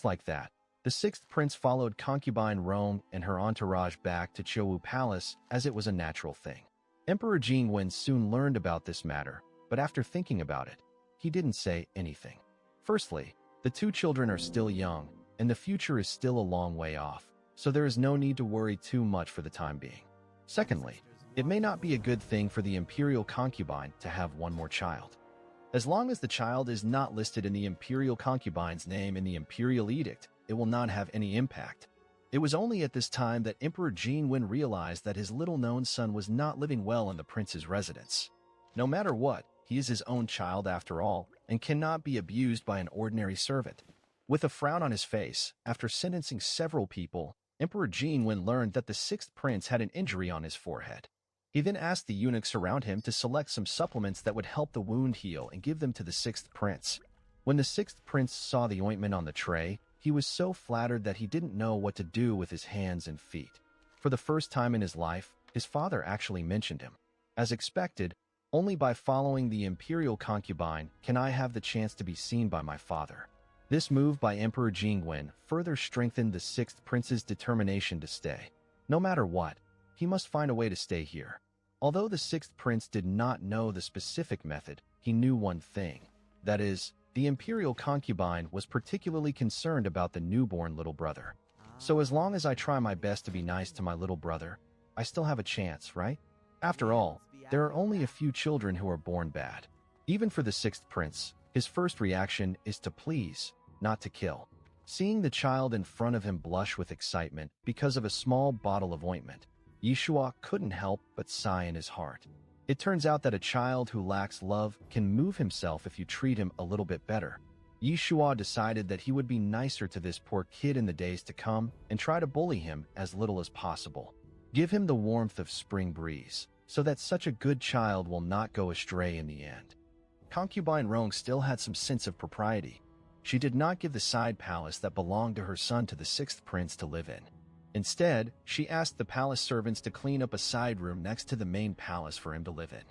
like that, the sixth prince followed concubine Rome and her entourage back to Chowu Palace as it was a natural thing. Emperor Jingwen soon learned about this matter, but after thinking about it, he didn't say anything. Firstly, the two children are still young, and the future is still a long way off, so there is no need to worry too much for the time being. Secondly, it may not be a good thing for the imperial concubine to have one more child. As long as the child is not listed in the imperial concubine's name in the imperial edict, it will not have any impact. It was only at this time that Emperor Jingwen realized that his little-known son was not living well in the prince's residence. No matter what, he is his own child after all, and cannot be abused by an ordinary servant. With a frown on his face, after sentencing several people, Emperor Jingwen learned that the sixth prince had an injury on his forehead. He then asked the eunuchs around him to select some supplements that would help the wound heal and give them to the sixth prince. When the sixth prince saw the ointment on the tray, he was so flattered that he didn't know what to do with his hands and feet. For the first time in his life, his father actually mentioned him. As expected, only by following the imperial concubine can I have the chance to be seen by my father. This move by Emperor Jingwen further strengthened the sixth prince's determination to stay. No matter what, he must find a way to stay here. Although the sixth prince did not know the specific method, he knew one thing. That is, the imperial concubine was particularly concerned about the newborn little brother. So as long as I try my best to be nice to my little brother, I still have a chance, right? After all, there are only a few children who are born bad. Even for the sixth prince, his first reaction is to please, not to kill. Seeing the child in front of him blush with excitement because of a small bottle of ointment, Yishua couldn't help but sigh in his heart. It turns out that a child who lacks love can move himself if you treat him a little bit better. Yishua decided that he would be nicer to this poor kid in the days to come and try to bully him as little as possible. Give him the warmth of spring breeze, so that such a good child will not go astray in the end. Concubine Rong still had some sense of propriety. She did not give the side palace that belonged to her son to the sixth prince to live in. Instead, she asked the palace servants to clean up a side room next to the main palace for him to live in.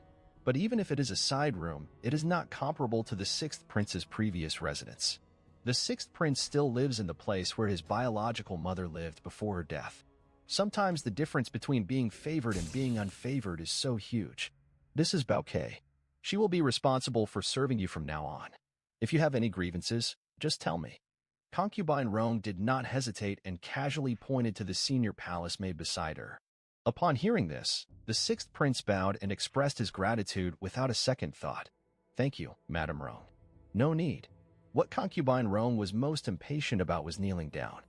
But even if it is a side room, it is not comparable to the sixth prince's previous residence. The sixth prince still lives in the place where his biological mother lived before her death. Sometimes the difference between being favored and being unfavored is so huge. This is Bouquet. She will be responsible for serving you from now on. If you have any grievances, just tell me. Concubine Rong did not hesitate and casually pointed to the senior palace maid beside her. Upon hearing this, the sixth prince bowed and expressed his gratitude without a second thought. Thank you, Madame Rong. No need. What Concubine Rong was most impatient about was kneeling down.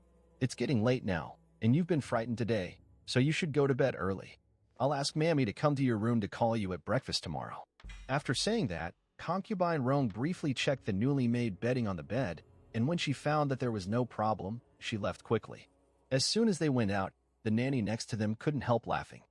It's getting late now, and you've been frightened today, so you should go to bed early. I'll ask Mammy to come to your room to call you at breakfast tomorrow. After saying that, Concubine Rong briefly checked the newly made bedding on the bed, and when she found that there was no problem, she left quickly. As soon as they went out, the nanny next to them couldn't help laughing.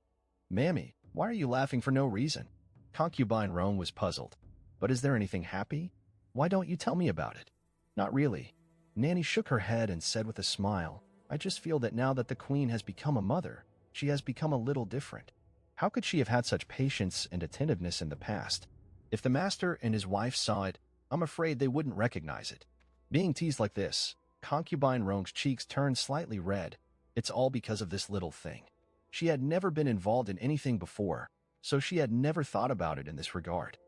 Mammy, why are you laughing for no reason? Concubine Rong was puzzled. But is there anything happy? Why don't you tell me about it? Not really. Nanny shook her head and said with a smile, I just feel that now that the queen has become a mother, she has become a little different. How could she have had such patience and attentiveness in the past? If the master and his wife saw it, I'm afraid they wouldn't recognize it. Being teased like this, Concubine Rong's cheeks turned slightly red. It's all because of this little thing. She had never been involved in anything before, so she had never thought about it in this regard.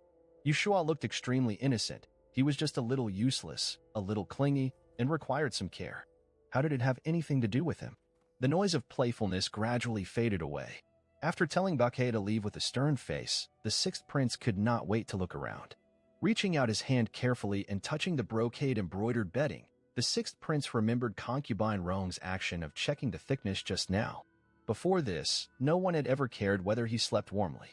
Yeshua looked extremely innocent. He was just a little useless, a little clingy, and required some care. How did it have anything to do with him? The noise of playfulness gradually faded away. After telling Baquet to leave with a stern face, the sixth prince could not wait to look around. Reaching out his hand carefully and touching the brocade-embroidered bedding, the sixth prince remembered Concubine Rong's action of checking the thickness just now. Before this, no one had ever cared whether he slept warmly.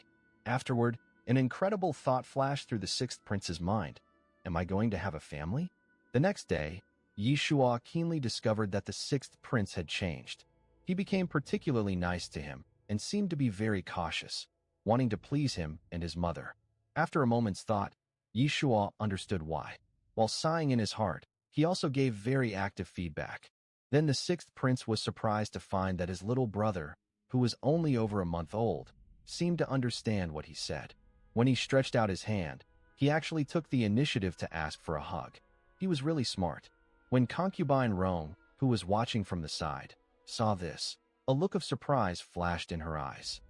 Afterward, an incredible thought flashed through the sixth prince's mind. Am I going to have a family? The next day, Yishua keenly discovered that the sixth prince had changed. He became particularly nice to him and seemed to be very cautious, wanting to please him and his mother. After a moment's thought, Yishua understood why. While sighing in his heart, he also gave very active feedback. Then the sixth prince was surprised to find that his little brother, who was only over a month old, seemed to understand what he said. When he stretched out his hand, he actually took the initiative to ask for a hug. He was really smart. When concubine Rome, who was watching from the side, saw this, a look of surprise flashed in her eyes.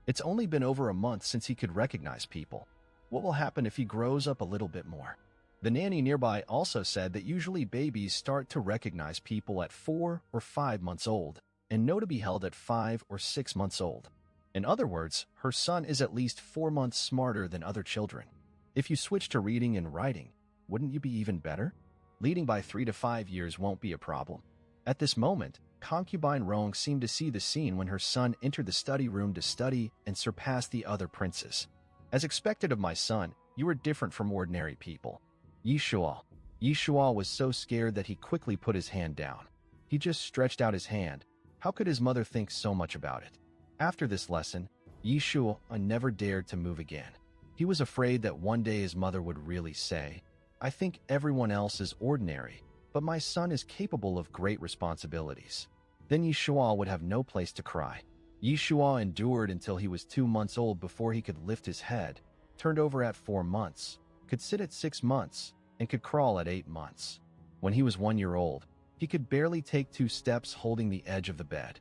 It's only been over a month since he could recognize people. What will happen if he grows up a little bit more? The nanny nearby also said that usually babies start to recognize people at 4 or 5 months old, and know to be held at 5 or 6 months old. In other words, her son is at least 4 months smarter than other children. If you switch to reading and writing, wouldn't you be even better? Leading by 3 to 5 years won't be a problem. At this moment, concubine Rong seemed to see the scene when her son entered the study room to study and surpass the other princes. As expected of my son, you are different from ordinary people. Yishua was so scared that he quickly put his hand down. He just stretched out his hand. How could his mother think so much about it? After this lesson, Yishua never dared to move again. He was afraid that one day his mother would really say, "I think everyone else is ordinary, but my son is capable of great responsibilities." Then Yishua would have no place to cry. Yishua endured until he was 2 months old before he could lift his head, turned over at 4 months, could sit at 6 months, and could crawl at 8 months. When he was 1 year old, he could barely take 2 steps holding the edge of the bed.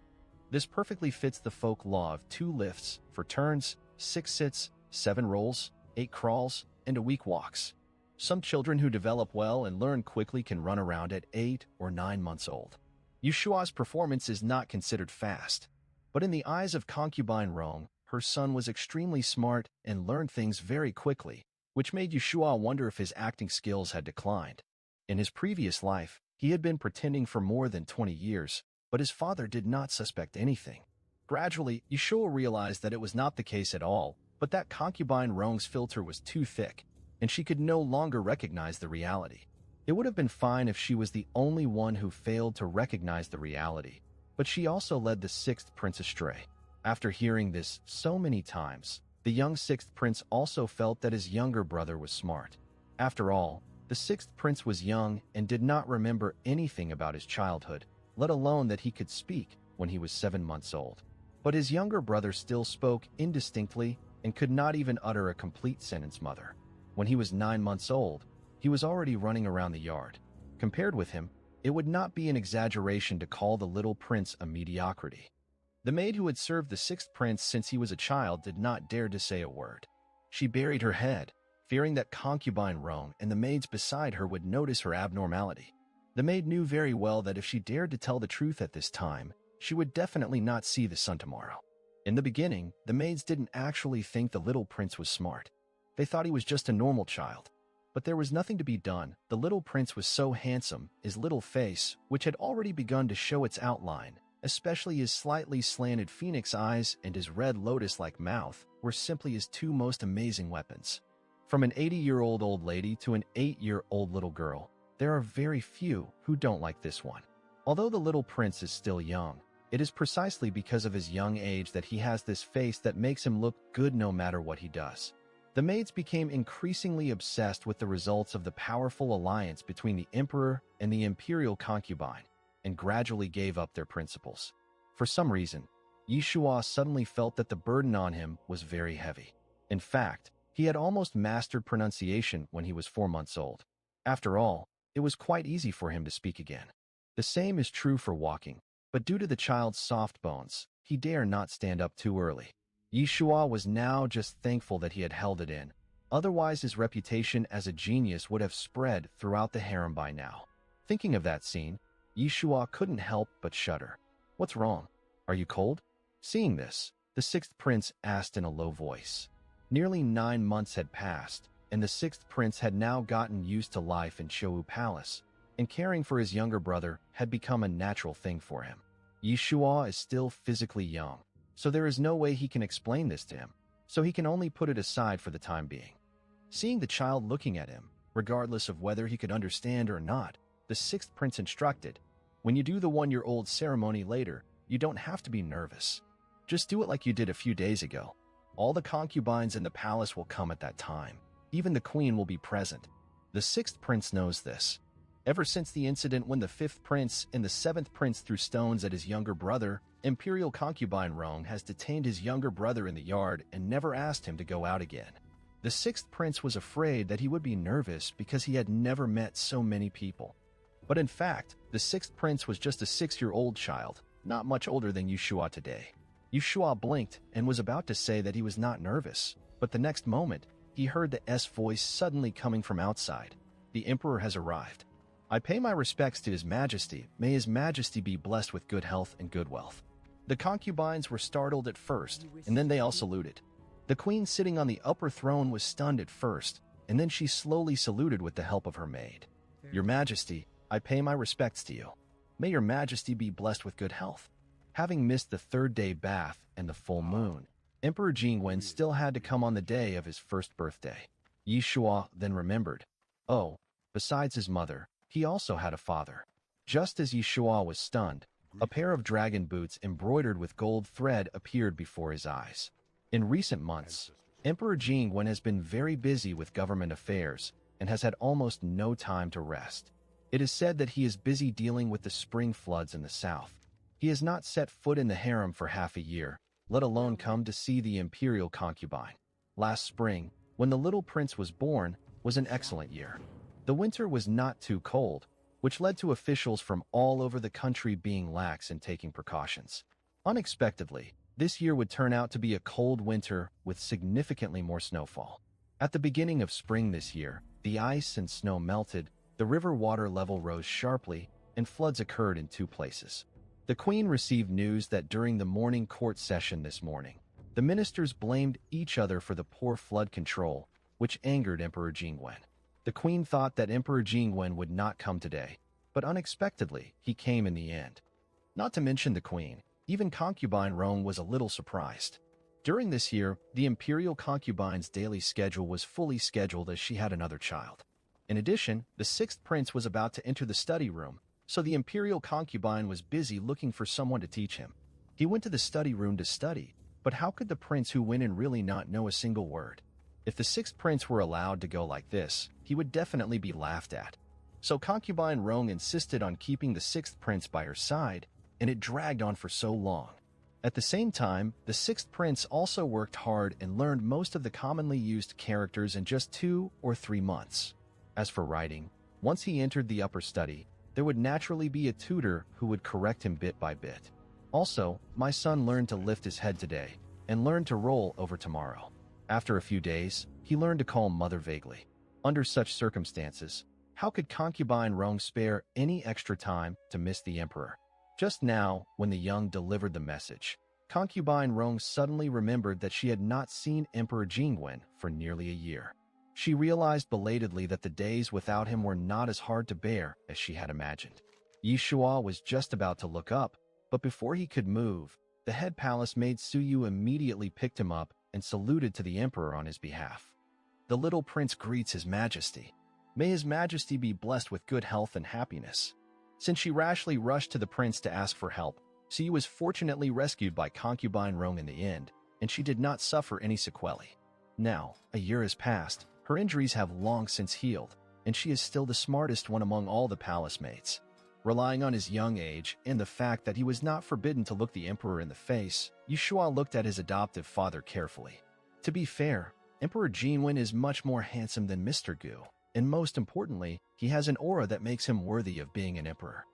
This perfectly fits the folk law of 2 lifts for turns, 6 sits, 7 rolls, 8 crawls, and a week walks. Some children who develop well and learn quickly can run around at 8 or 9 months old. Yishua's performance is not considered fast, but in the eyes of concubine Rome, her son was extremely smart and learned things very quickly, which made Yishua wonder if his acting skills had declined. In his previous life, he had been pretending for more than 20 years, but his father did not suspect anything. Gradually, Yeshua realized that it was not the case at all, but that concubine Rome's filter was too thick, and she could no longer recognize the reality. It would have been fine if she was the only one who failed to recognize the reality, but she also led the 6th prince astray. After hearing this so many times, the young 6th prince also felt that his younger brother was smart. After all, the 6th prince was young and did not remember anything about his childhood, let alone that he could speak when he was 7 months old. But his younger brother still spoke indistinctly and could not even utter a complete sentence, "Mother." When he was 9 months old, he was already running around the yard. Compared with him, it would not be an exaggeration to call the little prince a mediocrity. The maid who had served the 6th prince since he was a child did not dare to say a word. She buried her head, fearing that concubine Rome and the maids beside her would notice her abnormality. The maid knew very well that if she dared to tell the truth at this time, she would definitely not see the sun tomorrow. In the beginning, the maids didn't actually think the little prince was smart. They thought he was just a normal child. But there was nothing to be done. The little prince was so handsome, his little face, which had already begun to show its outline, especially his slightly slanted phoenix eyes and his red lotus-like mouth, were simply his 2 most amazing weapons. From an 80-year-old old lady to an 8-year-old little girl, there are very few who don't like this one. Although the little prince is still young, it is precisely because of his young age that he has this face that makes him look good no matter what he does. The maids became increasingly obsessed with the results of the powerful alliance between the emperor and the imperial concubine, and gradually gave up their principles. For some reason, Yishua suddenly felt that the burden on him was very heavy. In fact, he had almost mastered pronunciation when he was 4 months old. After all, it was quite easy for him to speak again. The same is true for walking, but due to the child's soft bones, he dare not stand up too early. Yishua was now just thankful that he had held it in. Otherwise, his reputation as a genius would have spread throughout the harem by now. Thinking of that scene, Yishua couldn't help but shudder. "What's wrong? Are you cold?" Seeing this, the 6th prince asked in a low voice. Nearly 9 months had passed, and the 6th prince had now gotten used to life in Shou Palace, and caring for his younger brother had become a natural thing for him. Yishua is still physically young, so there is no way he can explain this to him, so he can only put it aside for the time being. Seeing the child looking at him, regardless of whether he could understand or not, the 6th prince instructed, "When you do the 1-year-old ceremony later, you don't have to be nervous. Just do it like you did a few days ago. All the concubines in the palace will come at that time. Even the queen will be present." The 6th prince knows this. Ever since the incident when the 5th prince and the 7th prince threw stones at his younger brother, imperial concubine Rong has detained his younger brother in the yard and never asked him to go out again. The 6th prince was afraid that he would be nervous because he had never met so many people. But in fact, the sixth prince was just a 6-year-old child, not much older than Yushua today. Yushua blinked and was about to say that he was not nervous, but the next moment, he heard the S voice suddenly coming from outside. The emperor has arrived. I pay my respects to his majesty. May his majesty be blessed with good health and good wealth. The concubines were startled at first, and then they all saluted. The queen sitting on the upper throne was stunned at first, and then she slowly saluted with the help of her maid. Your majesty, I pay my respects to you. May your majesty be blessed with good health. Having missed the third-day bath and the full moon, Emperor Jingwen still had to come on the day of his first birthday. Yushua then remembered. Oh, besides his mother, he also had a father. Just as Yushua was stunned, a pair of dragon boots embroidered with gold thread appeared before his eyes. In recent months, Emperor Jingwen has been very busy with government affairs and has had almost no time to rest. It is said that he is busy dealing with the spring floods in the south. He has not set foot in the harem for half a year, let alone come to see the imperial concubine. Last spring, when the little prince was born, was an excellent year. The winter was not too cold, which led to officials from all over the country being lax in taking precautions. Unexpectedly, this year would turn out to be a cold winter with significantly more snowfall. At the beginning of spring this year, the ice and snow melted, the river water level rose sharply, and floods occurred in 2 places. The queen received news that during the morning court session this morning, the ministers blamed each other for the poor flood control, which angered Emperor Jingwen. The queen thought that Emperor Jingwen would not come today, but unexpectedly, he came in the end. Not to mention the queen, even concubine Rome was a little surprised. During this year, the imperial concubine's daily schedule was fully scheduled as she had another child. In addition, the sixth prince was about to enter the study room, so the imperial concubine was busy looking for someone to teach him. He went to the study room to study, but how could the prince who went in really not know a single word? If the sixth prince were allowed to go like this, he would definitely be laughed at. So concubine Rong insisted on keeping the sixth prince by her side, and it dragged on for so long. At the same time, the sixth prince also worked hard and learned most of the commonly used characters in just 2 or 3 months. As for writing, once he entered the upper study, there would naturally be a tutor who would correct him bit by bit. Also, my son learned to lift his head today and learned to roll over tomorrow. After a few days, he learned to call mother vaguely. Under such circumstances, how could concubine Rong spare any extra time to miss the emperor? Just now, when the young delivered the message, concubine Rong suddenly remembered that she had not seen Emperor Jingwen for nearly a year. She realized belatedly that the days without him were not as hard to bear as she had imagined. Yushua was just about to look up, but before he could move, the head palace maid Suyu immediately picked him up and saluted to the emperor on his behalf. The little prince greets his majesty. May his majesty be blessed with good health and happiness. Since she rashly rushed to the prince to ask for help, Suyu was fortunately rescued by concubine Rong in the end, and she did not suffer any sequelae. Now, a year has passed. Her injuries have long since healed, and she is still the smartest one among all the palace mates. Relying on his young age and the fact that he was not forbidden to look the emperor in the face, Yushua looked at his adoptive father carefully. To be fair, Emperor Jingwen is much more handsome than Mr. Gu, and most importantly, he has an aura that makes him worthy of being an emperor.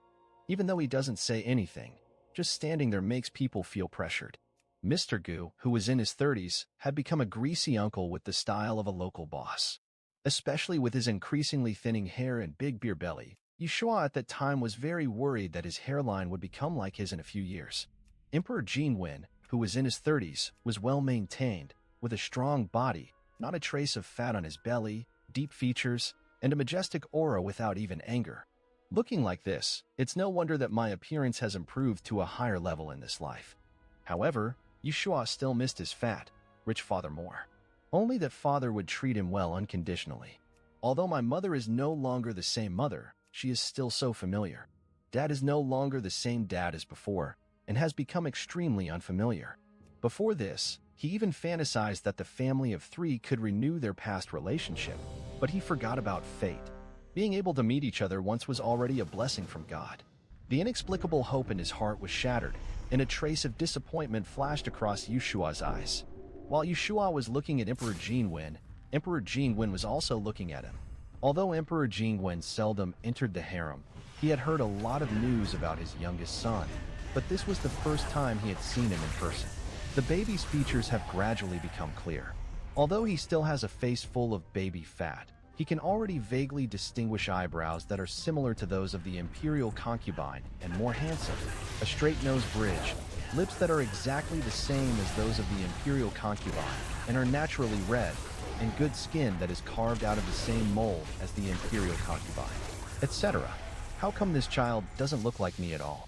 Even though he doesn't say anything, just standing there makes people feel pressured. Mr. Gu, who was in his 30s, had become a greasy uncle with the style of a local boss. Especially with his increasingly thinning hair and big beer belly, Yushua at that time was very worried that his hairline would become like his in a few years. Emperor Jingwen, who was in his 30s, was well-maintained, with a strong body, not a trace of fat on his belly, deep features, and a majestic aura without even anger. Looking like this, it's no wonder that my appearance has improved to a higher level in this life. However, Yushua still missed his fat, rich father more. Only that father would treat him well unconditionally. Although my mother is no longer the same mother, she is still so familiar. Dad is no longer the same dad as before, and has become extremely unfamiliar. Before this, he even fantasized that the family of 3 could renew their past relationship, but he forgot about fate. Being able to meet each other once was already a blessing from God. The inexplicable hope in his heart was shattered, and a trace of disappointment flashed across Yushua's eyes. While Yushua was looking at Emperor Jingwen was also looking at him. Although Emperor Jingwen seldom entered the harem, he had heard a lot of news about his youngest son, but this was the first time he had seen him in person. The baby's features have gradually become clear. Although he still has a face full of baby fat, he can already vaguely distinguish eyebrows that are similar to those of the imperial concubine and more handsome, a straight nose bridge, lips that are exactly the same as those of the imperial concubine and are naturally red, and good skin that is carved out of the same mold as the imperial concubine, etc. How come this child doesn't look like me at all?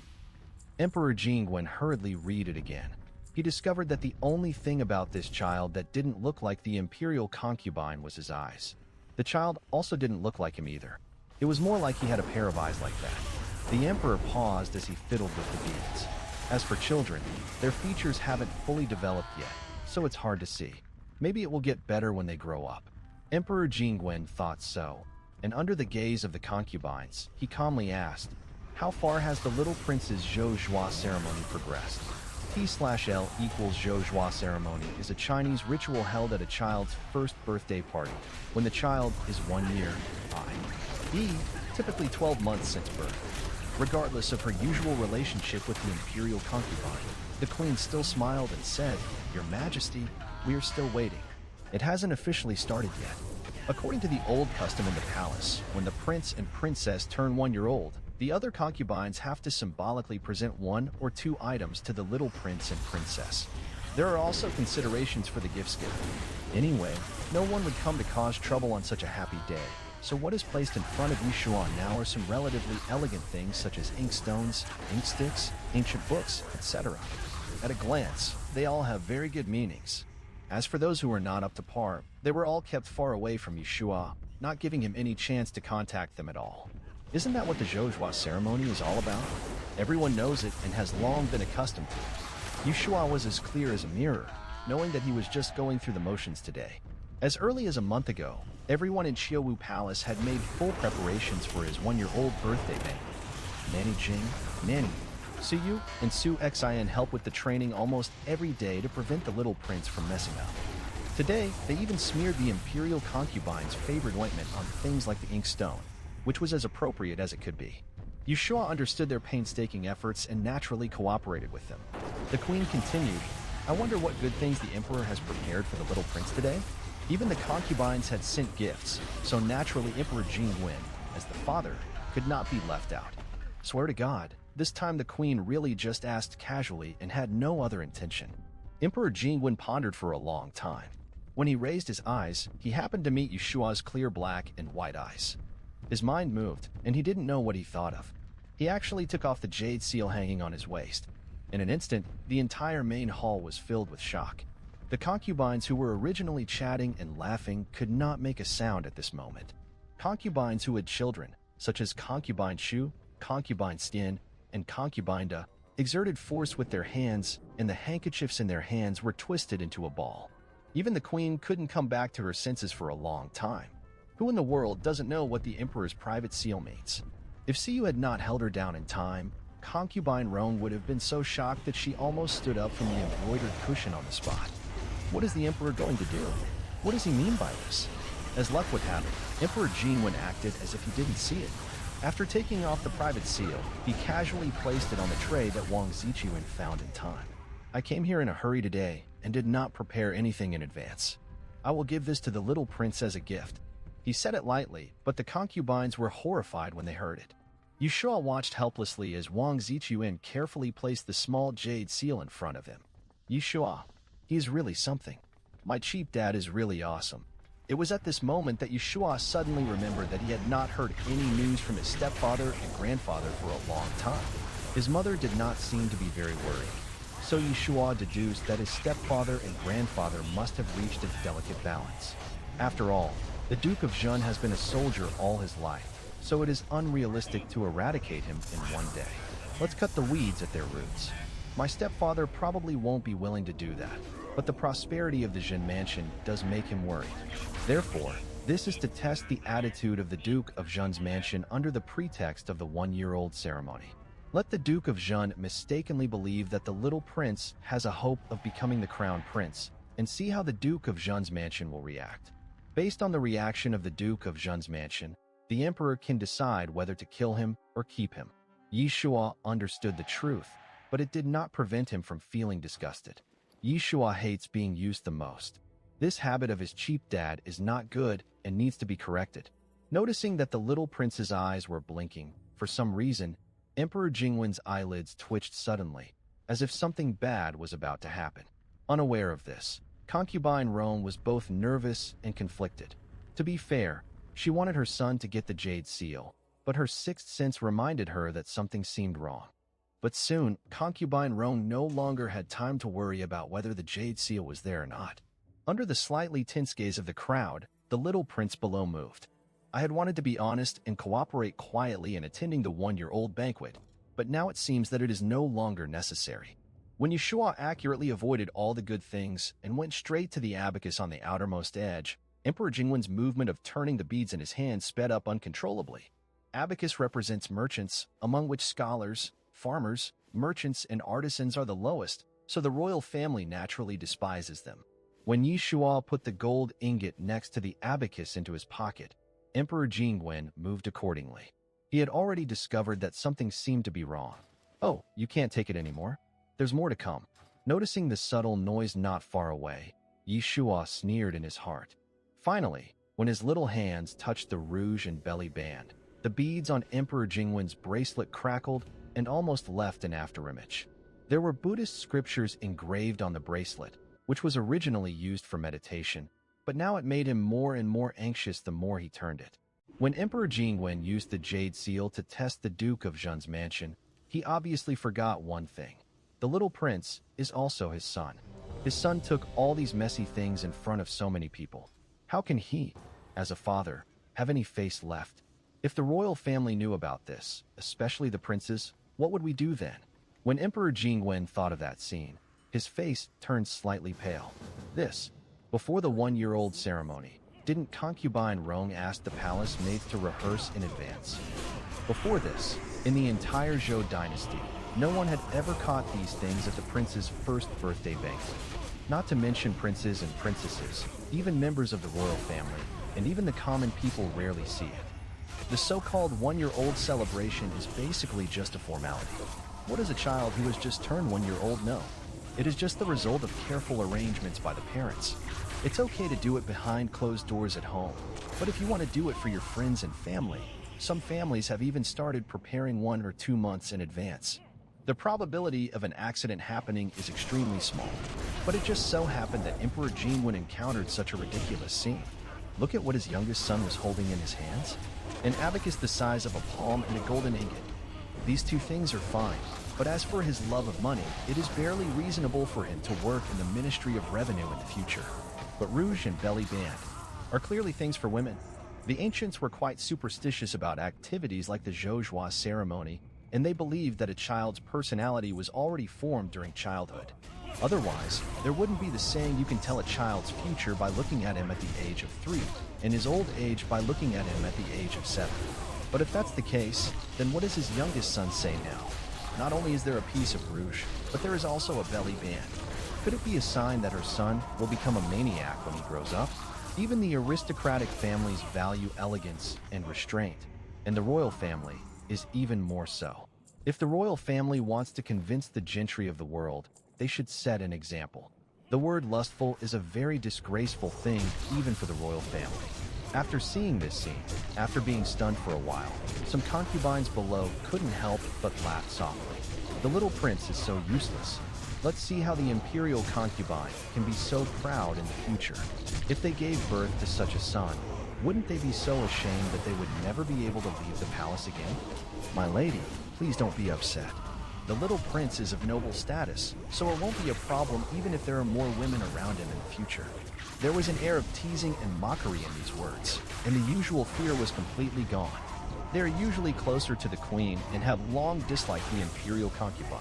Emperor Jingwen hurriedly read it again. He discovered that the only thing about this child that didn't look like the imperial concubine was his eyes. The child also didn't look like him either. It was more like he had a pair of eyes like that. The emperor paused as he fiddled with the beads. As for children, their features haven't fully developed yet, so it's hard to see. Maybe it will get better when they grow up. Emperor Jingwen thought so, and under the gaze of the concubines, he calmly asked, "How far has the little prince's Zhou ceremony progressed?" T/L equals Zhou ceremony is a Chinese ritual held at a child's first birthday party, when the child is 1 year, i.e., typically 12 months since birth. Regardless of her usual relationship with the imperial concubine, the queen still smiled and said, "Your Majesty, we are still waiting. It hasn't officially started yet." According to the old custom in the palace, when the prince and princess turn 1 year old, the other concubines have to symbolically present 1 or 2 items to the little prince and princess. There are also considerations for the gifts given. Anyway, no one would come to cause trouble on such a happy day, so what is placed in front of Yushuan now are some relatively elegant things such as inkstones, ink sticks, ancient books, etc. At a glance, they all have very good meanings. As for those who were not up to par, they were all kept far away from Yeshua, not giving him any chance to contact them at all. Isn't that what the Zhou ceremony is all about? Everyone knows it and has long been accustomed to it. Yeshua was as clear as a mirror, knowing that he was just going through the motions today. As early as a month ago, everyone in Qiuwu Palace had made full preparations for his 1-year-old birthday banquet. Nanny Jing, Nanny, Suyu, and Su Xin help with the training almost every day to prevent the little prince from messing up. Today, they even smeared the imperial concubine's favorite ointment on things like the ink stone, which was as appropriate as it could be. Yeshua understood their painstaking efforts and naturally cooperated with them. The queen continued, "I wonder what good things the emperor has prepared for the little prince today?" Even the concubines had sent gifts, so naturally Emperor Jingwen, as the father, could not be left out. Swear to God, this time the queen really just asked casually and had no other intention. Emperor Jingwen pondered for a long time. When he raised his eyes, he happened to meet Yeshua's clear black and white eyes. His mind moved, and he didn't know what he thought of. He actually took off the jade seal hanging on his waist. In an instant, the entire main hall was filled with shock. The concubines who were originally chatting and laughing could not make a sound at this moment. Concubines who had children, such as Concubine Shu, Concubine Skin, and Concubine Da, exerted force with their hands, and the handkerchiefs in their hands were twisted into a ball. Even the queen couldn't come back to her senses for a long time. Who in the world doesn't know what the emperor's private seal means? If Siyu had not held her down in time, Concubine Roan would have been so shocked that she almost stood up from the embroidered cushion on the spot. What is the emperor going to do? What does he mean by this? As luck would have it, Emperor Jingwen acted as if he didn't see it. After taking off the private seal, he casually placed it on the tray that Wang Ziqiuan found in time. "I came here in a hurry today and did not prepare anything in advance. I will give this to the little prince as a gift." He said it lightly, but the concubines were horrified when they heard it. Yeshua watched helplessly as Wang Ziqiuan carefully placed the small jade seal in front of him. "Yeshua, he is really something. My cheap dad is really awesome." It was at this moment that Yeshua suddenly remembered that he had not heard any news from his stepfather and grandfather for a long time. His mother did not seem to be very worried, so Yeshua deduced that his stepfather and grandfather must have reached a delicate balance. After all, the Duke of Jun has been a soldier all his life, so it is unrealistic to eradicate him in one day. Let's cut the weeds at their roots. My stepfather probably won't be willing to do that, but the prosperity of the Jin mansion does make him worried. Therefore, this is to test the attitude of the Duke of Jun's mansion under the pretext of the 1-year-old ceremony. Let the Duke of Jun mistakenly believe that the little prince has a hope of becoming the crown prince, and see how the Duke of Jun's mansion will react. Based on the reaction of the Duke of Zhen's mansion, the emperor can decide whether to kill him or keep him. Yi Shua understood the truth, but it did not prevent him from feeling disgusted. Yi Shua hates being used the most. This habit of his cheap dad is not good and needs to be corrected. Noticing that the little prince's eyes were blinking, for some reason, Emperor Jingwen's eyelids twitched suddenly, as if something bad was about to happen. Unaware of this, concubine Rome was both nervous and conflicted. To be fair, she wanted her son to get the Jade Seal, but her sixth sense reminded her that something seemed wrong. But soon, concubine Rome no longer had time to worry about whether the Jade Seal was there or not. Under the slightly tense gaze of the crowd, the little prince below moved. I had wanted to be honest and cooperate quietly in attending the one-year-old banquet, but now it seems that it is no longer necessary. When Yeshua accurately avoided all the good things and went straight to the abacus on the outermost edge, Emperor Jingwen's movement of turning the beads in his hand sped up uncontrollably. Abacus represents merchants, among which scholars, farmers, merchants, and artisans are the lowest, so the royal family naturally despises them. When Yeshua put the gold ingot next to the abacus into his pocket, Emperor Jingwen moved accordingly. He had already discovered that something seemed to be wrong. "Oh, you can't take it anymore? There's more to come." Noticing the subtle noise not far away, Yeshua sneered in his heart. Finally, when his little hands touched the rouge and belly band, the beads on Emperor Jingwen's bracelet crackled and almost left an afterimage. There were Buddhist scriptures engraved on the bracelet, which was originally used for meditation, but now it made him more and more anxious the more he turned it. When Emperor Jingwen used the Jade Seal to test the Duke of Zhen's mansion, he obviously forgot one thing. The little prince is also his son. His son took all these messy things in front of so many people. How can he, as a father, have any face left? If the royal family knew about this, especially the princes, what would we do then? When Emperor Jingwen thought of that scene, his face turned slightly pale. Before the one-year-old ceremony, didn't concubine Rong ask the palace maids to rehearse in advance? Before this, in the entire Zhou dynasty, no one had ever caught these things at the prince's first birthday banquet. Not to mention princes and princesses, even members of the royal family, and even the common people rarely see it. The so-called one-year-old celebration is basically just a formality. What does a child who has just turned 1 year old know? It is just the result of careful arrangements by the parents. It's okay to do it behind closed doors at home, but if you want to do it for your friends and family, some families have even started preparing 1 or 2 months in advance. The probability of an accident happening is extremely small, but it just so happened that Emperor Jingwen encountered such a ridiculous scene. Look at what his youngest son was holding in his hands. An abacus the size of a palm and a golden ingot. These two things are fine, but as for his love of money, it is barely reasonable for him to work in the Ministry of Revenue in the future. But rouge and belly band are clearly things for women. The ancients were quite superstitious about activities like the Zhouzhua ceremony, and they believed that a child's personality was already formed during childhood. Otherwise, there wouldn't be the saying you can tell a child's future by looking at him at the age of 3, and his old age by looking at him at the age of 7. But if that's the case, then what does his youngest son say now? Not only is there a piece of rouge, but there is also a belly band. Could it be a sign that her son will become a maniac when he grows up? Even the aristocratic families value elegance and restraint, and the royal family is even more so. If the royal family wants to convince the gentry of the world, they should set an example. The word lustful is a very disgraceful thing even for the royal family. After seeing this scene, after being stunned for a while, some concubines below couldn't help but laugh softly. The little prince is so useless. Let's see how the imperial concubine can be so proud in the future. If they gave birth to such a son, wouldn't they be so ashamed that they would never be able to leave the palace again? My lady, please don't be upset. The little prince is of noble status, so it won't be a problem even if there are more women around him in the future. There was an air of teasing and mockery in these words, and the usual fear was completely gone. They are usually closer to the queen and have long disliked the imperial concubine.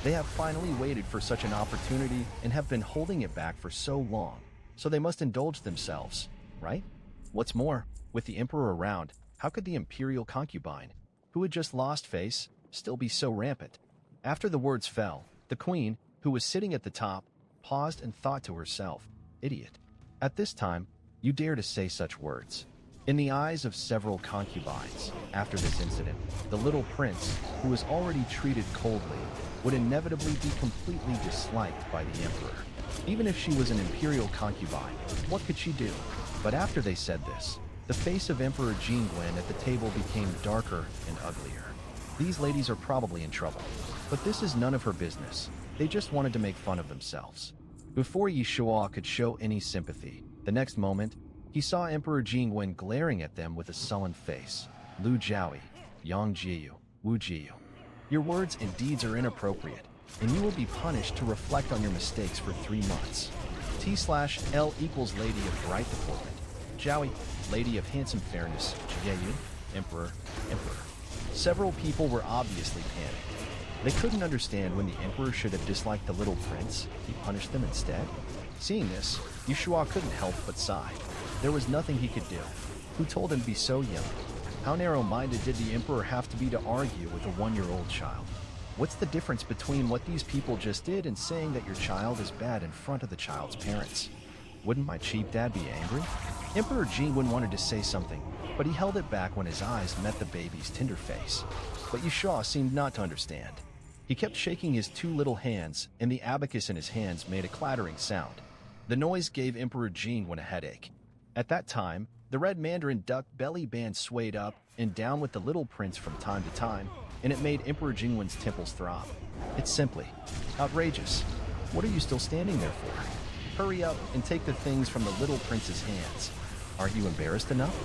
They have finally waited for such an opportunity and have been holding it back for so long, so they must indulge themselves, right? What's more, with the emperor around, how could the imperial concubine, who had just lost face, still be so rampant? After the words fell, the queen, who was sitting at the top, paused and thought to herself, "Idiot." At this time, You dare to say such words? In the eyes of several concubines, after this incident, the little prince, who was already treated coldly, would inevitably be completely disliked by the emperor. Even if she was an imperial concubine, what could she do? But after they said this, the face of Emperor Jingwen at the table became darker and uglier. These ladies are probably in trouble, but this is none of her business. They just wanted to make fun of themselves. Before Yishua could show any sympathy, the next moment, he saw Emperor Jingwen glaring at them with a sullen face. Lu Jiaoyi, Yang Jiyu, Wu Jiyu. Your words and deeds are inappropriate, and you will be punished to reflect on your mistakes for 3 months. T/L equals Lady of Bright Deportment. Jiaoyi, Lady of Handsome Fairness. Jiayu, Emperor. Several people were obviously panicked. They couldn't understand when the emperor should have disliked the little prince. He punished them instead. Seeing this, Yishua couldn't help but sigh. There was nothing he could do. Who told him to be so young? How narrow-minded did the emperor have to be to argue with a 1-year-old child? What's the difference between what these people just did and saying that your child is bad in front of the child's parents? Wouldn't my cheap dad be angry? Emperor Jingwen wanted to say something, but he held it back when his eyes met the baby's tender face. But Yishua seemed not to understand. He kept shaking his 2 little hands, and the abacus in his hands made a clattering sound. The noise gave Emperor Jingwen a headache. At that time, the red mandarin duck belly band swayed up and down with the little prince from time to time, and it made Emperor Jingwen's temples throb. It's simply outrageous. What are you still standing there for? Hurry up and take the things from the little prince's hands. Aren't you embarrassed enough?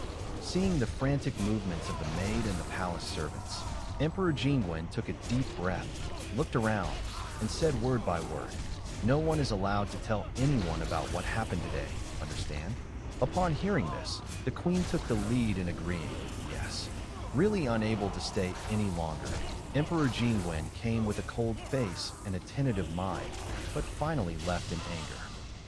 Seeing the frantic movements of the maid and the palace servants, Emperor Jingwen took a deep breath, looked around, and said word by word, "No one is allowed to tell anyone about what happened today, understand?" Upon hearing this, the queen took the lead in agreeing, yes. Really unable to stay any longer, Emperor Jingwen came with a cold face and a tentative mind, but finally left in anger.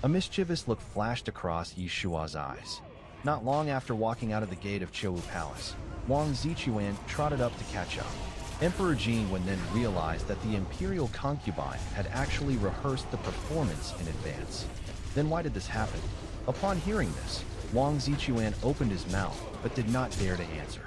A mischievous look flashed across Yishua's eyes. Not long after walking out of the gate of Chou Palace, Wang Zichuan trotted up to catch up. Emperor Jingwen then realized that the imperial concubine had actually rehearsed the performance in advance. Then why did this happen? Upon hearing this, Wang Zichuan opened his mouth but did not dare to answer.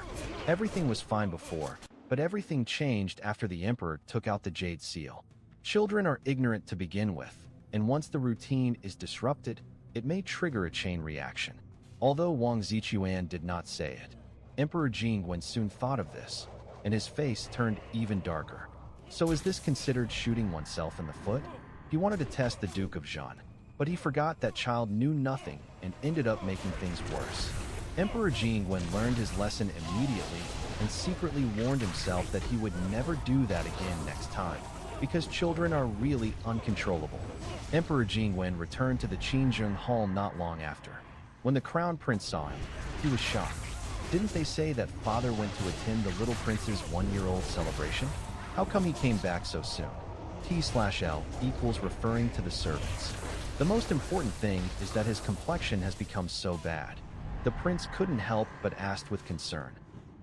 Everything was fine before, but everything changed after the emperor took out the jade seal. Children are ignorant to begin with, and once the routine is disrupted, it may trigger a chain reaction. Although Wang Zichuan did not say it, Emperor Jingwen soon thought of this, and his face turned even darker. So is this considered shooting oneself in the foot? He wanted to test the Duke of Zhan, but he forgot that child knew nothing and ended up making things worse. Emperor Jingwen learned his lesson immediately and secretly warned himself that he would never do that again next time, because children are really uncontrollable. Emperor Jingwen returned to the Qinzheng Hall not long after. When the crown prince saw him, he was shocked. Didn't they say that father went to attend the little prince's 1-year-old celebration? How come he came back so soon? T/L equals referring to the servants. The most important thing is that his complexion has become so bad. The prince couldn't help but asked with concern,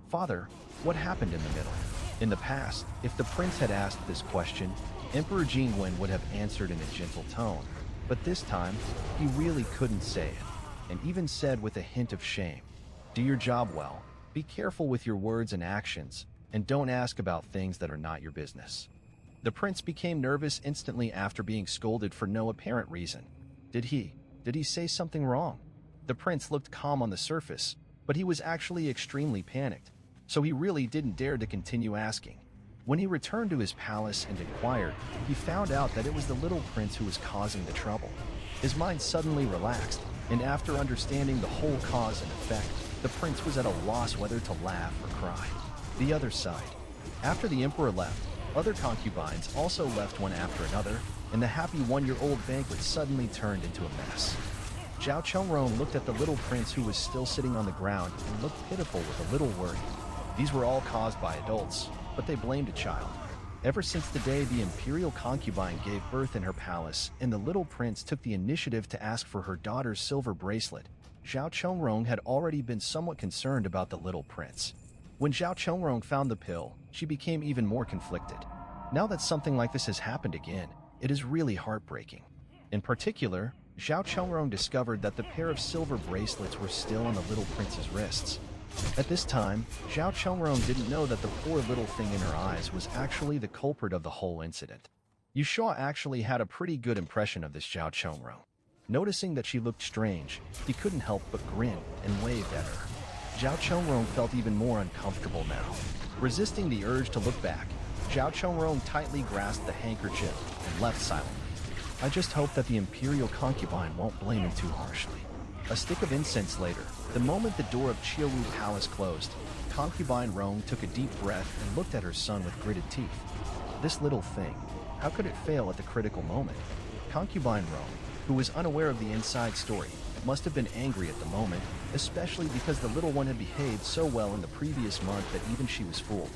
"Father, what happened in the middle?" In the past, if the prince had asked this question, Emperor Jingwen would have answered in a gentle tone, but this time, he really couldn't say it, and even said with a hint of shame, "Do your job well, be careful with your words and actions, and don't ask about things that are not your business." The prince became nervous instantly after being scolded for no apparent reason. Did he say something wrong? The prince looked calm on the surface, but he was actually extremely panicked, so he really didn't dare to continue asking. When he returned to his palace and inquired, he found out that it was the little prince who was causing the trouble. His mind suddenly relaxed, and after understanding the whole cause and effect, the prince was at a loss whether to laugh or cry. The other side. After the emperor left, other concubines also left one after another, and the happy 1-year-old banquet suddenly turned into a mess. Zhao Chengrong looked at the little prince who was still sitting on the ground and looked pitiful with a little worry. These were all caused by adults, but they blamed a child. Ever since the day the imperial concubine gave birth in her palace and the little prince took the initiative to ask for her daughter's silver bracelet, Zhao Chengrong had already been somewhat concerned about the little prince. When Zhao Chengrong found the pill, she became even more conflicted. Now that something like this has happened again, it is really heartbreaking. In particular, Zhao Chenrong discovered that the pair of silver bracelets were still on the little prince's wrists. At this time, Zhao Chenrong didn't know that the poor little thing in her eyes was actually the culprit of the whole incident. Yushua actually had a pretty good impression of this Zhao Chenrong. Noticing that she looked strange, he couldn't help but grin and waved at her. Zhao Chenrong felt even more uncomfortable now. Resisting the urge to look back, Zhao Chenrong tightly grasped the handkerchief and left silently. I just hope that the imperial concubine won't blame him too harshly. A stick of incense later, the moment the door of Qiaowu Palace closed, concubine Rong took a deep breath and looked at her son with gritted teeth. This little thing, how could it fail at the critical moment? Concubine Rong, who was unaware of the inside story, must have been angry at the moment, especially because the little one had behaved so well in the previous month that even she was fooled.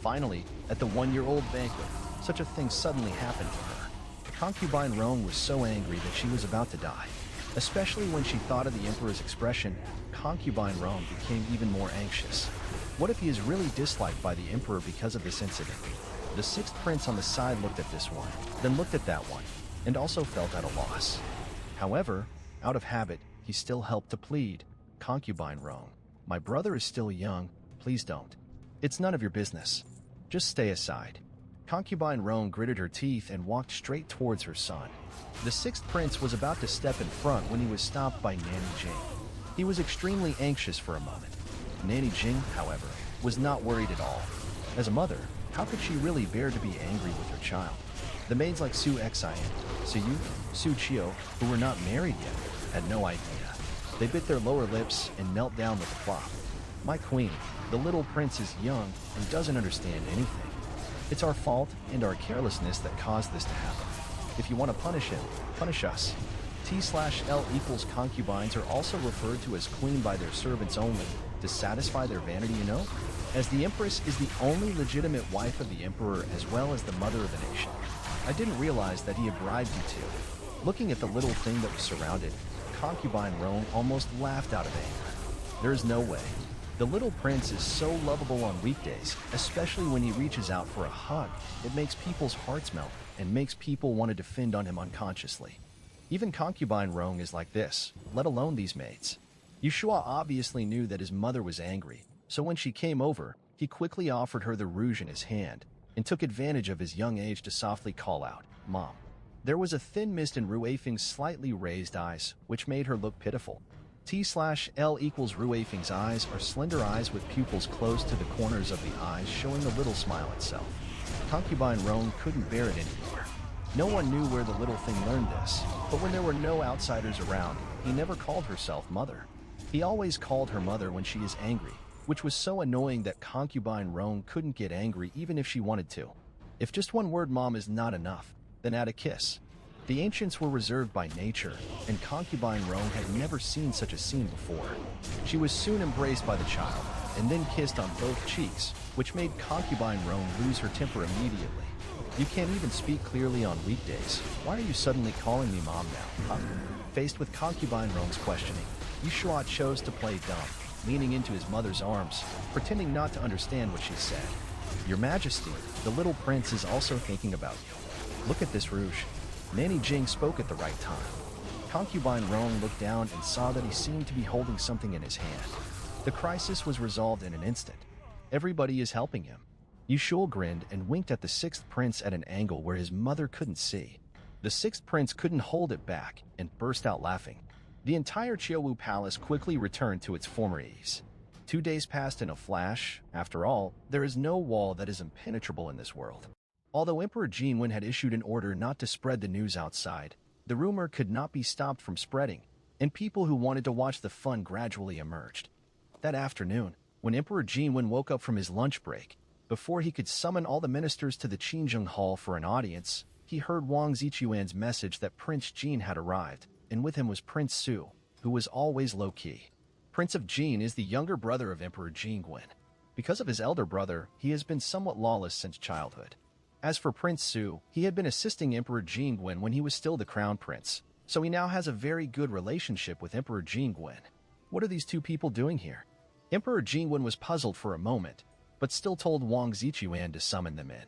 Finally, at the one-year-old banquet, such a thing suddenly happened to her. Concubine Rong was so angry that she was about to die. Especially when she thought of the Emperor's expression, Concubine Rong became even more anxious. What if he is really disliked by the Emperor because of this incident? The sixth prince on the side looked at this one, then looked at that one, and also felt at a loss. However, out of habit, he still helped to plead. Concubine Rong, my brother is still young, please don't. It's none of your business. Just stay aside. Concubine Rong gritted her teeth and walked straight towards her son. The sixth prince was about to step in front when he was stopped by Nanny Jing. He was extremely anxious for a moment. Nanny Jing, however, was not worried at all. As a mother, how could she really bear to be angry with her child? The maids like Su Xian, Su Yu, Su Qiu, who were not married yet, had no idea. They bit their lower lips and knelt down with a plop. My queen, the little prince is young and doesn't understand anything. It's our fault and our carelessness that caused this to happen. If you want to punish him, punish us. T/L equals concubines are also referred to as queen by their servants only, to satisfy their vanity, you know? As the Empress is the only legitimate wife of the Emperor as well as the mother of the nation. I didn't realize that he had bribed you to. Looking at the little thing that was surrounded, Concubine Rong almost laughed out of anger. There is no way. The little prince is so lovable on weekdays, especially when he reaches out for a hug. It makes people's hearts melt and makes people want to defend on him unconsciously. Even Concubine Rong is like this, let alone these maids. Yushua obviously knew that his mother was angry, so when she came over, he quickly offered her the rouge in his hand and took advantage of his young age to softly call out, "Mom." There was a thin mist in Ruifeng's slightly raised eyes, which made her look pitiful. T/L equals Ruifeng's eyes are slender eyes with pupils close to the corners of the eyes showing a little smile itself. Concubine Rong couldn't bear it anymore. No one knew where the little thing learned this, but when there were no outsiders around, he never called herself mother. He always called her mother when she is angry, which was so annoying that Concubine Rong couldn't get angry even if she wanted to. If just one word mom is not enough, then add a kiss. The ancients were reserved by nature, and Concubine Rong had never seen such a scene before. She was soon embraced by the child, and then kissed on both cheeks, which made Concubine Rong lose her temper immediately. You can't even speak clearly on weekdays. Why are you suddenly calling me mom now, huh? Faced with Concubine Rong's questioning, Yushua chose to play dumb, leaning into his mother's arms, pretending not to understand what she said. Your Majesty, the little prince is also thinking about you. Look at this rouge. Nanny Jing spoke at the right time. Concubine Rong looked down and saw that he seemed to be holding something in his hand. The crisis was resolved in an instant. Everybody is helping him. Yushul grinned and winked at the sixth prince at an angle where his mother couldn't see. The sixth prince couldn't hold it back and burst out laughing. The entire Qiaowu Palace quickly returned to its former ease. 2 days passed in a flash. After all, there is no wall that is impenetrable in this world. Although Emperor Jinwen had issued an order not to spread the news outside, the rumor could not be stopped from spreading, and people who wanted to watch the fun gradually emerged. That afternoon, when Emperor Jinwen woke up from his lunch break, before he could summon all the ministers to the Qinzheng Hall for an audience, he heard Wang Zichuan's message that Prince Jin had arrived, and with him was Prince Su, who was always low-key. Prince of Jin is the younger brother of Emperor Jingwen. Because of his elder brother, he has been somewhat lawless since childhood. As for Prince Su, he had been assisting Emperor Jingwen when he was still the crown prince, so he now has a very good relationship with Emperor Jingwen. What are these two people doing here? Emperor Jingwen was puzzled for a moment, but still told Wang Zichuan to summon them in.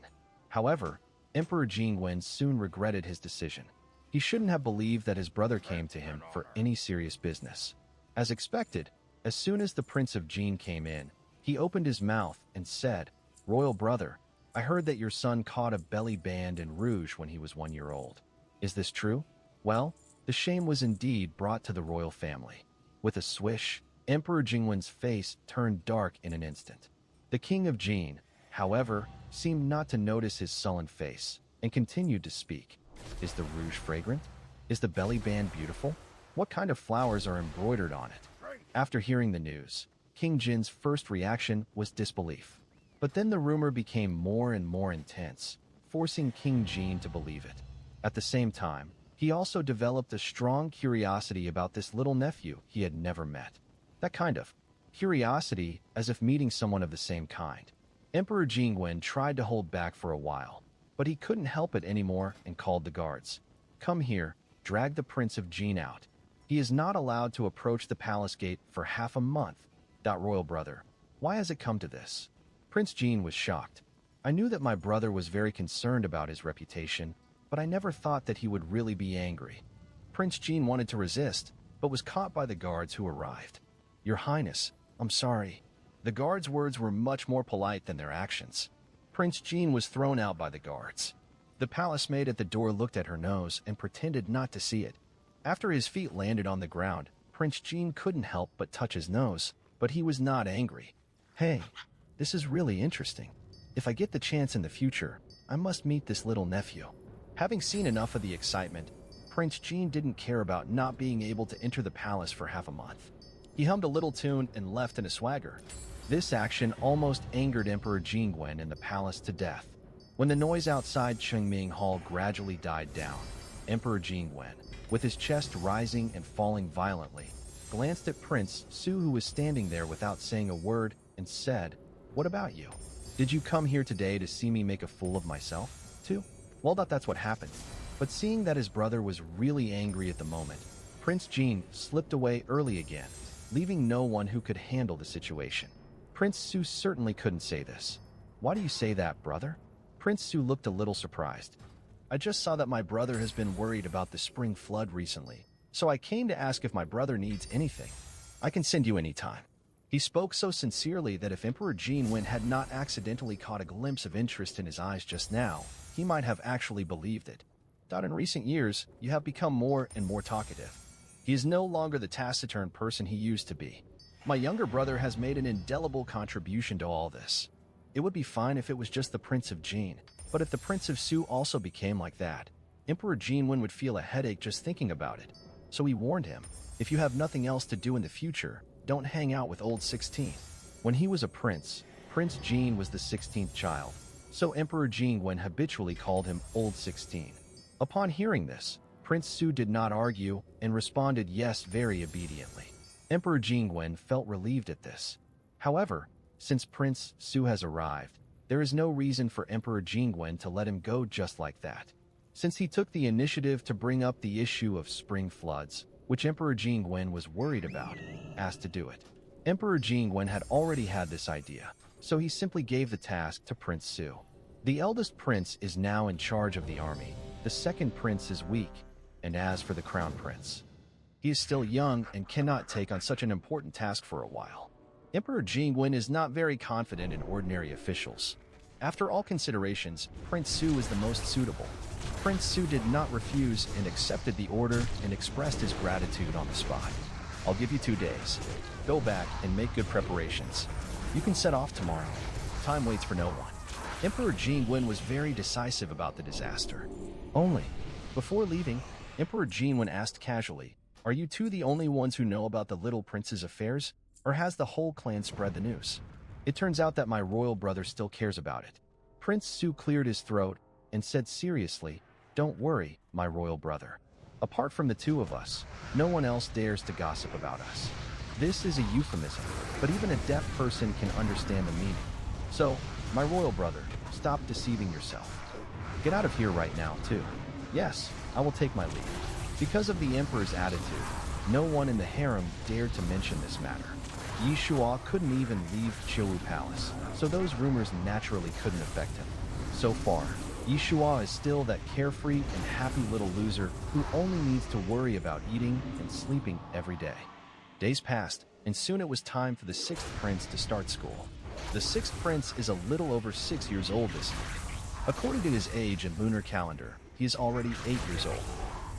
However, Emperor Jingwen soon regretted his decision. He shouldn't have believed that his brother came to him for any serious business. As expected, as soon as the Prince of Jin came in, he opened his mouth and said, "Royal brother, I heard that your son caught a belly band in Rouge when he was 1 year old. Is this true?" Well, the shame was indeed brought to the royal family. With a swish, Emperor Jingwen's face turned dark in an instant. The King of Jin, however, seemed not to notice his sullen face and continued to speak. "Is the rouge fragrant? Is the belly band beautiful? What kind of flowers are embroidered on it?" After hearing the news, King Jin's first reaction was disbelief. But then the rumor became more and more intense, forcing King Jin to believe it. At the same time, he also developed a strong curiosity about this little nephew he had never met. That kind of curiosity as if meeting someone of the same kind. Emperor Jingwen tried to hold back for a while, but he couldn't help it anymore and called the guards. "Come here, drag the Prince of Jin out. He is not allowed to approach the palace gate for half a month." Royal brother, why has it come to this? Prince Jin was shocked. "I knew that my brother was very concerned about his reputation, but I never thought that he would really be angry." Prince Jin wanted to resist, but was caught by the guards who arrived. "Your Highness, I'm sorry." The guards' words were much more polite than their actions. Prince Jin was thrown out by the guards. The palace maid at the door looked at her nose and pretended not to see it. After his feet landed on the ground, Prince Jin couldn't help but touch his nose, but he was not angry. "Hey, this is really interesting. If I get the chance in the future, I must meet this little nephew." Having seen enough of the excitement, Prince Jin didn't care about not being able to enter the palace for half a month. He hummed a little tune and left in a swagger. This action almost angered Emperor Jingwen in the palace to death. When the noise outside Qingming Hall gradually died down, Emperor Jingwen, with his chest rising and falling violently, glanced at Prince Su, who was standing there without saying a word, and said, "What about you? Did you come here today to see me make a fool of myself, too?" Well, that's what happened. But seeing that his brother was really angry at the moment, Prince Jin slipped away early again, leaving no one who could handle the situation. Prince Su certainly couldn't say this. "Why do you say that, brother?" Prince Su looked a little surprised. "I just saw that my brother has been worried about the spring flood recently, so I came to ask if my brother needs anything. I can send you any time." He spoke so sincerely that if Emperor Jingwen had not accidentally caught a glimpse of interest in his eyes just now, he might have actually believed it. In recent years, you have become more and more talkative. He is no longer the taciturn person he used to be. My younger brother has made an indelible contribution to all this. It would be fine if it was just the Prince of Jin, but if the Prince of Su also became like that, Emperor Jingwen would feel a headache just thinking about it. So he warned him, "If you have nothing else to do in the future, don't hang out with old 16. When he was a prince, Prince Jin was the 16th child, so Emperor Jingwen habitually called him Old 16. Upon hearing this, Prince Su did not argue and responded yes very obediently. Emperor Jingwen felt relieved at this. However, since Prince Su has arrived, there is no reason for Emperor Jingwen to let him go just like that. Since he took the initiative to bring up the issue of spring floods, which Emperor Jingwen was worried about, asked to do it. Emperor Jingwen had already had this idea, so he simply gave the task to Prince Su. The eldest prince is now in charge of the army, the second prince is weak, and as for the crown prince, he is still young and cannot take on such an important task for a while. Emperor Jingwen is not very confident in ordinary officials. After all considerations, Prince Su is the most suitable. Prince Su did not refuse and accepted the order and expressed his gratitude on the spot. "I'll give you 2 days. Go back and make good preparations. You can set off tomorrow. Time waits for no one." Emperor Jingwen was very decisive about the disaster. Only, before leaving, Emperor Jingwen asked casually, "Are you two the only ones who know about the little prince's affairs, or has the whole clan spread the news? It turns out that my royal brother still cares about it." Prince Su cleared his throat and said seriously, "Don't worry, my royal brother. Apart from the two of us, no one else dares to gossip about us." This is a euphemism, but even a deaf person can understand the meaning. So, my royal brother, stop deceiving yourself. Get out of here right now, too. Yes, I will take my leave. Because of the emperor's attitude, no one in the harem dared to mention this matter. Yi Shua couldn't even leave Qiwu Palace, so those rumors naturally couldn't affect him. So far, Yishua is still that carefree and happy little loser who only needs to worry about eating and sleeping every day. Days passed, and soon it was time for the sixth prince to start school. The sixth prince is a little over 6 years old this year. According to his age and lunar calendar, he is already 8 years old.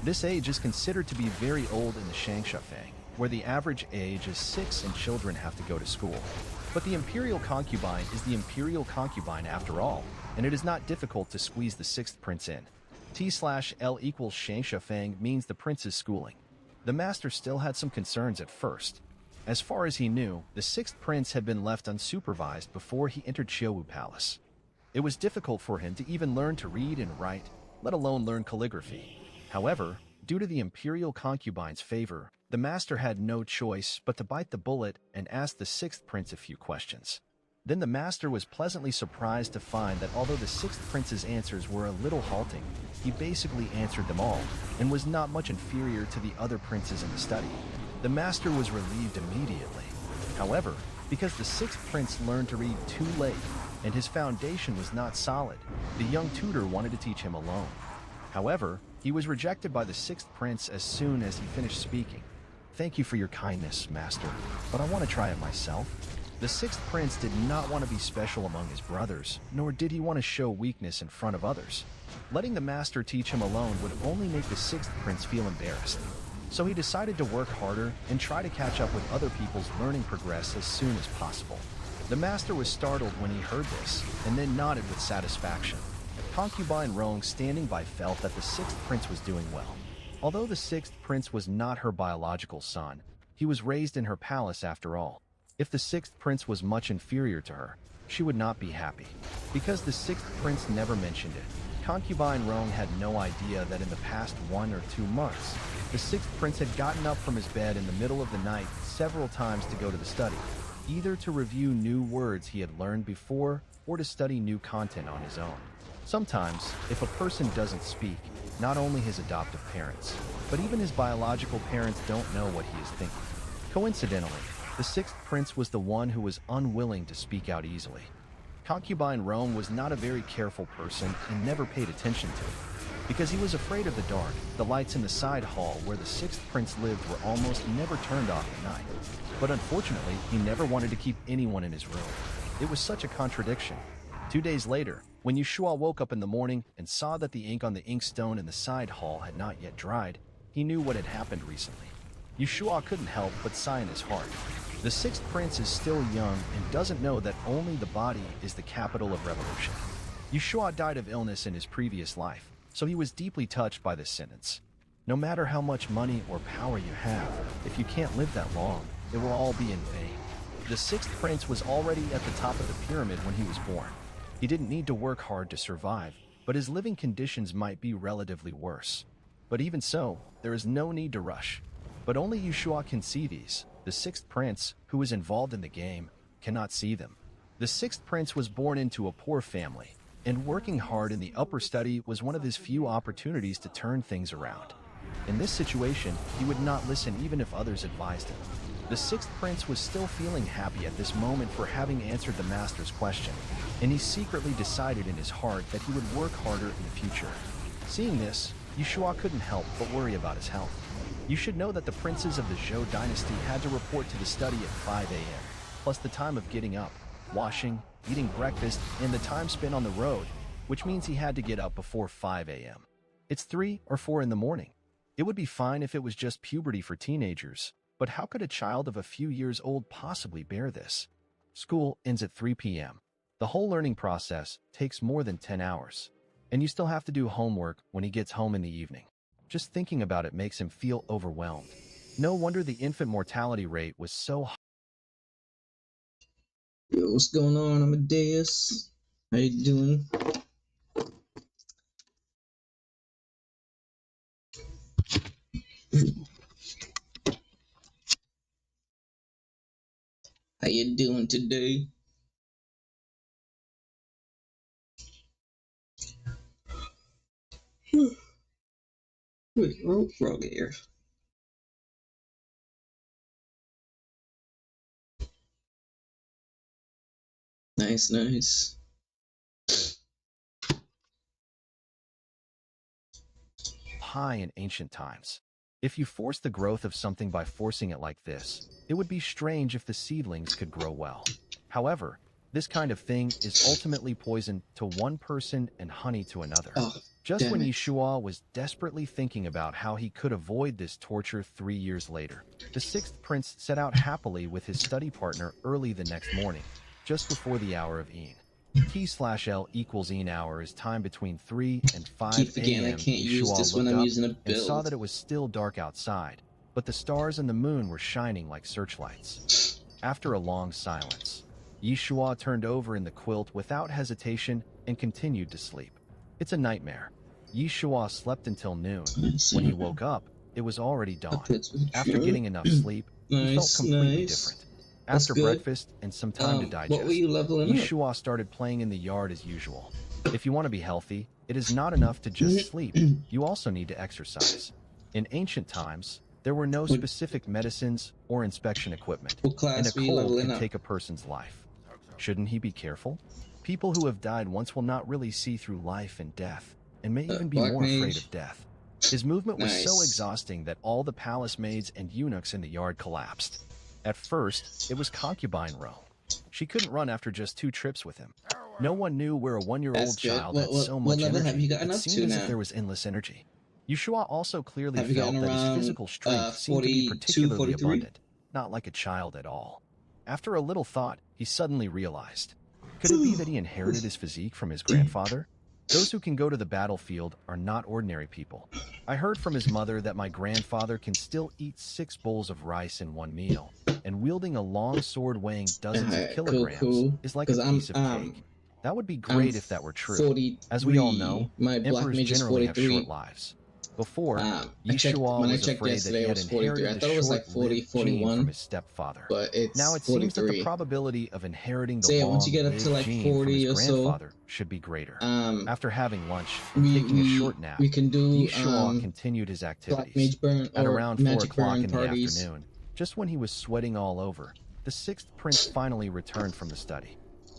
This age is considered to be very old in the Shangshafang, where the average age is 6 and children have to go to school. But the imperial concubine is the imperial concubine after all, and it is not difficult to squeeze the sixth prince in. T/L equals Shangshafang means the prince's schooling. The master still had some concerns at first. As far as he knew, the sixth prince had been left unsupervised before he entered Qiuwu Palace. It was difficult for him to even learn to read and write, let alone learn calligraphy. However, due to the imperial concubine's favor, the master had no choice but to bite the bullet and ask the sixth prince a few questions. Then the master was pleasantly surprised to find that although the sixth prince's answers were a little halting, he basically answered them all and was not much inferior to the other princes in the study. The master was relieved immediately. However, because the sixth prince learned to read too late and his foundation was not solid, the young tutor wanted to teach him alone. However, he was rejected by the sixth prince as soon as he finished speaking. "Thank you for your kindness, master, but I want to try it myself." The sixth prince did not want to be special among his brothers, nor did he want to show weakness in front of others. Letting the master teach him alone would only make the sixth prince feel embarrassed. So he decided to work harder and try to catch up with other people's learning progress as soon as possible. The master was startled when he heard this, and then nodded with satisfaction. Concubine Rong standing by felt that the sixth prince was doing well. Although the sixth prince was not her biological son, he was raised in her palace after all. If the sixth prince was much inferior to her, she would not be happy. Because the sixth prince never mentioned it, Concubine Rong had no idea that in the past 1 or 2 months, the sixth prince had gotten up from his bed in the middle of the night several times to go to the study, either to review new words he had learned before or to study new content on his own. Sometimes, if a person doesn't speak, not only his adoptive parents, but even his biological parents don't know what he is thinking. Coincidentally, the sixth prince was the one who was unwilling to speak out easily. Concubine Rome was not a very careful person and never paid attention to it. Because he was afraid of the dark, the lights in the side hall where the sixth prince lived were almost never turned off at night. But unfortunately, he never wanted to keep anyone in his room. It was such a contradiction. 2 days later, when Yeshua woke up in the morning and saw that the ink on the inkstone in the side hall had not yet dried, he knew what had happened recently. Yeshua couldn't help but sigh in his heart. The sixth prince is still young and doesn't know that only the body is the capital of revolution. Yeshua died of illness in his previous life, so he was deeply touched by this sentence. No matter how much money or power you have, if you can't live that long, it will all be in vain. The sixth prince was already at the top of the pyramid when he was born. He didn't need to work hard to survive, but his living conditions might be relatively worse. But even so, there is no need to rush. But only Yeshua can see these. The sixth prince, who is involved in the game, cannot see them. The sixth prince was born into a poor family, and working hard in the upper study was one of his few opportunities to turn things around. In this situation, he would not listen even if others advised him. The sixth prince was still feeling happy at this moment for having answered the master's question, and he secretly decided in his heart that he would work harder in the future. Seeing this, Yeshua couldn't help but worry about his health. You should know that the princes of the Zhou dynasty had to report to the study at 5 a.m., plus the time of getting up, washing, eating breakfast, and the time spent on the road, which means he had to get up before 5 a.m. It's 3 or 4 in the morning. It would be fine if it was just puberty for teenagers, but how could a child of a few years old possibly bear this? School ends at 3 p.m. The whole learning process takes more than 10 hours, and you still have to do homework when he gets home in the evening. Just thinking about it makes him feel overwhelmed. No wonder the infant mortality rate was so high. Yo, what's going on, Amadeus? How you doing? How you doing today? Wait, frog here. Nice, nice. high in ancient times. If you force the growth of something by forcing it like this, it would be strange if the seedlings could grow well. However, this kind of thing is ultimately poison to one person and honey to another. Oh, Just when damn it. Yeshua was desperately thinking about how he could avoid this torture 3 years later, the sixth prince set out happily with his study partner early the next morning, just before the hour of Ean. T/L equals Ean hour is time between 3 and 5 Keep forgetting I a.m. can't use Yeshua this when looked I'm up using a and saw build. that it was still dark outside, but the stars and the moon were shining like searchlights. After a long silence, Yeshua turned over in the quilt without hesitation and continued to sleep. It's a nightmare. Yeshua slept until noon. When he woke up, it was already dawn. After getting enough sleep, he felt completely different. After breakfast and some time to digest, what were you leveling up? Yeshua started playing in the yard as usual. If you want to be healthy, it is not enough to just sleep. You also need to exercise. In ancient times, there were no specific medicines or inspection equipment, What and class a were you cold leveling could up? take a person's life. Shouldn't he be careful? People who have died once will not really see through life and death, and may even be Black more afraid mage. of death. His movement was so Nice. exhausting that all the palace maids and eunuchs in the yard collapsed. At first, it was concubine Rome. She couldn't run after just 2 trips with him. No one knew where a 1-year-old That's good. child What- had what- so what much level energy. have you gotten It up seemed to as now? if there was endless energy. Yeshua also clearly Have you felt gotten that his around, physical strength seemed to be 42, particularly 43? abundant, not like a child at all. After a little thought, he suddenly realized. Could it be that he inherited his physique from his grandfather? Those who can go to the battlefield are not ordinary people. I heard from his mother that my grandfather can still eat 6 bowls of rice in one meal, and wielding a long sword weighing dozens of Alright, kilograms cool. is like a 'Cause piece of cake. That would be great if that were true. 43. As we all know, My black emperors mage is generally have 43. short lives. Before, I Yeshua when I was checked afraid that yesterday, he it had was 43. inherited I the thought it was like 40, short-lived gene 41, from his stepfather. but it's Now it 43. seems that the probability of inheriting the So yeah, once you get up to long-lived like gene from 40 his or so, grandfather should be greater. After having lunch and we taking a short nap, we can do Yeshua continued his black activities. mage burn At or around 4 magic o'clock burn in the parties. afternoon, just when he was sweating all over, the sixth prince finally returned from the study.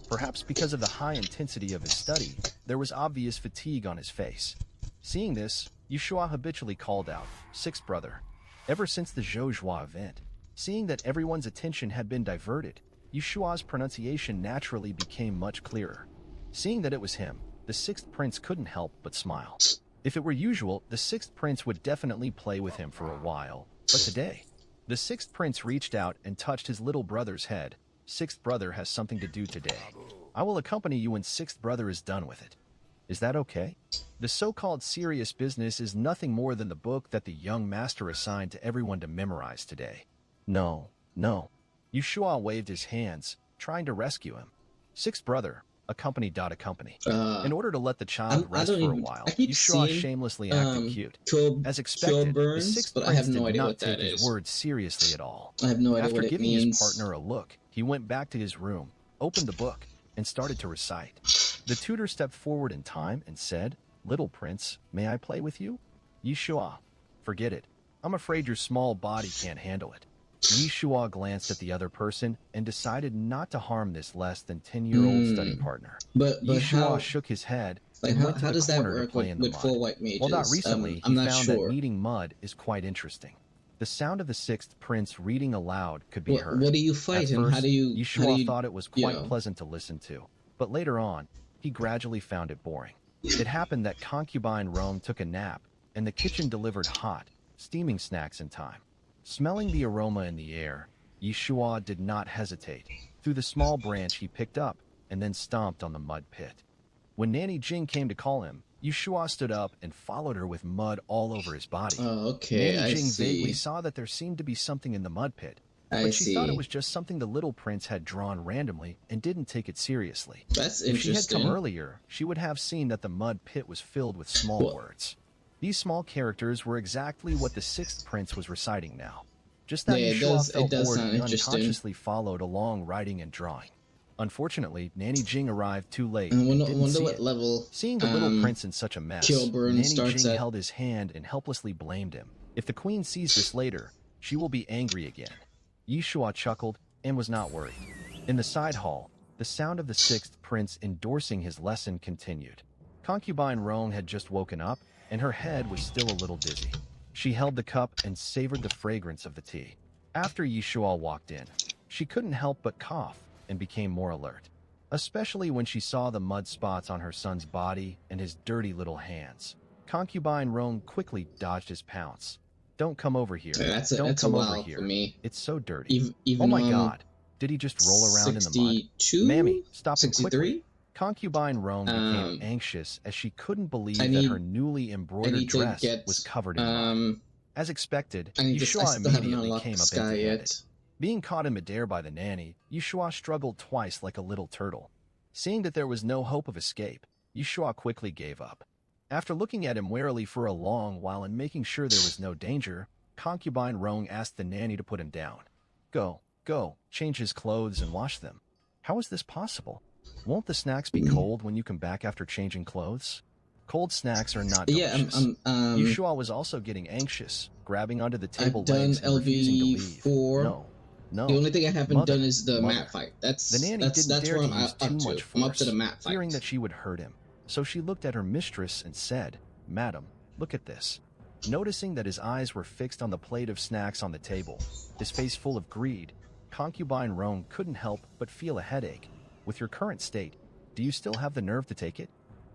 Perhaps because of the high intensity of his study, there was obvious fatigue on his face. Seeing this, Yeshua habitually called out, "Sixth brother." Ever since the Joshua event, seeing that everyone's attention had been diverted, Yeshua's pronunciation naturally became much clearer. Seeing that it was him, the sixth prince couldn't help but smile. If it were usual, the sixth prince would definitely play with him for a while, but today, the sixth prince reached out and touched his little brother's head. "Sixth brother has something to do today. I will accompany you when sixth brother is done with it. Is that okay?" The so-called serious business is nothing more than the book that the young master assigned to everyone to memorize today. No, no. Yeshua waved his hands, trying to rescue him. Sixth brother, accompany. In order to let the child rest for a while, Yeshua shamelessly acted cute. As expected, the sixth but I prince have no did idea not what that take his is. words seriously at all. I have no idea After what it giving means. his partner a look, he went back to his room, opened the book, and started to recite. The tutor stepped forward in time and said, "Little prince, may I play with you?" Yeshua, "Forget it. I'm afraid your small body can't handle it." Yeshua glanced at the other person and decided not to harm this less than 10-year-old study partner. But Yeshua how, shook his head like and went to how the does that corner to work play in the with mud. full white mages? Well, not recently, I'm he not found that sure. kneading mud is quite interesting. The sound of the sixth prince reading aloud could be heard. What do you fight At and first, how do you? Yeshua thought it was quite know? pleasant to listen to, but later on, he gradually found it boring. It happened that concubine Rome took a nap, and the kitchen delivered hot, steaming snacks in time. Smelling the aroma in the air, Yeshua did not hesitate. Through the small branch he picked up, and then stomped on the mud pit. When Nanny Jing came to call him, Yeshua stood up and followed her with mud all over his body. Oh, okay, Nanny I Jing vaguely see. saw that there seemed to be something in the mud pit, I but she thought see. it was just something the little prince had drawn randomly and didn't take it seriously. That's If she had interesting. come earlier, she would have seen that the mud pit was filled with small What? words. These small characters were exactly what the sixth prince was reciting now. Just that Yeah, Yeshua felt it does bored sound and interesting. unconsciously followed along writing and drawing. Unfortunately, Nanny Jing arrived too late I and wonder, didn't wonder see what it. level. Seeing the little prince in such a mess, Kilburn Nanny starts Jing at. held his hand and helplessly blamed him. If the queen sees this later, she will be angry again. Yeshua chuckled and was not worried. In the side hall, the sound of the sixth prince endorsing his lesson continued. Concubine Roan had just woken up, and her head was still a little dizzy. She held the cup and savored the fragrance of the tea. After Yishua walked in, she couldn't help but cough and became more alert, especially when she saw the mud spots on her son's body and his dirty little hands. Concubine Roan quickly dodged his pounce. "Don't come over here. That's Don't come over wow here. for me. It's so dirty." Even Oh my God. Did he just roll around in the mud? 62? Mammy, stop him 63? quickly. Concubine Roan became anxious as she couldn't believe that her newly embroidered dress was covered in mud. As expected, Yishua immediately came up empty-handed. Being caught in midair by the nanny, Yishua struggled twice like a little turtle. Seeing that there was no hope of escape, Yishua quickly gave up. After looking at him warily for a long while and making sure there was no danger, Concubine Roan asked the nanny to put him down. Go, change his clothes and wash them." "How is this possible? Won't the snacks be cold when you come back after changing clothes?" "Cold snacks are not delicious." Yishua was also getting anxious, grabbing onto the table legs and refusing to leave. No. The only thing I haven't done is the Mother. map fight. That's The nanny didn't dare what to I'm use up too to. much I'm up to force, the map fight. fearing that she would hurt him. So she looked at her mistress and said, "Madam, look at this." Noticing that his eyes were fixed on the plate of snacks on the table, his face full of greed, Concubine Roan couldn't help but feel a headache. "With your current state, do you still have the nerve to take it?"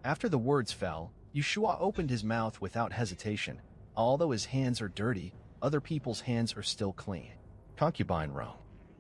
After the words fell, Yishua opened his mouth without hesitation. Although his hands are dirty, other people's hands are still clean. Concubine Roan.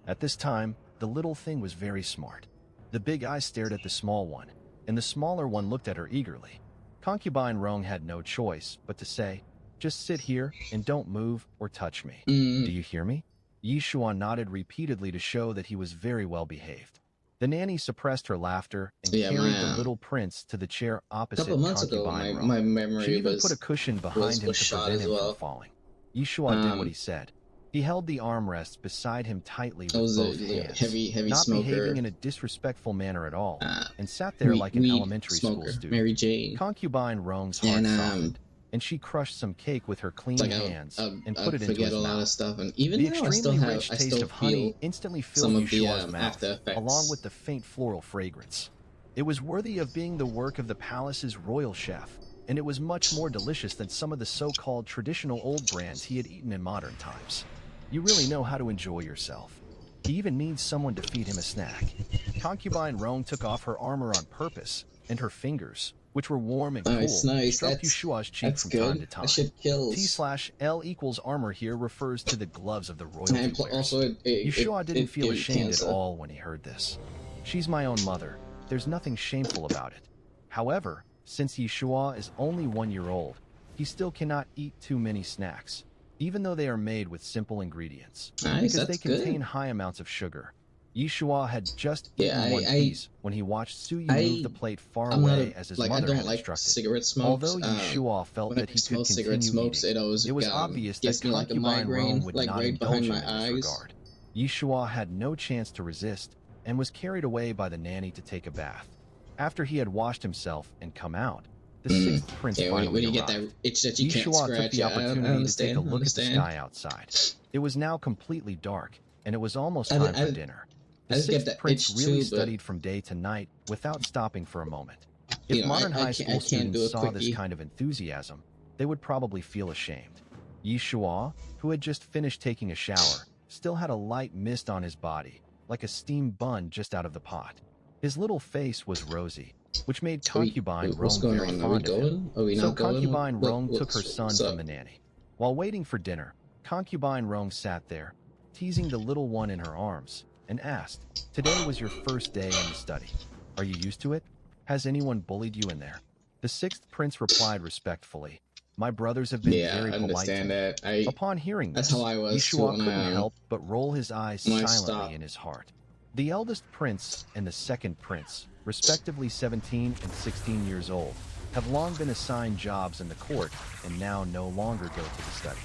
At this time, the little thing was very smart. The big eye stared at the small one, and the smaller one looked at her eagerly. Concubine Roan had no choice but to say, "Just sit here and don't move or touch me. Do you hear me?" Yishua nodded repeatedly to show that he was very well behaved. The nanny suppressed her laughter and carried the little prince to the chair opposite Concubine Roan. My memory She even was put a cushion behind him to prevent him from falling. Yishua did what he said. He held the armrests beside him tightly with both hands, heavy not smoker. behaving in a disrespectful manner at all, and sat there like an elementary school student. Mary Jane. Concubine Roan's heart softened, and she crushed some cake with her clean hands and put it into his a lot of mouth. stuff, and even The now extremely rich taste of honey instantly filled some of the Yishua's mouth, after effects. along with the faint floral fragrance. It was worthy of being the work of the palace's royal chef, and it was much more delicious than some of the so-called traditional old brands he had eaten in modern times. You really know how to enjoy yourself. He even needs someone to feed him a snack. Concubine Roan took off her armor on purpose, and her fingers, which were warm and cool, nice. stroked Yishua's cheek from time to time. T/L equals armor here refers to the gloves of the royalty wears. Yishua didn't feel ashamed at all when he heard this. "She's my own mother. There's nothing shameful about it." However, since Yishua is only 1 year old, he still cannot eat too many snacks, even though they are made with simple ingredients, because they contain high amounts of sugar. Yishua had just eaten one piece when he watched Suyu move the plate far away as his mother had instructed. Cigarette smokes. Although Yishua felt that he could continue eating, it was obvious that Concubine Roan would not indulge him in this regard. Yishua had no chance to resist and was carried away by the nanny to take a bath. After he had washed himself and come out, the sixth prince finally arrived. Yishua took the opportunity to take a look at the sky outside. It was now completely dark, and it was almost time for dinner. The sixth prince really studied from day to night without stopping for a moment. If modern high school students saw this kind of enthusiasm, they would probably feel ashamed. Yishua, who had just finished taking a shower, still had a light mist on his body, like a steamed bun just out of the pot. His little face was rosy, which made Concubine Roan very fond of him. So Concubine Roan took her son from the nanny. While waiting for dinner, Concubine Roan sat there, teasing the little one in her arms, and asked, "Today was your first day in the study. Are you used to it? Has anyone bullied you in there?" The sixth prince replied respectfully, "My brothers have been very polite to me." Upon hearing this, Yishua couldn't help but roll his eyes silently in his heart. The eldest prince and the second prince, respectively 17 and 16 years old, have long been assigned jobs in the court and now no longer go to the study.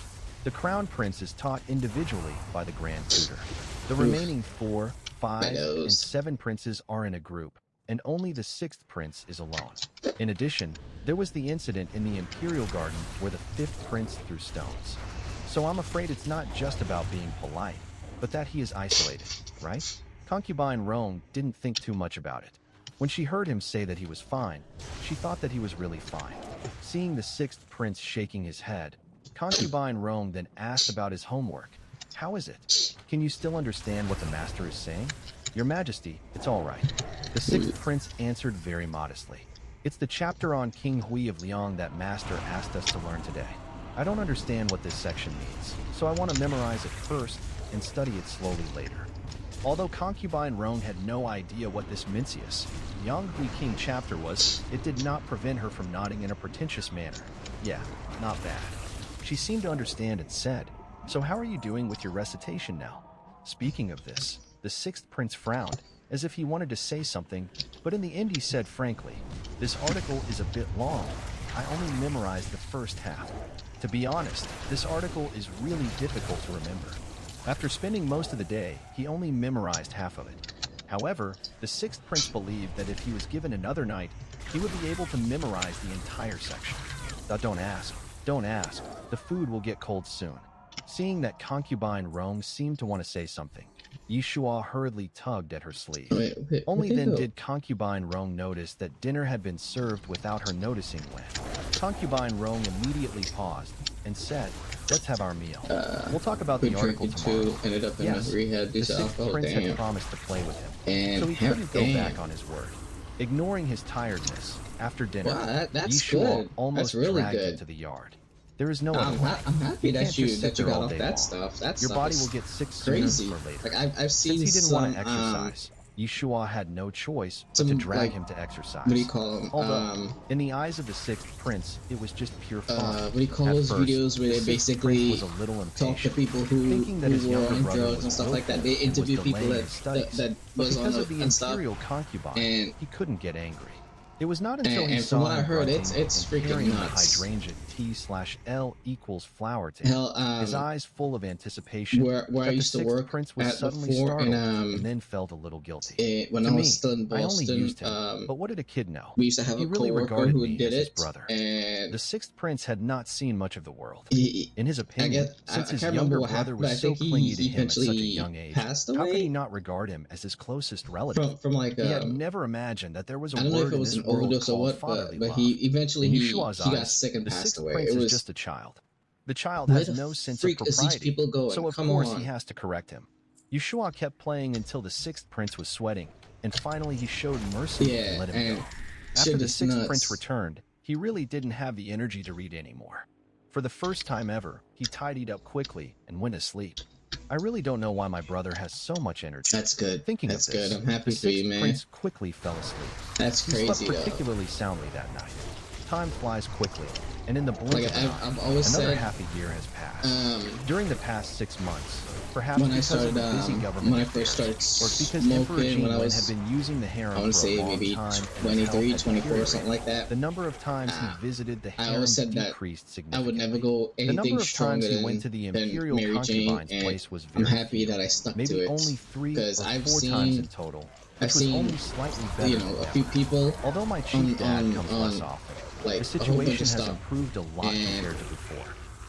The crown prince is taught individually by the grand tutor. The remaining 4, 5, and 7 princes are in a group, and only the 6th prince is alone. In addition, there was the incident in the Imperial Garden where the 5th prince threw stones. So I'm afraid it's not just about being polite, but that he is isolated, right? Concubine Roan didn't think too much about it. When she heard him say that he was fine, she thought that he was really fine. Seeing the sixth prince shaking his head, concubine Rome then asked about his homework. How is it? Can you still understand what the master is saying? Your Majesty, it's all right. The sixth prince answered very modestly. It's the chapter on King Hui of Liang that master asked us to learn today. I don't understand what this section means, so I want to memorize it first and study it slowly later. Although concubine Rome had no idea what this Mincius, Yang Hui King chapter was, it did not prevent her from nodding in a pretentious manner. Yeah, not bad. She seemed to understand and said, so how are you doing with your recitation now? Speaking of this, the sixth prince frowned, as if he wanted to say something, but in the end he said frankly, this article is a bit long. I only memorized the first half. To be honest, this article is really difficult to remember. After spending most of the day, he only memorized half of it. However, the sixth prince believed that if he was given another night, he would be able to memorize the entire section. Don't ask. The food will get cold soon. Seeing that concubine Rome seemed to want to say something, Yeshua hurriedly tugged at her sleeve. Only then did concubine Rome notice that dinner had been served without her noticing when. Concubine Rome immediately paused and said, let's have our meal. We'll talk about the article tomorrow. Ended up in Yes, rehab. the sixth prince had promised to play with him, so he couldn't go back on his word. Ignoring his tiredness, after dinner, That's Yeshua good. almost That's really dragged good. him to the yard. There is no other way. I'm happy that can't you just sit there got all off day that long. stuff. That Your stuff body is will get sick sooner crazy. or later. Like I've seen Since he didn't some, want to exercise, Yeshua had no choice but some, to drag like, him to exercise. what do you call them? Although, in the eyes of the sixth prince, it was just pure fun. What do you call At those first, videos where the they sixth basically prince was a little talk to impatient, people who thinking that his were younger on brother drugs was and stuff like that? willful They and was interview people delaying that his studies. that But was on because of the and stuff. imperial concubine, And he couldn't get angry. It was not until he and saw from what I him heard, grunting it's and freaking carrying the nuts. hydrangea T/L equals flour to him, Hell, his eyes full of anticipation, where I that the used to sixth work prince was at suddenly before, startled and and then felt a little guilty. when To I me, was still in I only Boston, used him, but what did a kid know? we used to have He a really coworker regarded who me did as his it, brother. and The sixth prince had not seen much of the world. he, In his I opinion, guess since I his can't younger remember what brother happened, but I was so think clingy to he him at such a eventually young age, passed how could he away not regard him as his closest relative? from like He had never imagined that there was I a don't know if word it in was this an world overdose or called what, fatherly but love. he eventually In he Yeshua's got eyes, sick and the passed sixth away. prince It is was, just a child. The child where has the no sense of freak is these propriety, people going? so of Come course on. he has to correct him. Yeshua kept playing until the sixth prince was sweating, and finally he showed mercy and let him go. After shit the is sixth nuts. prince returned, he really didn't have the energy to read anymore. For the first time ever, he tidied up quickly and went to sleep. I really don't know why my brother has so much energy. That's good. Thinking That's of this, good. I'm happy the for you, sixth man. prince quickly fell asleep. That's He crazy, slept though. particularly soundly that night. Time flies quickly, and in the blink Like of an eye, I've always another said, half a year has passed. During the past 6 months, perhaps when I because started, of the busy government when I affairs, first started or because Emperor smoking, when I Jingwen was, had been using the harem I want for to a say long maybe time and his 23, health had 24, something deteriorated, like that. the number of times he visited the I harem always said that decreased I significantly. would never go The number anything of times stronger he went to the than imperial Mary Jane, concubine's and place was I'm very happy few, that I stuck maybe to it. only 3 or 'Cause 4 I've times seen- in total, I've which was seen, only slightly better than a ever. few people, Although my chief dad on- comes less often, like, the a whole bunch situation of has stuff. improved a lot And, compared to before.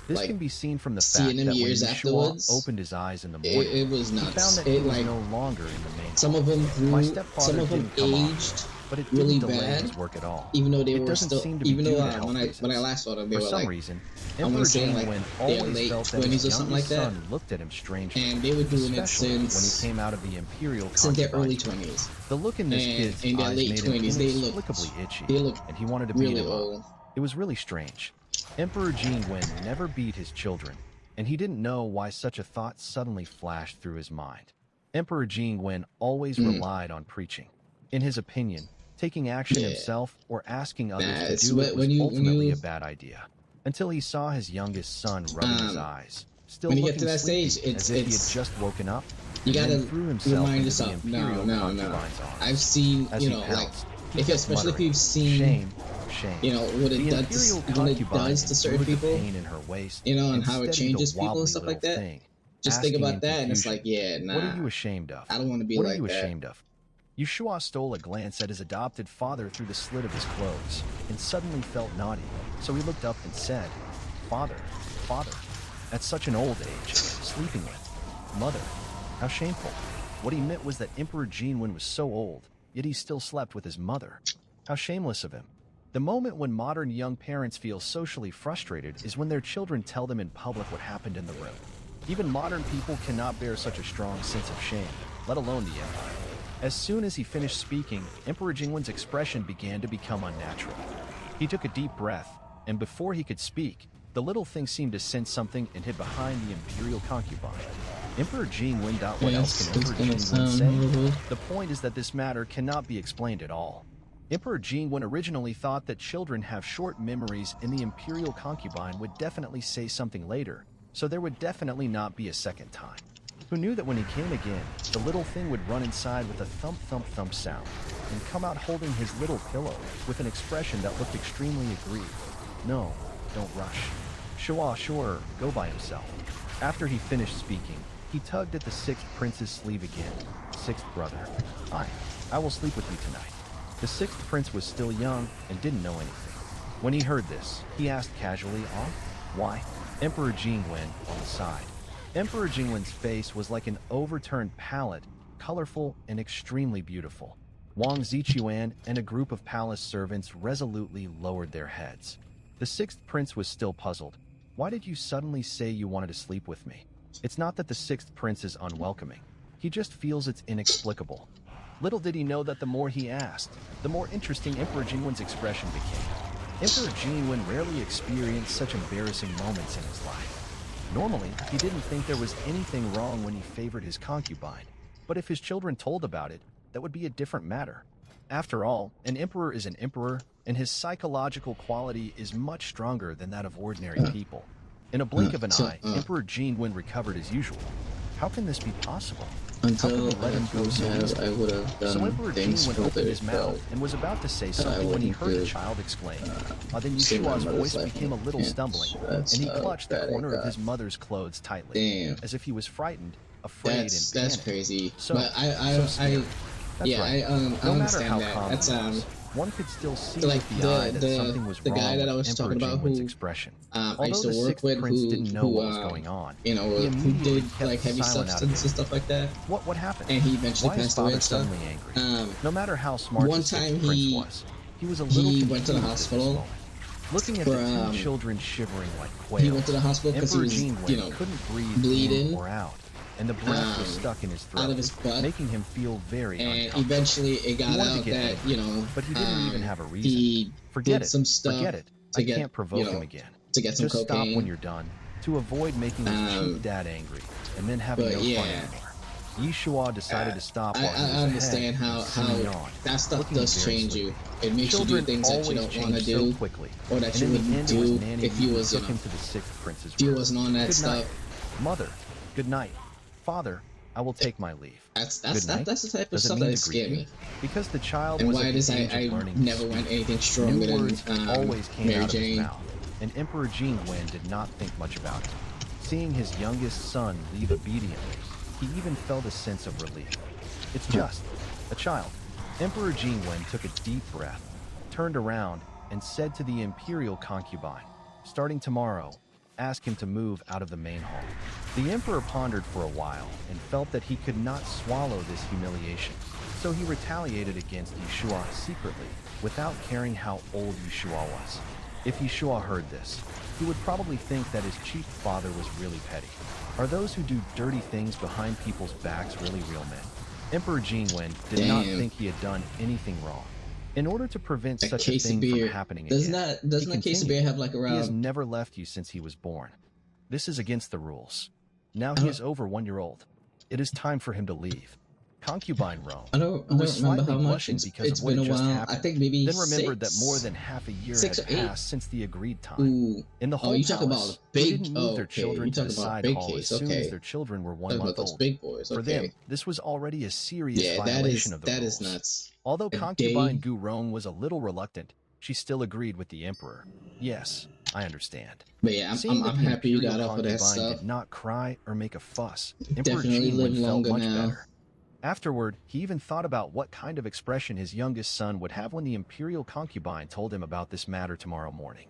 This like, can be seen from the seeing fact him that when years Yeshua afterwards, opened his eyes in the morning, it was he found nuts. that he It, was like, no longer in the main some hall. of them My grew, stepfather some of them didn't come often, aged but it really didn't delay bad, his work at all. even though they It were doesn't still, seem to be even due though to health when I reasons. last saw them, they For were some like, reason, I wanna Emperor say, like, Jingwen their always late felt that 20s his or something like youngest that. son looked at him strangely, and they were doing it especially when he since came out of the imperial their early concubine's 20s. The look in this And kid's in their eyes late made him 20s, they looked inexplicably itchy, and he wanted to beat really him up. old. It was really strange. Emperor Jingwen never beat his children, and he didn't know why such a thought suddenly flashed through his mind. Emperor Jingwen always relied on preaching. In his opinion, taking action himself or asking others to do it was ultimately a bad idea. Until he saw his youngest son rubbing his eyes, still when you get looking to that sleepy, stage, as if he had just woken up, you and gotta then threw himself remind into yourself, the imperial concubine's arms. I've seen, As you he know, like, pounced, he if kept especially if muttering, you've seen, shame, you know, what the it does, imperial what it concubine does to certain endured the people, pain in her waist, you know, and how it steadied changes the people and wobbly stuff like little that. thing, Just think asking about in that, and it's confusion, like, yeah, nah. what are you ashamed of? I don't want to be What like are you that. ashamed of? Yeshua stole a glance at his adopted father through the slit of his clothes, and suddenly felt naughty, so he looked up and said, Father, Father, at such an old age, sleeping with. Mother, how shameful. What he meant was that Emperor Jingwen was so old yet he still slept with his mother. How shameless of him. The moment when modern young parents feel socially frustrated is when their children tell them in public what happened in the room. Even modern people cannot bear such a strong sense of shame, let alone the Empire. As soon as he finished speaking, Emperor Jingwen's expression began to become unnatural. He took a deep breath, and before he could speak, the little thing seemed to sense something and hid behind the Imperial concubine. Emperor Jingwen. What else can Emperor Jingwen say? The point is that this matter cannot be explained at all. Emperor Jingwen originally thought that children have short memories and the Imperial concubine would definitely say something later, so there would definitely not be a second time. Who knew that when he came again, the little thing would run inside with a thump thump thump sound, and come out holding his little pillow with an expression that looked extremely aggrieved. No, don't rush. Shua sure go by himself. After he finished speaking, he tugged at the sixth prince's sleeve again. Sixth brother, I will sleep with you tonight. The sixth prince was still young and didn't know anything. When he heard this, he asked casually, why? Emperor Jingwen on the side. Emperor Jingwen's face was like an overturned palette, colorful and extremely beautiful. Wang Zichuan and a group of palace servants resolutely lowered their heads. The sixth prince was still puzzled. Why did you suddenly say you wanted to sleep with me? It's not that the sixth prince is unwelcoming. He just feels it's inexplicable. Little did he know that the more he asked, the more interesting Emperor Jingwen's expression became. Emperor Jingwen rarely experienced such embarrassing moments in his life. Normally, he didn't think there was anything wrong when he favored his concubine, but if his children told about it, that would be a different matter. After all, an emperor is an emperor, and his psychological quality is much stronger than that of ordinary people. In a blink of an eye, Emperor Jingwen recovered as usual. How can this be possible? Until let him go so easily? I would have done so Emperor things Jingwen opened his mouth and was about to say something when he heard the child exclaim. Then Yeshua's voice became a little stumbling, and he clutched the corner of his mother's clothes tightly, as if he was frightened, afraid, and panicked. That's crazy. So, but I understand that. That's one could still see like with the eye that something was wrong guy that I was with talking Emperor about Jingwen's who expression. I Although used the to work sixth with prince who didn't know what was going on, you know, he who immediately did kept like heavy silent out of substance it. and stuff like that. What happened? And he eventually Why is passed away father and stuff. suddenly angry? No matter how smart one the sixth time prince was, he was a little he went to the confused at this hospital moment. Looking at the two children shivering like quails, he went to the hospital because he was, Jingwen couldn't breathe bleeding in or out, and the breath was stuck in his throat, out of his butt, making him feel very and uncomfortable. eventually it got out that but he didn't even have a reason. he Forget did it. some stuff Forget it. to I get, can't provoke him again. to get some Just cocaine. stop when you're done, to avoid making his chief dad angry, and then having no fun anymore. Yeshua decided to stop while he was I understand ahead, how that stuff does change you. It makes Children you do things that you don't want to do, so quickly, or that you and in the wouldn't end, it was do Nanny if you who was, took him to the sixth prince's if you room. wasn't on that Good stuff. night, mother. Good night, father. I will take my leave. That's Good night? the type of Does it stuff mean that to greet scared you? me. Because the child And was why at it is the age I of learning to never speak. went anything stronger New than words always came Mary out of his Jane. mouth, and Emperor Jingwen did not think much about it. Seeing his youngest son leave obediently, he even felt a sense of relief. It's just a child. Emperor Jingwen took a deep breath, turned around, and said to the imperial concubine, "Starting tomorrow, ask him to move out of the main hall." The emperor pondered for a while and felt that he could not swallow this humiliation, so he retaliated against Yeshua secretly, without caring how old Yeshua was. If Yeshua heard this, he would probably think that his chief father was really petty. Are those who do dirty things behind people's backs really real men? Emperor Jingwen did not think he had done anything wrong. In order to prevent such a thing from happening again, doesn't that case of beer have like he has around? never left you since he was born. This is against the rules. Now he is over 1 year old. It is time for him to leave. Concubine Rome, I who was don't remember slightly how much blushing because it's of what been had a just while. happened, I think maybe then remembered that six- more than half a year 6 had or 8. passed since the agreed time. Ooh. In the whole Oh, you talk palace, about they big. didn't move their Okay, children you to the talk about side big hall as case. soon as Okay, their children were 1 talking about month those old. big boys. For Okay, them, this was already a serious yeah, violation of the that rules. is nuts. Although A concubine day? Gurong was a little reluctant, she still agreed with the emperor. Yes, I understand. But yeah, Seeing I'm that the happy you imperial got off of that concubine stuff. did not cry or make a fuss, Emperor Definitely live Jingwen felt longer much now. better. Afterward, he even thought about what kind of expression his youngest son would have when the imperial concubine told him about this matter tomorrow morning.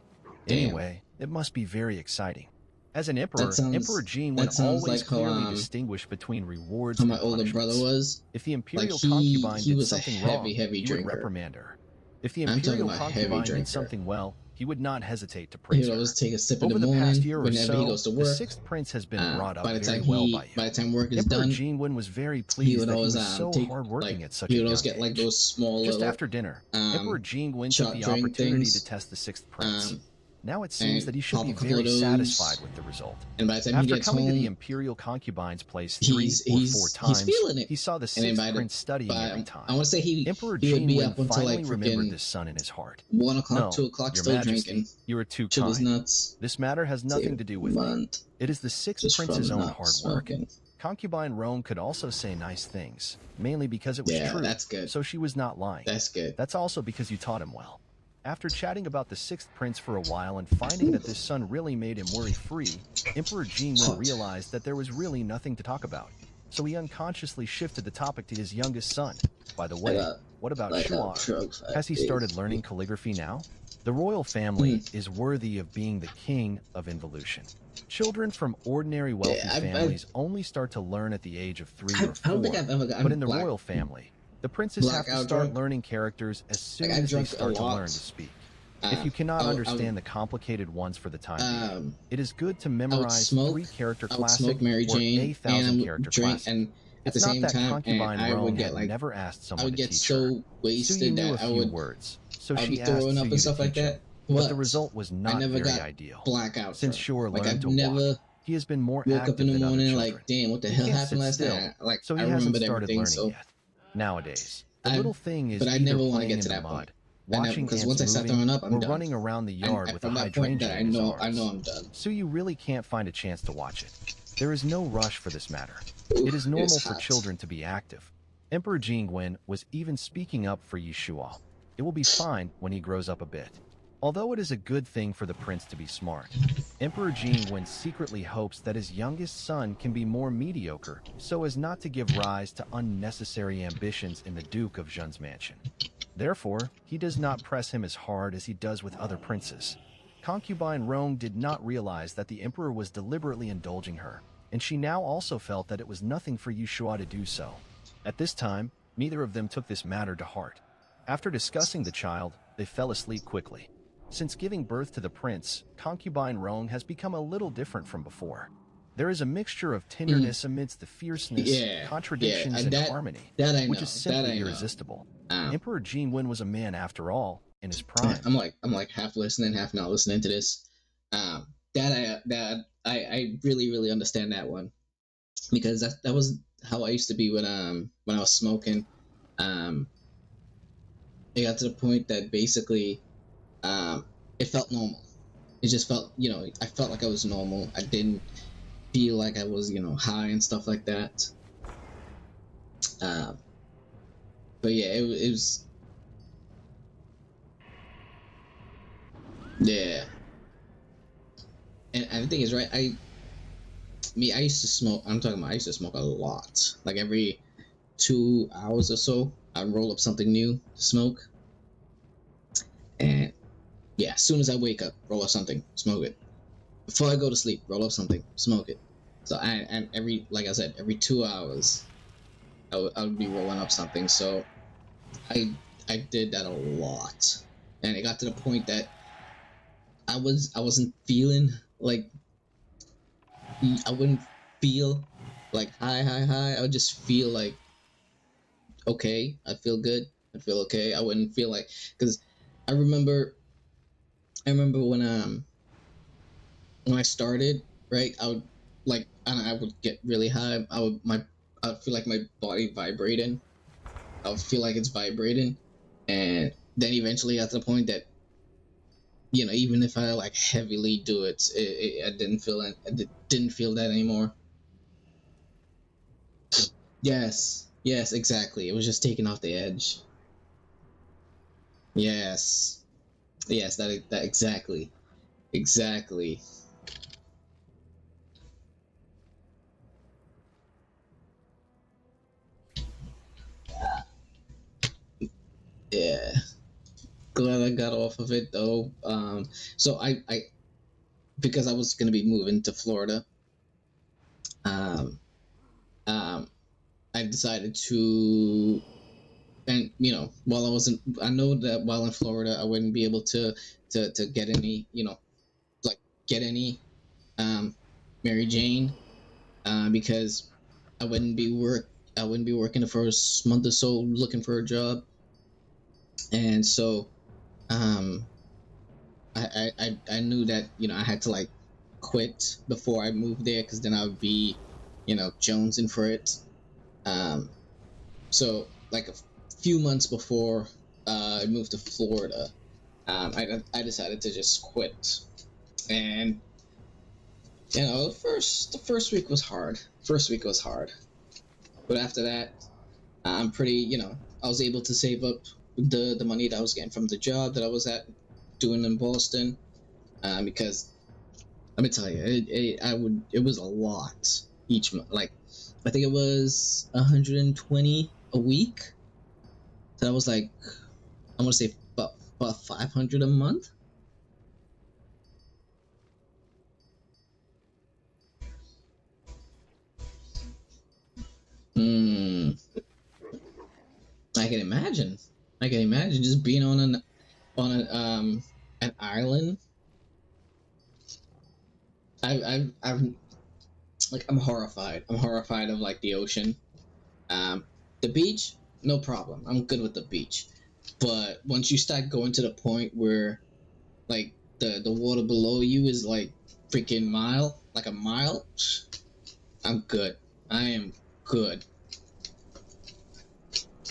Damn. Anyway, it must be very exciting. As an emperor, Emperor Jin would that sounds always like clearly distinguish between rewards how and my older brother punishments. was. If the Like imperial concubine he did was a something heavy, wrong, heavy he would drinker. reprimand her. If the I'm talking imperial about heavy concubine did drinker. something well, he would not hesitate to He praise would her. always take a sip in Over the the morning past year or whenever he so, goes to the work. sixth prince has been brought up By the very time well by you. by the time work is Emperor done, Jinwen was very he pleased would that he always was so take hardworking at such he a would young always get like age. those small Just little after dinner, Emperor Jinwen took shot the drink opportunity to things, test the sixth prince. Now it and seems that he should pop be a couple very of those. satisfied with the result. And by the time he After gets coming to the home, imperial concubine's place he's 3 or 4 times, feeling it. he saw the And then sixth prince studying every I time. want to say Emperor he would be Jinwen up until finally like remembered freaking this son in his heart. 1 o'clock, No, 2 o'clock, Your still Majesty, drinking. you are too Till his kind. nuts. This matter has nothing to do with me. It is the sixth Just prince's from own not hard smoking. work. Concubine Rome could also say nice things, mainly because it was true. That's good. So she was not lying. That's good. That's also because you taught him well. After chatting about the sixth prince for a while and finding that this son really made him worry-free, Emperor Jinwen realized that there was really nothing to talk about. So he unconsciously shifted the topic to his youngest son. By the way, what about Shuar? Has he started learning calligraphy now? The royal family is worthy of being the king of involution. Children from ordinary wealthy families only start to learn at the age of 3 or 4. I don't think I've ever gotten But in the royal family, the princes have to start learning characters as soon as they start to learn to speak. If you cannot understand the complicated ones for the time being, it is good to memorize 3 character classic or 1,000 character classic. At the It's same not that time, concubine I Rome would get had like never asked I someone would to get teach her. so Suyu wasted knew a that I few would words, so I'd she be asked throwing up Suyu and stuff to like teach him. that. But the result was not never very got ideal. blackout. Since Shuar Like learned I've to never walk, he has been more woke active up in the than other morning children. like, damn, what the He hell can't happened sit last still, night? Like so he I hasn't remembered started everything. learning So yet. Nowadays, the I- little thing is but I either never want to playing get in to the that mud, point. watching Because ants once I start moving, throwing up, I'm or done. running around the yard And with a from that point, hydrangea that in his I arms. know I'm done. So you really can't find a chance to watch it. There is no rush for this matter. Oof, It is normal it's for hot. children to be active. Emperor Jingwen was even speaking up for Yishua. It will be fine when he grows up a bit. Although it is a good thing for the prince to be smart, Emperor Jingwen secretly hopes that his youngest son can be more mediocre so as not to give rise to unnecessary ambitions in the Duke of Zhen's mansion. Therefore, he does not press him as hard as he does with other princes. Concubine Rome did not realize that the emperor was deliberately indulging her, and she now also felt that it was nothing for Yishua to do so. At this time, neither of them took this matter to heart. After discussing the child, they fell asleep quickly. Since giving birth to the prince, concubine Rome has become a little different from before. There is a mixture of tenderness amidst the fierceness, contradictions, and harmony, which is simply irresistible. Emperor Jinwen was a man after all, in his prime. I'm like half listening, half not listening to this. I really understand that one, because that was how I used to be when I was smoking. It got to the point that basically it felt normal. It just felt, I felt like I was normal. I didn't feel like I was, high and stuff like that. But yeah, it was. Yeah. And the thing is, right, I used to smoke. I used to smoke a lot. Like every 2 hours or so, I'd roll up something new to smoke. And yeah, as soon as I wake up, roll up something, smoke it. Before I go to sleep, roll up something, smoke it. So and like I said, every 2 hours, I would be rolling up something. So I did that a lot, and it got to the point that I wasn't feeling like, I wouldn't feel like high. I would just feel like, okay, I feel good. I feel okay. I wouldn't feel like, because I remember when I started, right, I would get really high. I would feel like my body vibrating. I would feel like it's vibrating, and then eventually got to the point that, even if I like heavily do it, I didn't feel it. I didn't feel that anymore. Yes, exactly. It was just taking off the edge. Yes, that exactly. Yeah. Glad I got off of it though. So I because I was gonna be moving to Florida, um, um, I decided to, and while I know that while in Florida, I wouldn't be able to get any, like get any Mary Jane, because I wouldn't be working the first month or so looking for a job, and so um, I knew that I had to like quit before I moved there because then I would be jonesing for it. Um, so like a few months before I moved to Florida, I decided to just quit, and the first week was hard. First week was hard, but after that, I'm pretty. I was able to save up the money that I was getting from the job that I was at doing in Boston, because let me tell you, it was a lot each month. Like, I think it was 120 a week. So that was like, I want to say about 500 a month. Hmm. I can imagine. I can imagine just being on an island. I've like I'm horrified. I'm horrified of like the ocean. Um, the beach, no problem. I'm good with the beach. But once you start going to the point where like the water below you is like freaking like a mile, I'm good. I am good.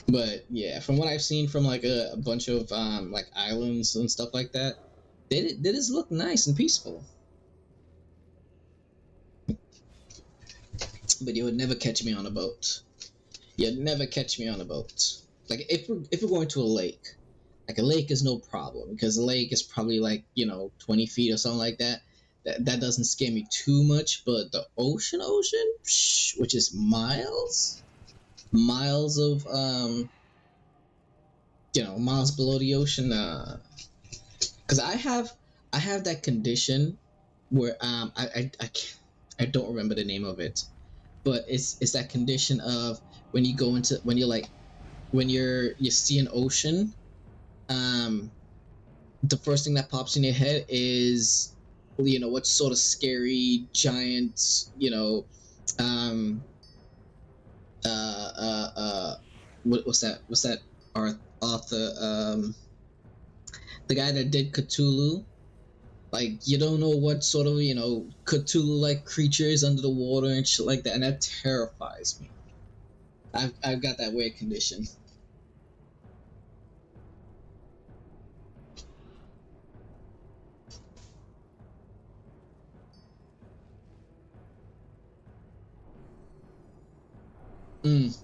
But yeah, from what I've seen from like a bunch of like islands and stuff like that, they just look nice and peaceful. But you would never catch me on a boat. You'd never catch me on a boat. Like if we're going to a lake, like a lake is no problem because a lake is probably like 20 feet or something like that. That doesn't scare me too much. But the ocean, which is miles of miles below the ocean. Because I have that condition where I don't remember the name of it, but it's that condition of when you go into when you see an ocean, the first thing that pops in your head is what sort of scary giant um what's that Arthur, the guy that did Cthulhu. Like you don't know what sort of Cthulhu like creatures under the water and shit like that, and that terrifies me. I've got that weird condition. Mm.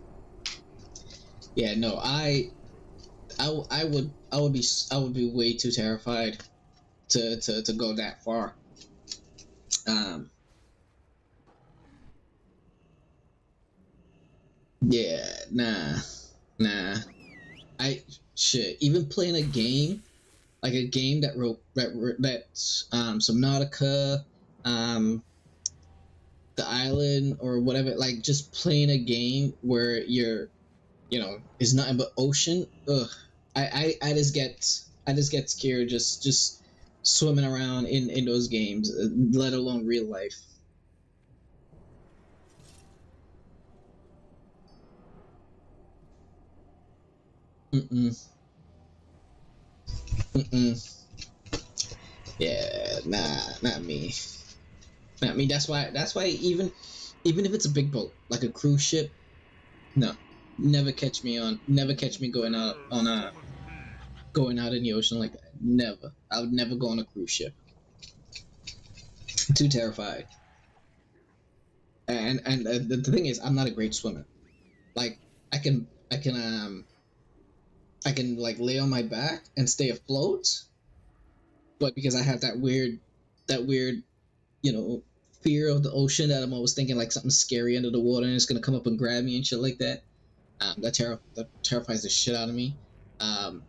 Yeah, no, I would be way too terrified to go that far. Um, yeah, nah. I shit. Even playing a game like a game that's Subnautica, um, the island or whatever. Like just playing a game where is nothing but ocean. Ugh, I just get scared just swimming around in those games, let alone real life. Mm-mm. Mm-mm. Yeah, nah, not me. Not me. That's why even if it's a big boat, like a cruise ship, no. Never catch me going out in the ocean like that. Never. I would never go on a cruise ship. Too terrified. And the thing is, I'm not a great swimmer. Like I can like lay on my back and stay afloat, but because I have that weird you know fear of the ocean that I'm always thinking like something scary under the water and it's gonna come up and grab me and shit like that. That terrifies the shit out of me. Um,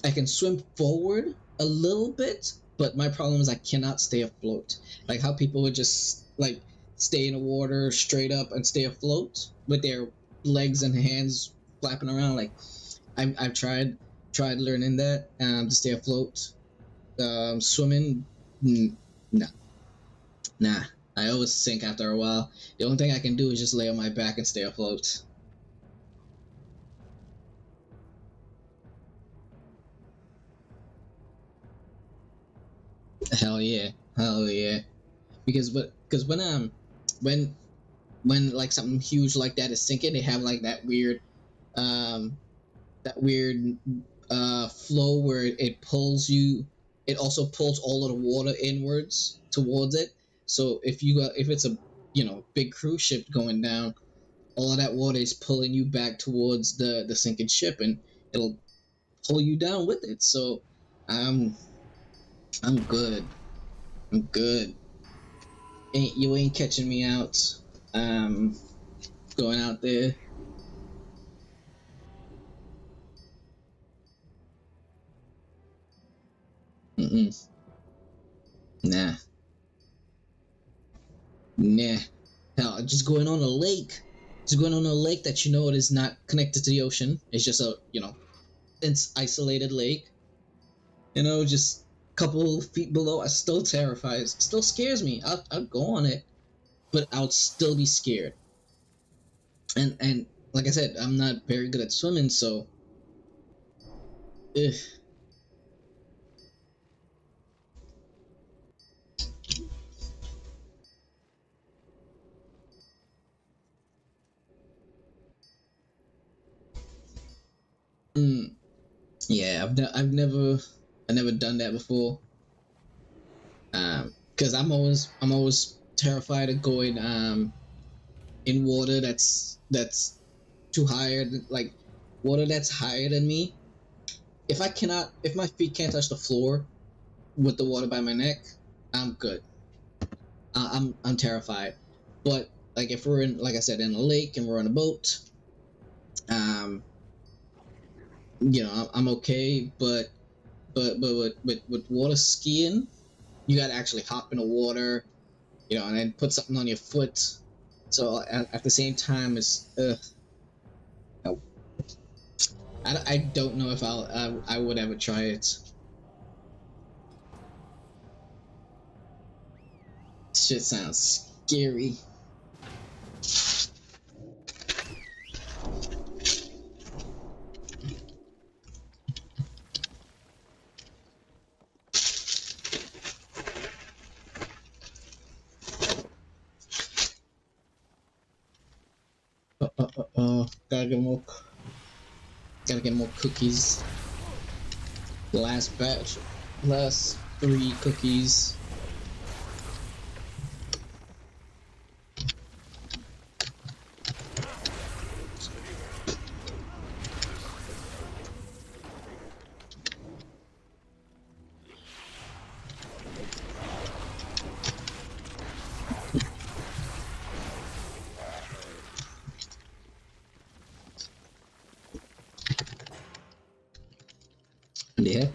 I can swim forward a little bit, but my problem is I cannot stay afloat. Like how people would just like stay in the water straight up and stay afloat with their legs and hands flapping around. Like I've tried learning that to stay afloat. Swimming, nah, nah. I always sink after a while. The only thing I can do is just lay on my back and stay afloat. Hell yeah, hell yeah. Because when when like something huge like that is sinking, they have like um that weird flow where it pulls you. It also pulls all of the water inwards towards it. So if it's a big cruise ship going down, all of that water is pulling you back towards the sinking ship, and it'll pull you down with it. So I'm I'm good. I'm good. You ain't catching me out. Um, going out there. Mm-mm. Nah. Nah. Hell, just going on a lake. Just going on a lake that it is not connected to the ocean. It's just it's isolated lake. Just a couple feet below. I still terrified. It still scares me. I'll go on it, but I'll still be scared. And like I said, I'm not very good at swimming, so. Ugh. Mm, yeah, I've never done that before. Because I'm always terrified of going in water that's too higher, like water that's higher than me. If my feet can't touch the floor with the water by my neck, I'm good. I'm terrified. But like if we're in, like I said, in a lake and we're on a boat, um, I'm okay. But with water skiing, you gotta actually hop in the water, and then put something on your foot. So at the same time, it's no. I don't know if I would ever try it. Shit sounds scary. Gotta get more cookies. Last batch, last 3 cookies. Yeah.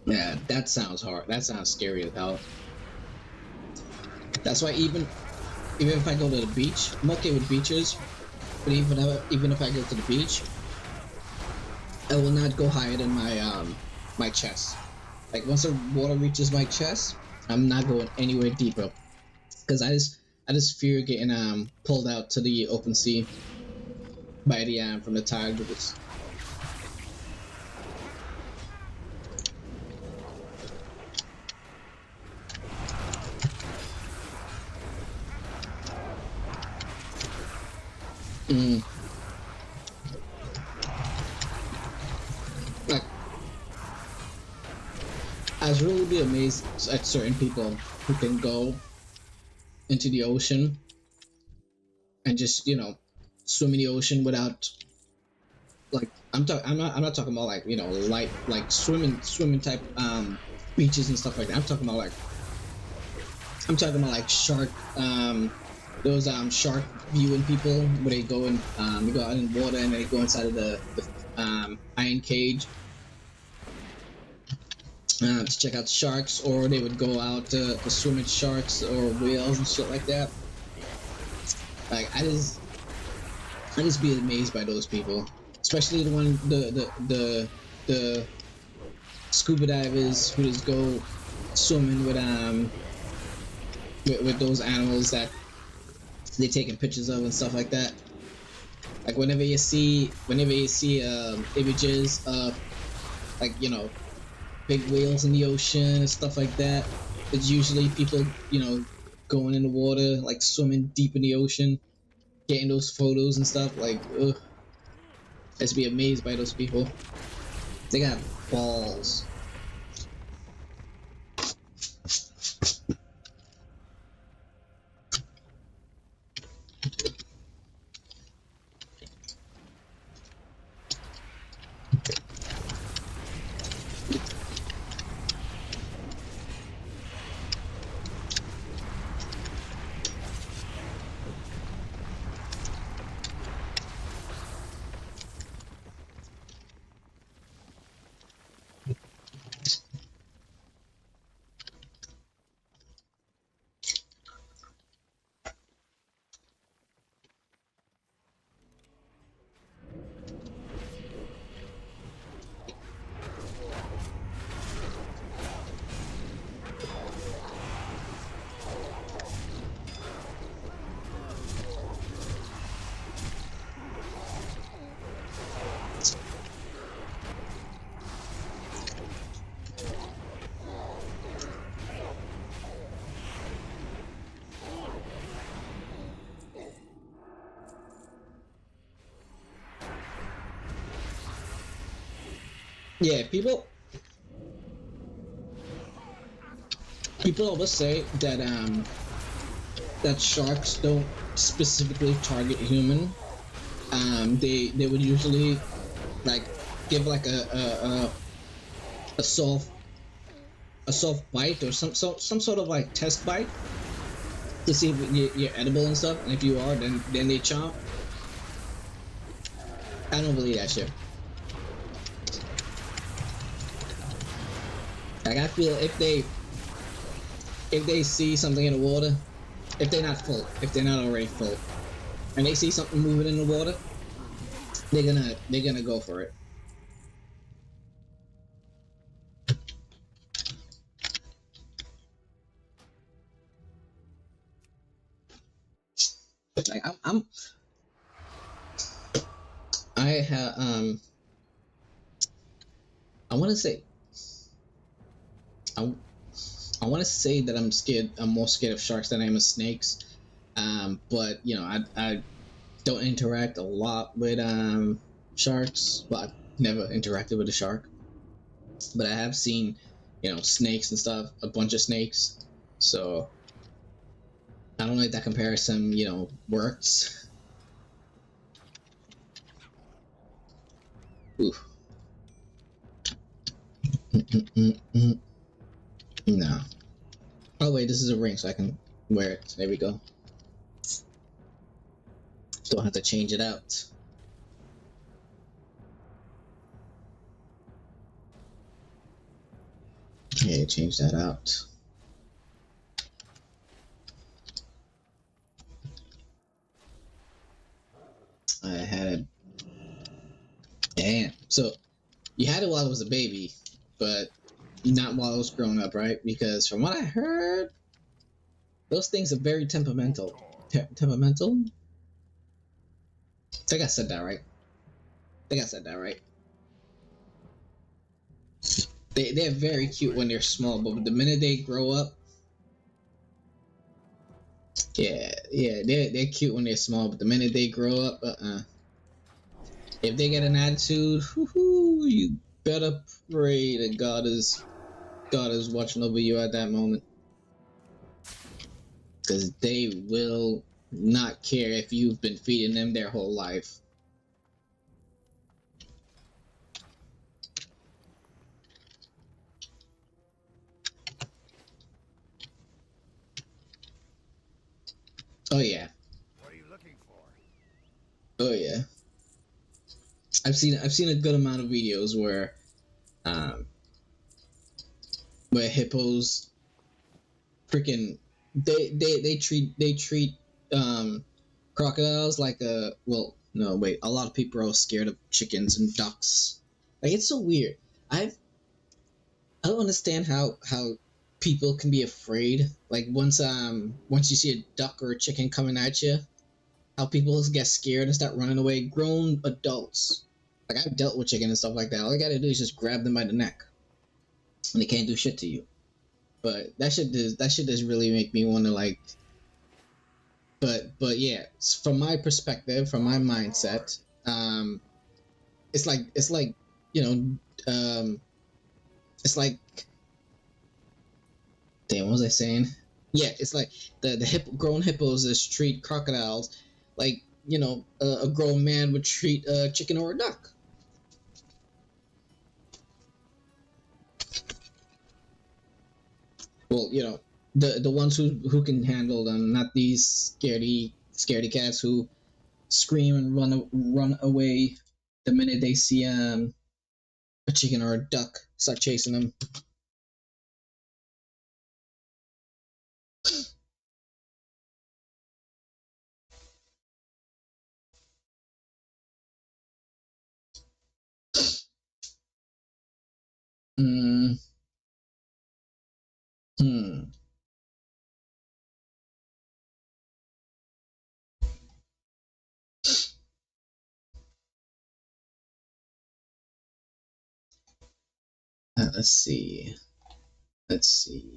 Yeah, that sounds hard. That sounds scary as hell. That's why even if I go to the beach, I'm okay with beaches. But even if I go to the beach, I will not go higher than my chest. Like once the water reaches my chest, I'm not going anywhere deeper, because I just fear getting pulled out to the open sea by the from the tide ripples. Mm. Like I was really be amazed at certain people who can go into the ocean and just swim in the ocean without like I'm not talking about like, you know, light like swimming type beaches and stuff like that. I'm talking about like shark those shark viewing people where they go and they go out in water and they go inside of the iron cage to check out sharks, or they would go out to swim with sharks or whales and shit like that. Like I just be amazed by those people, especially the scuba divers who just go swimming with those animals that they taking pictures of and stuff like that. Like whenever you see images of, like, you know, big whales in the ocean and stuff like that, it's usually people, you know, going in the water, like swimming deep in the ocean, getting those photos and stuff. Like, ugh, just be amazed by those people. They got balls. Yeah, people always say that that sharks don't specifically target human. They would usually like give like a soft bite or some sort of like test bite to see if you're edible and stuff. And if you are, then they chomp. I don't believe that shit. Like I feel if they see something in the water, if they're not already full, and they see something moving in the water, they're gonna go for it. Like I have I want to say I I want to say that I'm scared. I'm more scared of sharks than I am of snakes. But you know, I don't interact a lot with sharks. Well, I've never interacted with a shark, but I have seen, you know, snakes and stuff. A bunch of snakes. So I don't know if that comparison, you know, works. Oof. No. Oh wait, this is a ring, so I can wear it. There we go. Don't have to change it out. Yeah, change that out. I had. Damn. So you had it while I was a baby, but not while I was growing up, right? Because from what I heard, those things are very temperamental. Temperamental? I think I said that right. They're very cute when they're small, but the minute they grow up, yeah, they're cute when they're small, but the minute they grow up, if they get an attitude, you better pray that God is watching over you at that moment, because they will not care if you've been feeding them their whole life. Oh yeah. What are you looking for? Oh yeah. I've seen a good amount of videos um where hippos freaking they treat um crocodiles like a well no wait a lot of people are scared of chickens and ducks. Like it's so weird. I don't understand how people can be afraid. Like once you see a duck or a chicken coming at you, how people get scared and start running away. Grown adults, like I've dealt with chicken and stuff like that. All I gotta do is just grab them by the neck, and they can't do shit to you. But that shit does really make me want to like. But yeah, from my perspective, from my mindset, it's like you know, it's like damn, what was I saying? Yeah, it's like the grown hippos that treat crocodiles like a grown man would treat a chicken or a duck. Well, the ones who can handle them, not these scaredy cats who scream and run away the minute they see a chicken or a duck start chasing them. Mm, hmm. Let's see. Let's see.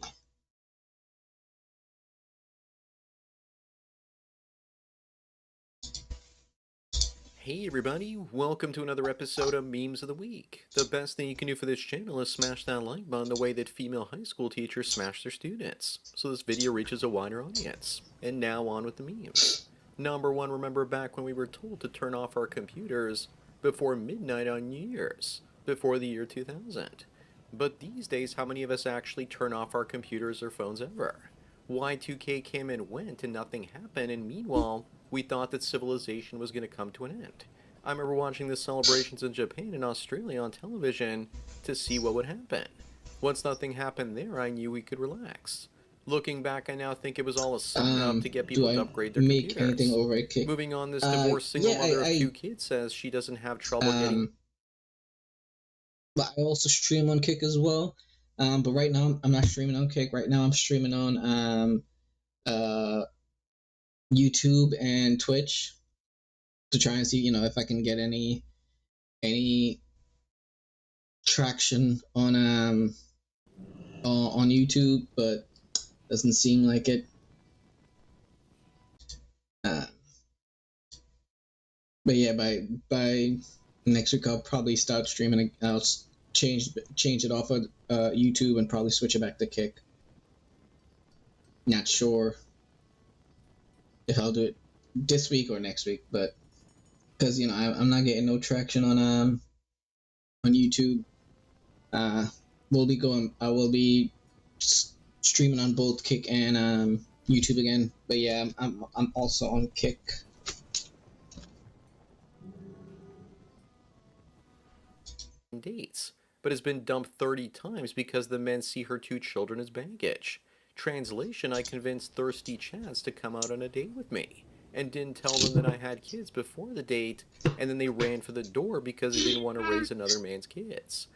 Hey everybody, welcome to another episode of Memes of the Week. The best thing you can do for this channel is smash that like button the way that female high school teachers smash their students, so this video reaches a wider audience. And now on with the memes. Number one, remember back when we were told to turn off our computers before midnight on New Year's, before the year 2000. But these days, how many of us actually turn off our computers or phones ever? Y2K came and went and nothing happened, and meanwhile, we thought that civilization was going to come to an end. I remember watching the celebrations in Japan and Australia on television to see what would happen. Once nothing happened there, I knew we could relax. Looking back, I now think it was all a setup to get Do people I to upgrade their make anything computers. over a kick? Moving on, this divorced single Yeah, mother of two kids says she doesn't have trouble getting. But I also stream on Kick as well. But right now I'm not streaming on Kick. Right now I'm streaming on uh YouTube and Twitch to try and see if I can get any traction on YouTube, but doesn't seem like it. Uh, but yeah, by next week I'll probably start streaming. I'll change it off of YouTube and probably switch it back to Kick. Not sure if I'll do it this week or next week, but because I'm not getting no traction on YouTube. We'll be going. I will be streaming on both Kick and YouTube again. But yeah, I'm also on Kick. Dates, but has been dumped 30 times because the men see her two children as baggage. Translation, I convinced thirsty Chads to come out on a date with me, and didn't tell them that I had kids before the date, and then they ran for the door because they didn't want to raise another man's kids.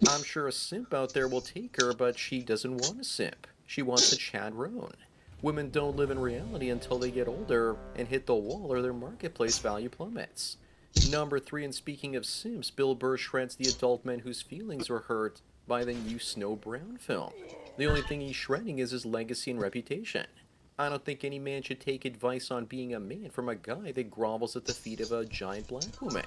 I'm sure a simp out there will take her, but she doesn't want a simp. She wants a Chad Roan. Women don't live in reality until they get older and hit the wall or their marketplace value plummets. Number three, and speaking of simps, Bill Burr shreds the adult men whose feelings were hurt by the new Snow Brown film. The only thing he's shredding is his legacy and reputation. I don't think any man should take advice on being a man from a guy that grovels at the feet of a giant black woman.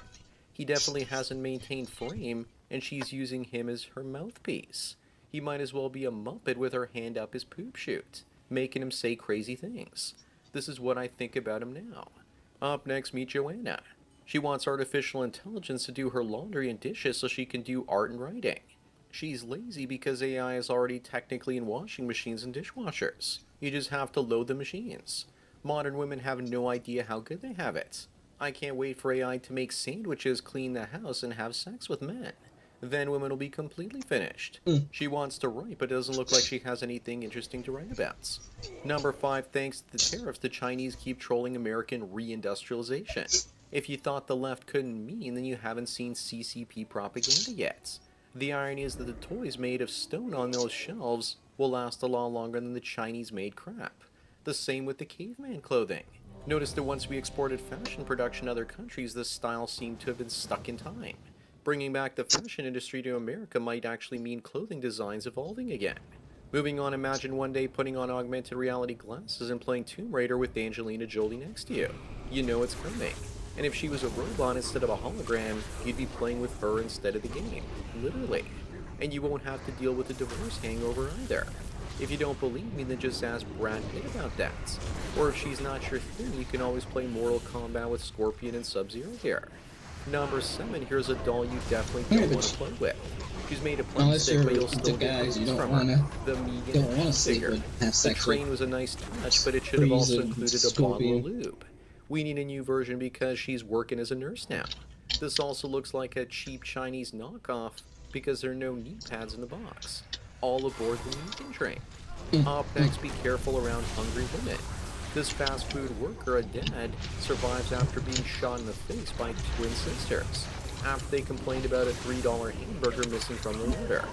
He definitely hasn't maintained frame, and she's using him as her mouthpiece. He might as well be a muppet with her hand up his poop chute, making him say crazy things. This is what I think about him now. Up next, meet Joanna. She wants artificial intelligence to do her laundry and dishes so she can do art and writing. She's lazy because AI is already technically in washing machines and dishwashers. You just have to load the machines. Modern women have no idea how good they have it. I can't wait for AI to make sandwiches, clean the house, and have sex with men. Then women will be completely finished. Mm. She wants to write, but it doesn't look like she has anything interesting to write about. Number 5, thanks to the tariffs, the Chinese keep trolling American reindustrialization. If you thought the left couldn't mean, then you haven't seen CCP propaganda yet. The irony is that the toys made of stone on those shelves will last a lot longer than the Chinese-made crap. The same with the caveman clothing. Notice that once we exported fashion production to other countries, this style seemed to have been stuck in time. Bringing back the fashion industry to America might actually mean clothing designs evolving again. Moving on, imagine one day putting on augmented reality glasses and playing Tomb Raider with Angelina Jolie next to you. You know it's coming. And if she was a robot instead of a hologram, you'd be playing with her instead of the game. Literally. And you won't have to deal with the divorce hangover either. If you don't believe me, then just ask Brad Pitt about that. Or if she's not your thing, you can always play Mortal Kombat with Scorpion and Sub-Zero here. Number 7, here's a doll you definitely don't want to play with. She's made of plastic, but you'll still get guys you from don't her. wanna The don't wanna Megan sleep figure. with, have The sex train with. was a nice touch, but it should have also Freeze included a Scorpion. bottle of lube. We need a new version because she's working as a nurse now. This also looks like a cheap Chinese knockoff because there are no knee pads in the box. All aboard the Megan train. Up next, be careful around hungry women. This fast food worker, a dad, survives after being shot in the face by twin sisters, after they complained about a $3 hamburger missing from the order.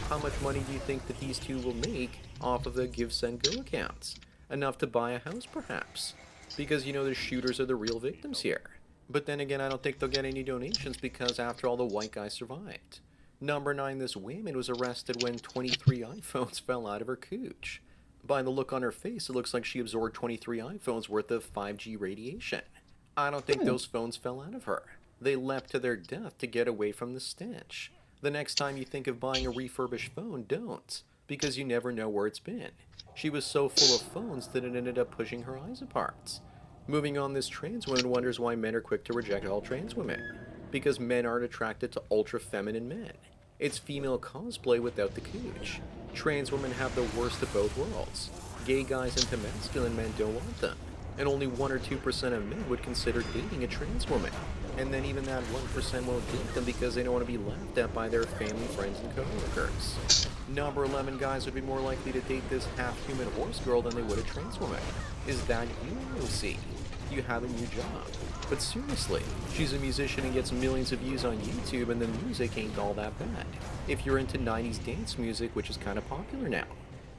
How much money do you think that these two will make off of the Give, Send, Go accounts? Enough to buy a house, perhaps? Because you know the shooters are the real victims here. But then again, I don't think they'll get any donations because after all, the white guy survived. Number 9, this woman was arrested when 23 iPhones fell out of her cooch. By the look on her face, it looks like she absorbed 23 iPhones worth of 5G radiation. I don't think those phones fell out of her. They leapt to their death to get away from the stench. The next time you think of buying a refurbished phone, don't, because you never know where it's been. She was so full of phones that it ended up pushing her eyes apart. Moving on, this trans woman wonders why men are quick to reject all trans women. Because men aren't attracted to ultra-feminine men. It's female cosplay without the cooch. Trans women have the worst of both worlds. Gay guys into masculine men don't want them. And only 1 or 2% of men would consider dating a trans woman. And then even that 1% won't date them because they don't want to be laughed at by their family, friends, and coworkers. Number 11, guys would be more likely to date this half-human horse girl than they would a trans woman. Is that you, OC? You have a new job. But seriously, she's a musician and gets millions of views on YouTube, and the music ain't all that bad. If you're into 90s dance music, which is kind of popular now.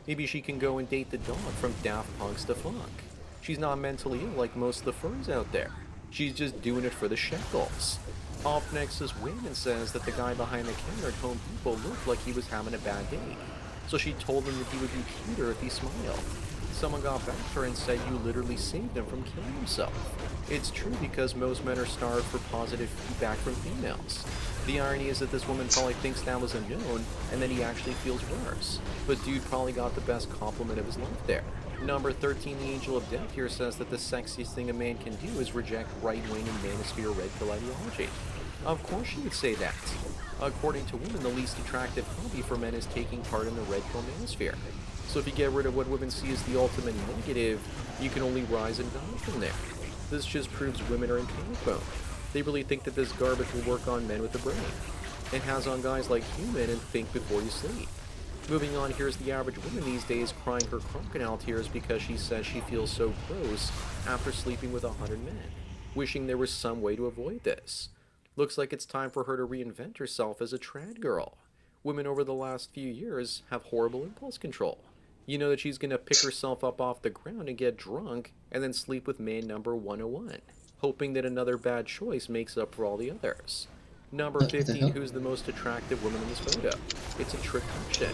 Maybe she can go and date the dog from Daft Punk's to Funk. She's not mentally ill like most of the furries out there. She's just doing it for the shekels. Up next, this woman says that the guy behind the counter at Home Depot looked like he was having a bad day. So she told him that he would be cuter if he smiled. Someone got back to her and said you literally saved him from killing himself. It's true because most men are starved for positive feedback from females. The irony is that this woman probably thinks that was a known, and then he actually feels worse. But dude probably got the best compliment of his life there. Number 13, the Angel of Death here says that the sexiest thing a man can do is reject right-wing and manosphere red pill ideology. Of course she would say that. According to women, the least attractive hobby for men is taking part in the red pill manosphere. So if you get rid of what women see as the ultimate negative, you can only rise and die from there. This just proves women are in panic mode. They really think that this garbage will work on men with a brain. It has on guys like human and think before you sleep. Moving on, here's the average woman these days crying her crocodile tears because she says she feels so gross after sleeping with 100 men, wishing there was some way to avoid this. Looks like it's time for her to reinvent herself as a trad girl. Women over the last few years have horrible impulse control. You know that she's going to pick herself up off the ground and get drunk and then sleep with man number 101, hoping that another bad choice makes up for all the others. Number 15, who's the most attractive woman in this photo? It's a trick question.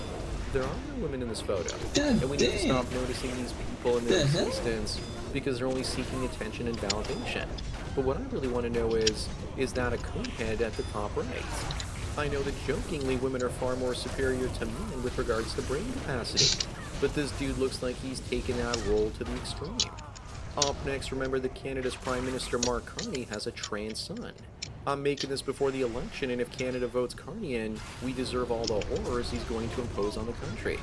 There are no women in this photo. And we need to stop noticing these people and their existence because they're only seeking attention and validation. But what I really want to know is that a conehead at the top right? I know that jokingly women are far more superior to men with regards to brain capacity, but this dude looks like he's taken that role to the extreme. Up next, remember that Canada's Prime Minister Mark Carney has a trans son. I'm making this before the election, and if Canada votes Carney in, we deserve all the horrors he's going to impose on the country.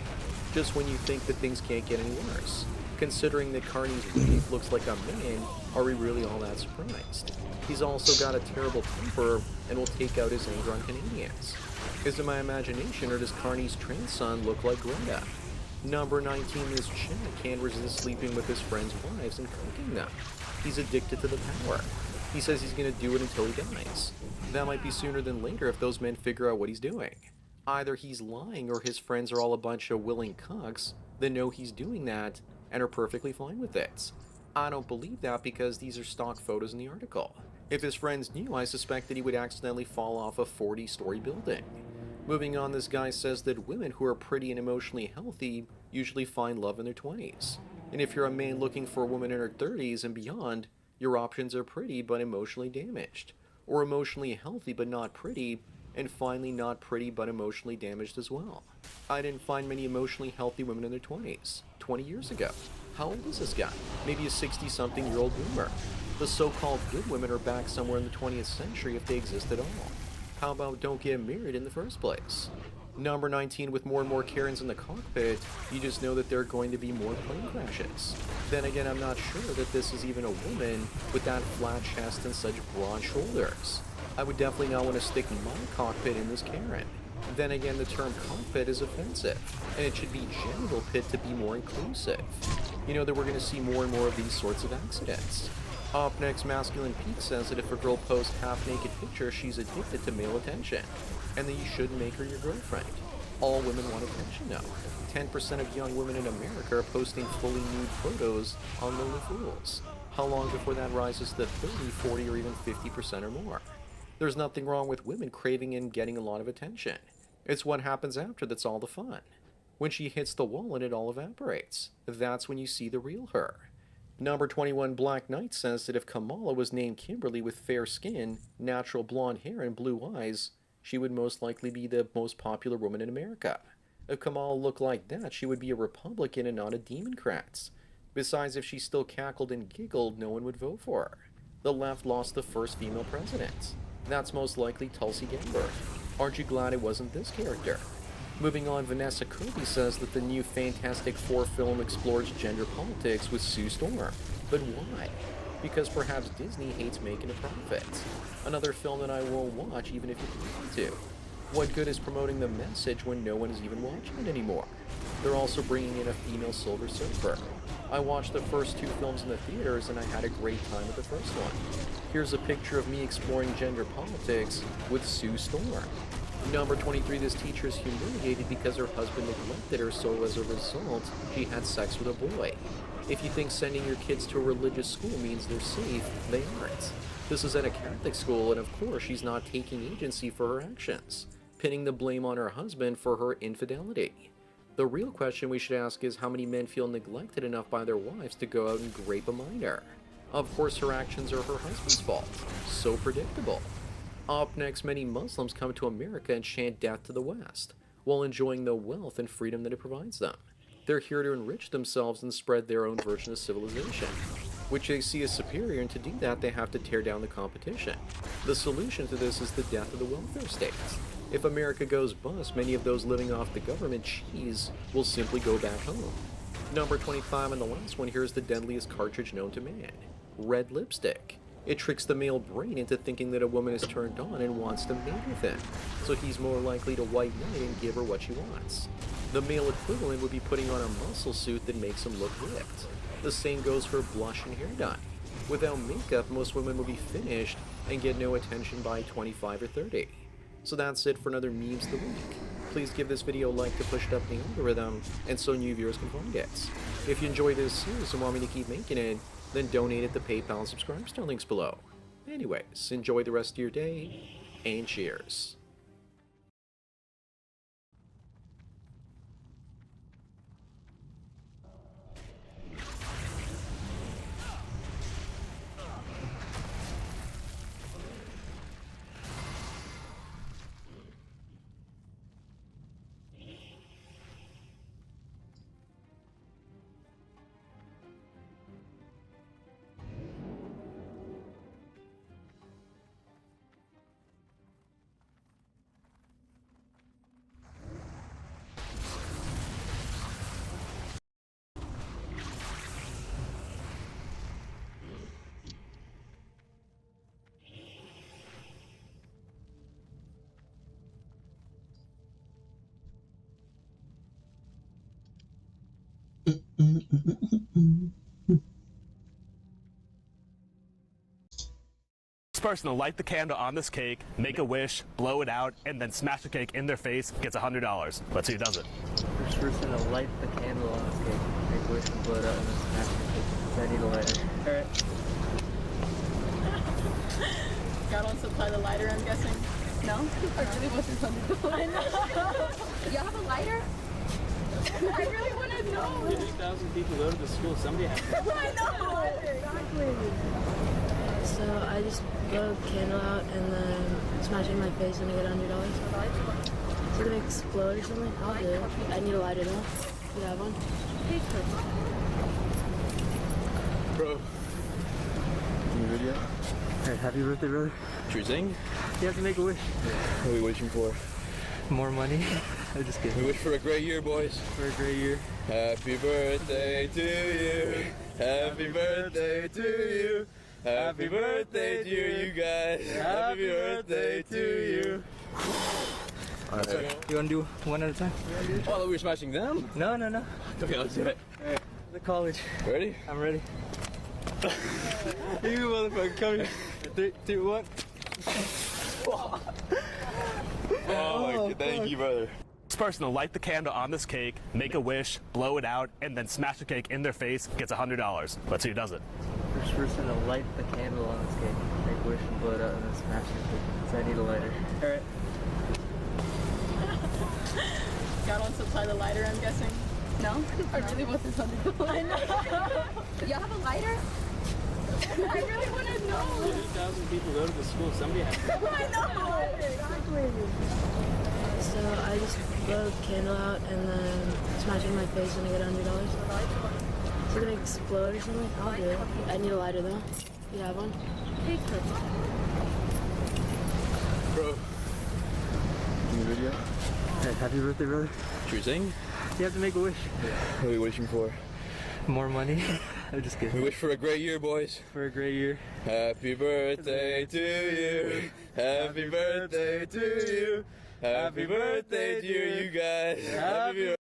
just when you think that things can't get any worse. Considering that Carney's wife looks like a man, are we really all that surprised? He's also got a terrible temper and will take out his anger on Canadians. Is it my imagination, or does Carney's trans son look like Greta? Number 19, this Chad can't resist sleeping with his friends' wives and cooking them. He's addicted to the power. He says he's going to do it until he dies. That might be sooner than later if those men figure out what he's doing. Either he's lying or his friends are all a bunch of willing cucks that know he's doing that and are perfectly fine with it. I don't believe that because these are stock photos in the article. If his friends knew, I suspect that he would accidentally fall off a 40-story building. Moving on, this guy says that women who are pretty and emotionally healthy usually find love in their 20s. And if you're a man looking for a woman in her 30s and beyond, your options are pretty but emotionally damaged, or emotionally healthy but not pretty, and finally not pretty but emotionally damaged as well. I didn't find many emotionally healthy women in their 20s, 20 years ago. How old is this guy? Maybe a 60-something-year-old boomer. The so-called good women are back somewhere in the 20th century if they exist at all. How about don't get married in the first place? Number 19, with more and more Karens in the cockpit, you just know that there are going to be more plane crashes. Then again, I'm not sure that this is even a woman with that flat chest and such broad shoulders. I would definitely not want to stick my cockpit in this Karen. Then again, the term cockpit is offensive, and it should be genital pit to be more inclusive. You know that we're going to see more and more of these sorts of accidents. Up next, Masculine Peak says that if a girl posts half-naked pictures, she's addicted to male attention, and that you shouldn't make her your girlfriend. All women want attention now. 10% of young women in America are posting fully nude photos on Lonely Fools. How long before that rises to 30, 40, or even 50% or more? There's nothing wrong with women craving and getting a lot of attention. It's what happens after that's all the fun. When she hits the wall and it all evaporates. That's when you see the real her. Number 21, Black Knight says that if Kamala was named Kimberly with fair skin, natural blonde hair, and blue eyes, she would most likely be the most popular woman in America. If Kamala looked like that, she would be a Republican and not a Democrat. Besides, if she still cackled and giggled, no one would vote for her. The left lost the first female president. That's most likely Tulsi Gabbard. Aren't you glad it wasn't this character? Moving on, Vanessa Kirby says that the new Fantastic Four film explores gender politics with Sue Storm. But why? Because perhaps Disney hates making a profit. Another film that I won't watch even if you want to. What good is promoting the message when no one is even watching it anymore? They're also bringing in a female Silver Surfer. I watched the first 2 films in the theaters and I had a great time with the first one. Here's a picture of me exploring gender politics with Sue Storm. Number 23, this teacher is humiliated because her husband neglected her, so as a result, she had sex with a boy. If you think sending your kids to a religious school means they're safe, they aren't. This is at a Catholic school, and of course she's not taking agency for her actions, pinning the blame on her husband for her infidelity. The real question we should ask is how many men feel neglected enough by their wives to go out and rape a minor? Of course her actions are her husband's fault. So predictable. Up next, many Muslims come to America and chant death to the West, while enjoying the wealth and freedom that it provides them. They're here to enrich themselves and spread their own version of civilization, which they see as superior, and to do that they have to tear down the competition. The solution to this is the death of the welfare states. If America goes bust, many of those living off the government cheese will simply go back home. Number 25, and the last one here, is the deadliest cartridge known to man. Red lipstick. It tricks the male brain into thinking that a woman is turned on and wants to mate with him, so he's more likely to white knight and give her what she wants. The male equivalent would be putting on a muscle suit that makes him look ripped. The same goes for blush and hair dye. Without makeup, most women would be finished and get no attention by 25 or 30. So that's it for another Memes of the Week. Please give this video a like to push it up the algorithm, and so new viewers can find it. If you enjoy this series and want me to keep making it, then donate at the PayPal and Subscribestar links below. Anyways, enjoy the rest of your day, and cheers. First person to light the candle on this cake, make a wish, blow it out, and then smash the cake in their face gets $100. Let's see who does it. First person to light the candle on this cake, make a wish and blow it out, and then smash the cake. So I need a lighter. Alright. God wants to apply the lighter, I'm guessing. No? I really wasn't $100. I know. You have a lighter? I really want to know. 50,000 people go to the school. Somebody has to. I know. Exactly. So I just blow a candle out and then smash it in my face and I get $100. Is it gonna explode or something? I'll do it. I need a lighter though. You have one? Bro. Can you read yet? Alright, happy birthday, brother. Choosing? You have to make a wish. What are we wishing for? More money. I'm just kidding. We wish for a great year, boys. For a great year. Happy birthday to you. Happy birthday to you. Happy birthday to you guys. Happy birthday to you. Alright. You wanna do one at a time? Oh, we're smashing them? No, no, no. Okay, let's do it. Alright, the college. Ready? I'm ready. You motherfucker, come here. 3, 2, 1. Oh, thank you, brother. First person to light the candle on this cake, make a wish, blow it out, and then smash the cake in their face gets $100. Let's see who does it. First person to light the candle on this cake, make a wish and blow it out, and then smash the cake. So I need a lighter. Alright. God wants to apply the lighter, I'm guessing. No? I really wasn't $100. I know. You have a lighter? I really want to know. 50,000 people go to the school. Somebody has to. I know. Exactly. So I just blow a candle out and then smash it in my face and I get $100. Is it gonna explode or something? I'll do it. I need a lighter though. You have one? Bro. Can you read yet? Alright, happy birthday, brother. Choosing? You have to make a wish. What are we wishing for? More money. I'm just We kidding. wish for a great year, boys. For a great year. Happy birthday to you. Happy birthday to you. Happy birthday to you guys. Happy birthday.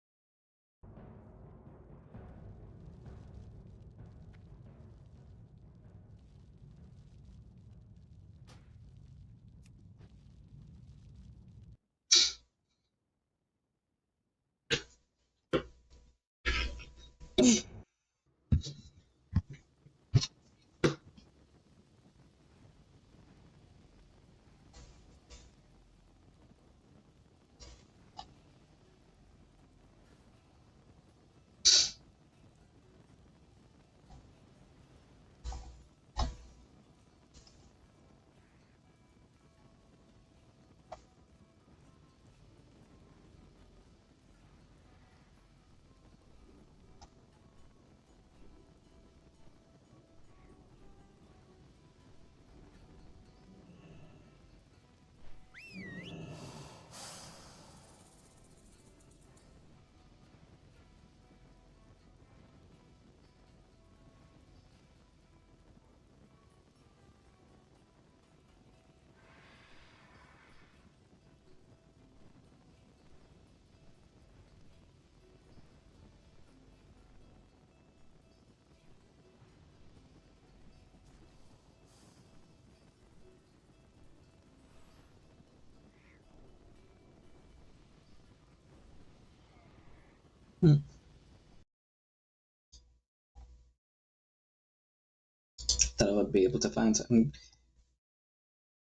Thought I would be able to find something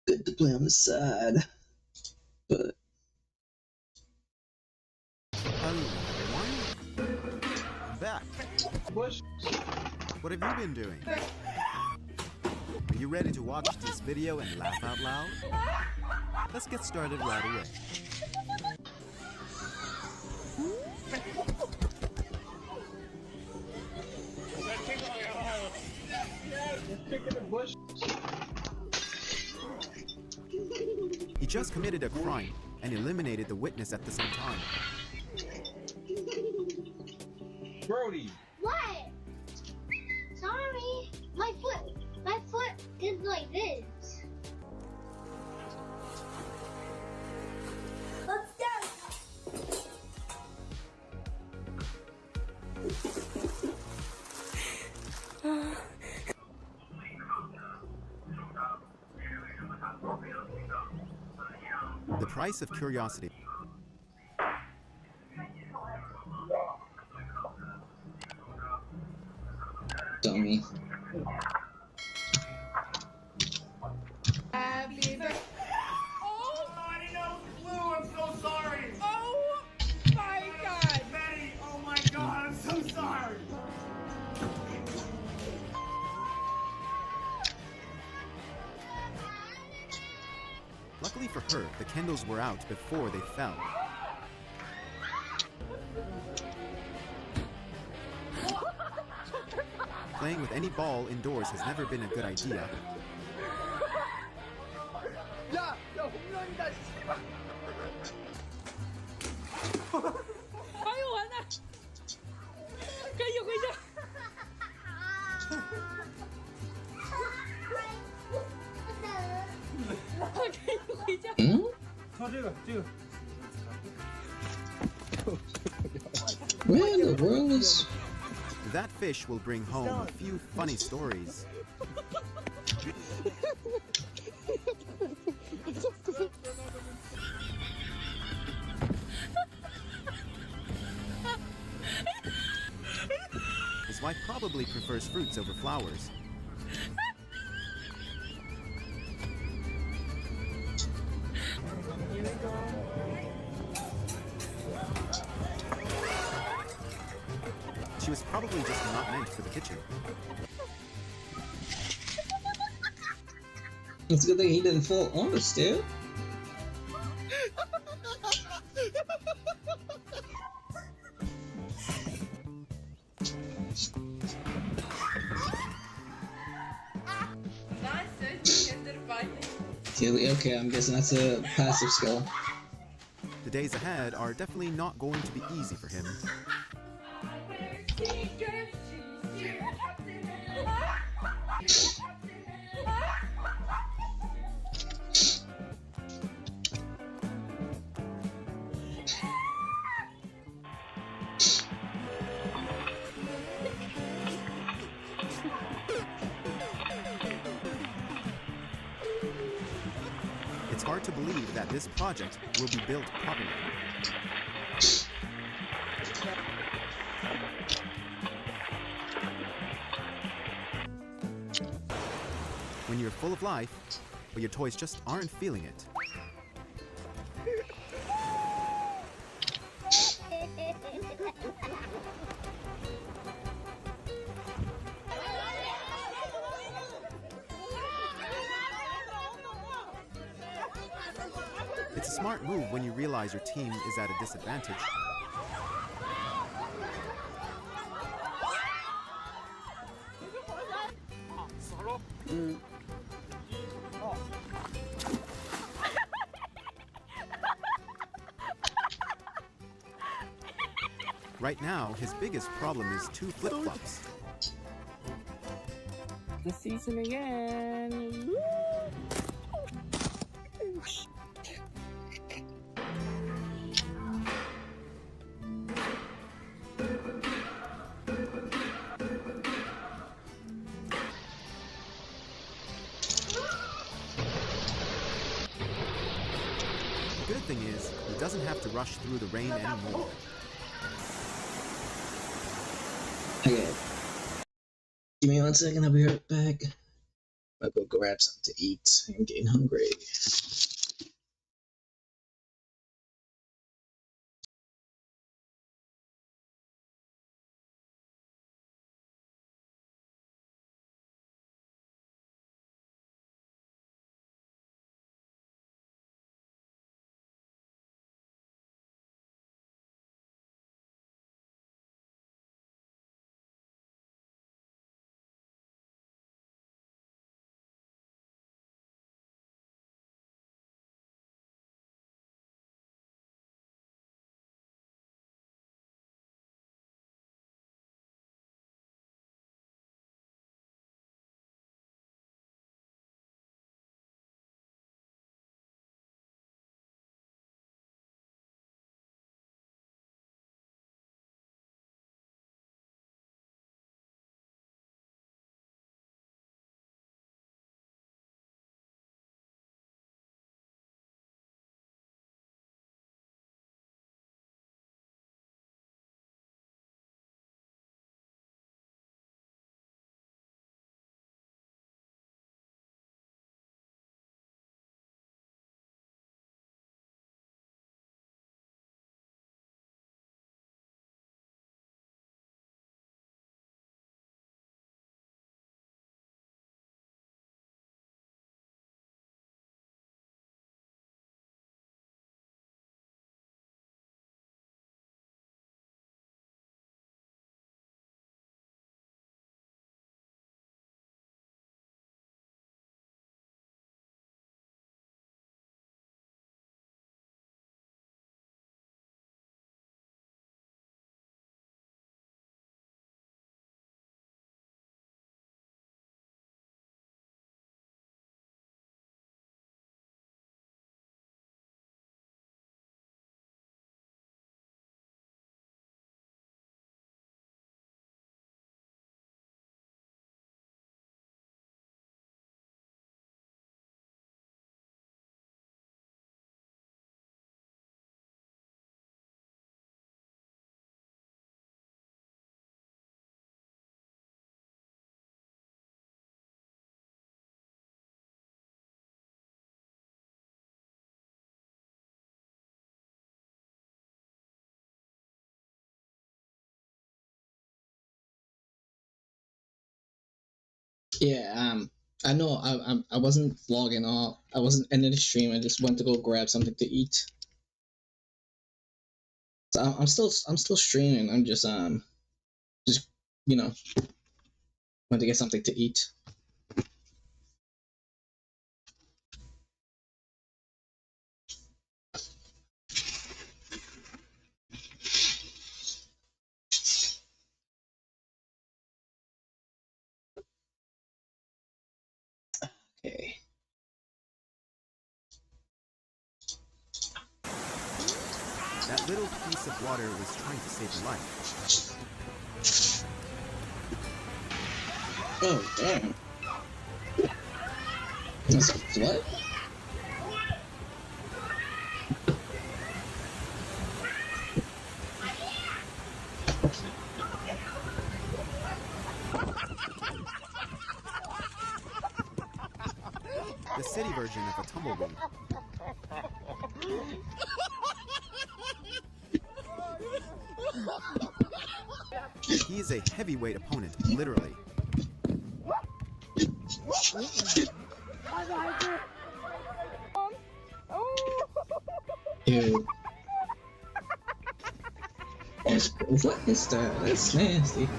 good to play on the side, but Hello, everyone. I'm back. What have you been doing? Are you ready to watch this video and laugh out loud? Let's get started right away. He just committed a crime and eliminated the witness at the same time. Brody! What? Sorry. My foot is like this. Let's go. price of curiosity. Dummy. Happy birthday. Oh, I didn't know it was blue. I'm so sorry. oh my God. Betty, oh my God, I'm so sorry. Luckily for her, the candles were out before they fell. Playing with any ball indoors has never been a good idea. Where in the world is... That fish will bring home a few funny stories. His wife probably prefers fruits over flowers. She was probably just not meant for the kitchen. It's a good thing he didn't fall on the stair. Okay, I'm guessing that's a passive skill. The days ahead are definitely not going to be easy for him. It's hard to believe that this project will be built properly. When you're full of life, but your toys just aren't feeling it. It's a smart move when you realize your team is at a disadvantage. Right now, his biggest problem is 2 flip-flops. The season again. The good thing is, he doesn't have to rush through the rain anymore. Okay. Give me 1 second, I'll be right back. I'll go grab something to eat. I'm getting hungry. Yeah, I know I wasn't vlogging all. I wasn't ending the stream. I just went to go grab something to eat. So I'm still streaming. I'm just you know, went to get something to eat. Okay. That little piece of water was trying to save a life. Oh damn! That's a flood. The city version of a tumbleweed. He is a heavyweight opponent, literally. Ew. What is that? That's nasty.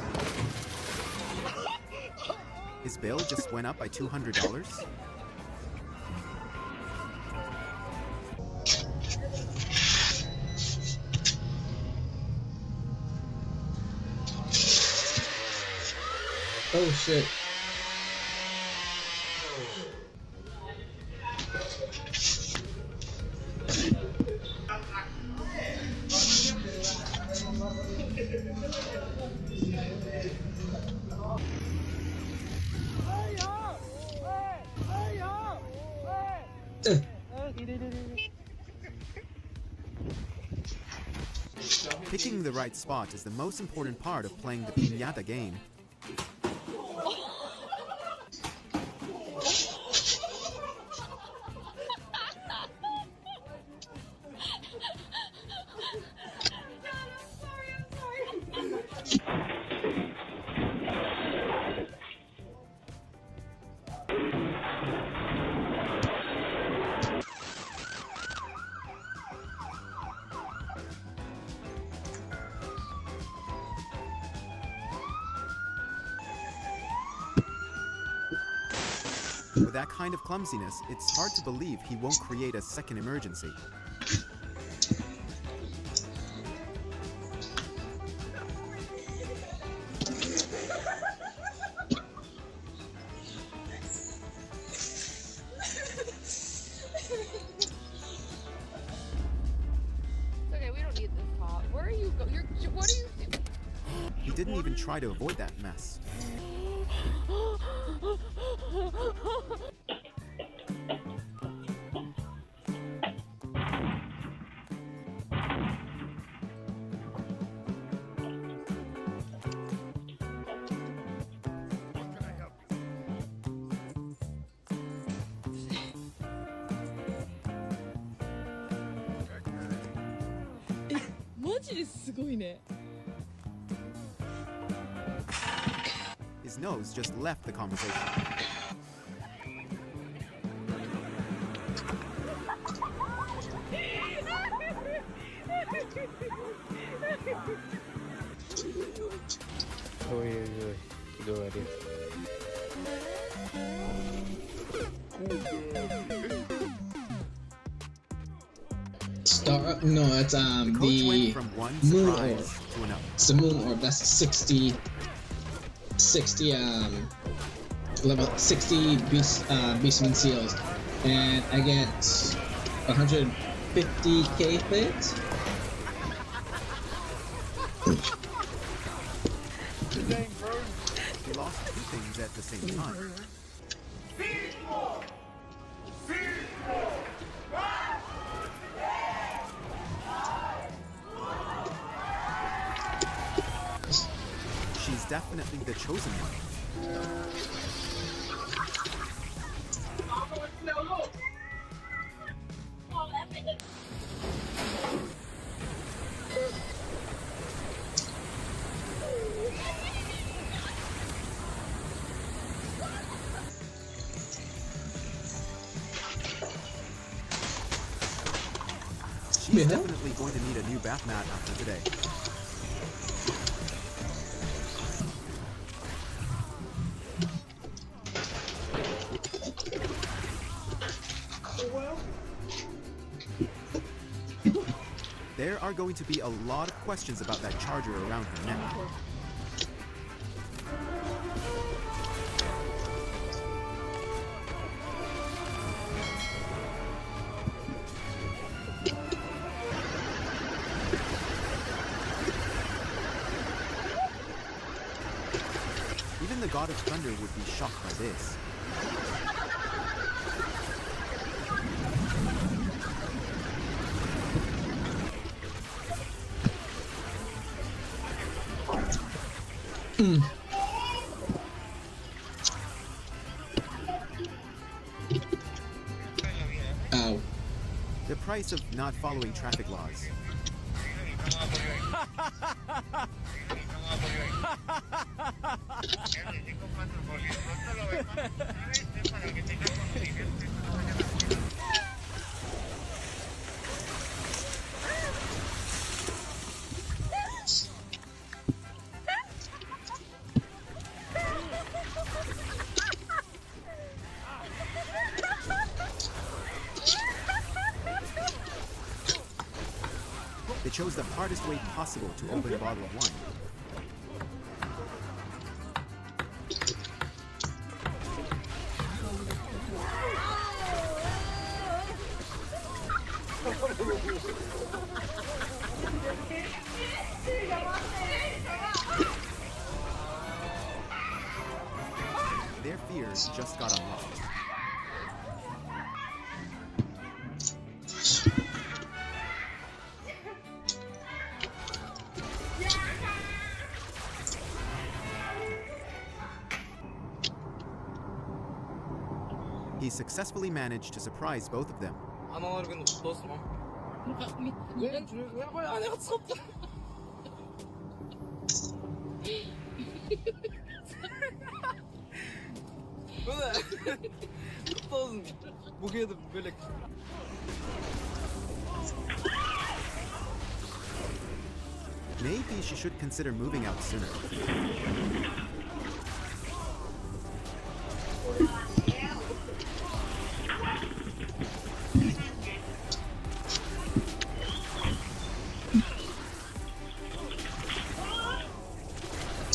His bill just went up by $200. Oh shit. Picking the right spot is the most important part of playing the piñata game. With that kind of clumsiness, it's hard to believe he won't create a second emergency. Okay, we don't need this cop. Where are you go? What are you doing? He didn't even try to avoid that mess. His nose just left the conversation. Go ahead. Star? No, it's The went from one moon orb. surprise to another. It's the moon orb. That's 60 level 60 beastman seals, and I get 150k for it. He lost two things at the same time. She's definitely the chosen one. He's definitely going to need a new bath mat after today. There are going to be a lot of questions about that charger around her neck. Even the God of Thunder would be shocked by this. Ow. The price of not following traffic laws. They chose the hardest way possible to open a bottle of wine. Their fears just got unlocked. He successfully managed to surprise both of them. Maybe she should consider moving out sooner.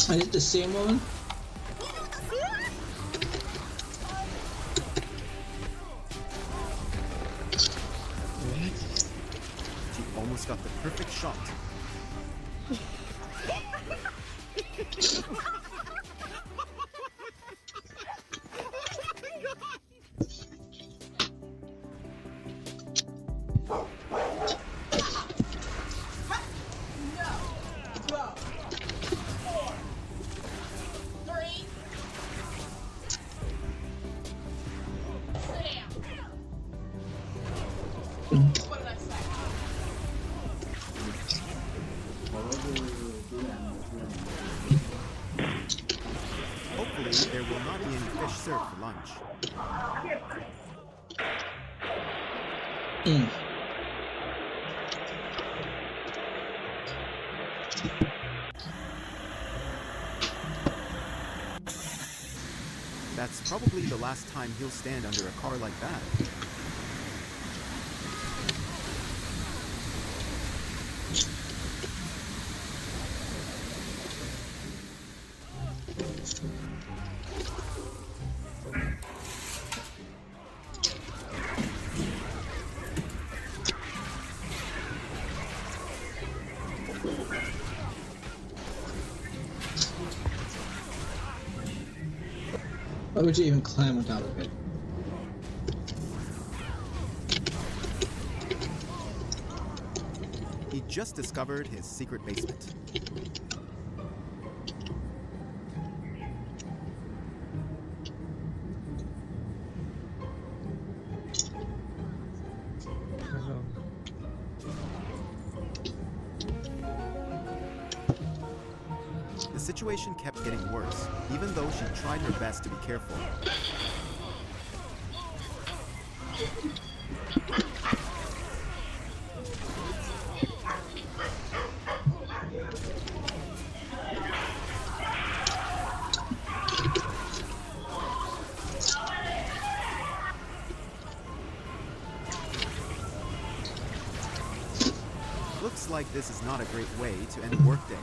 Is it the same one? She almost got the perfect shot. Hopefully, there will not be any fish served for lunch. That's probably the last time he'll stand under a car like that. Why would you even climb on top of it? He just discovered his secret basement. The situation kept getting worse, even though she tried her best to be careful. Looks like this is not a great way to end the workday.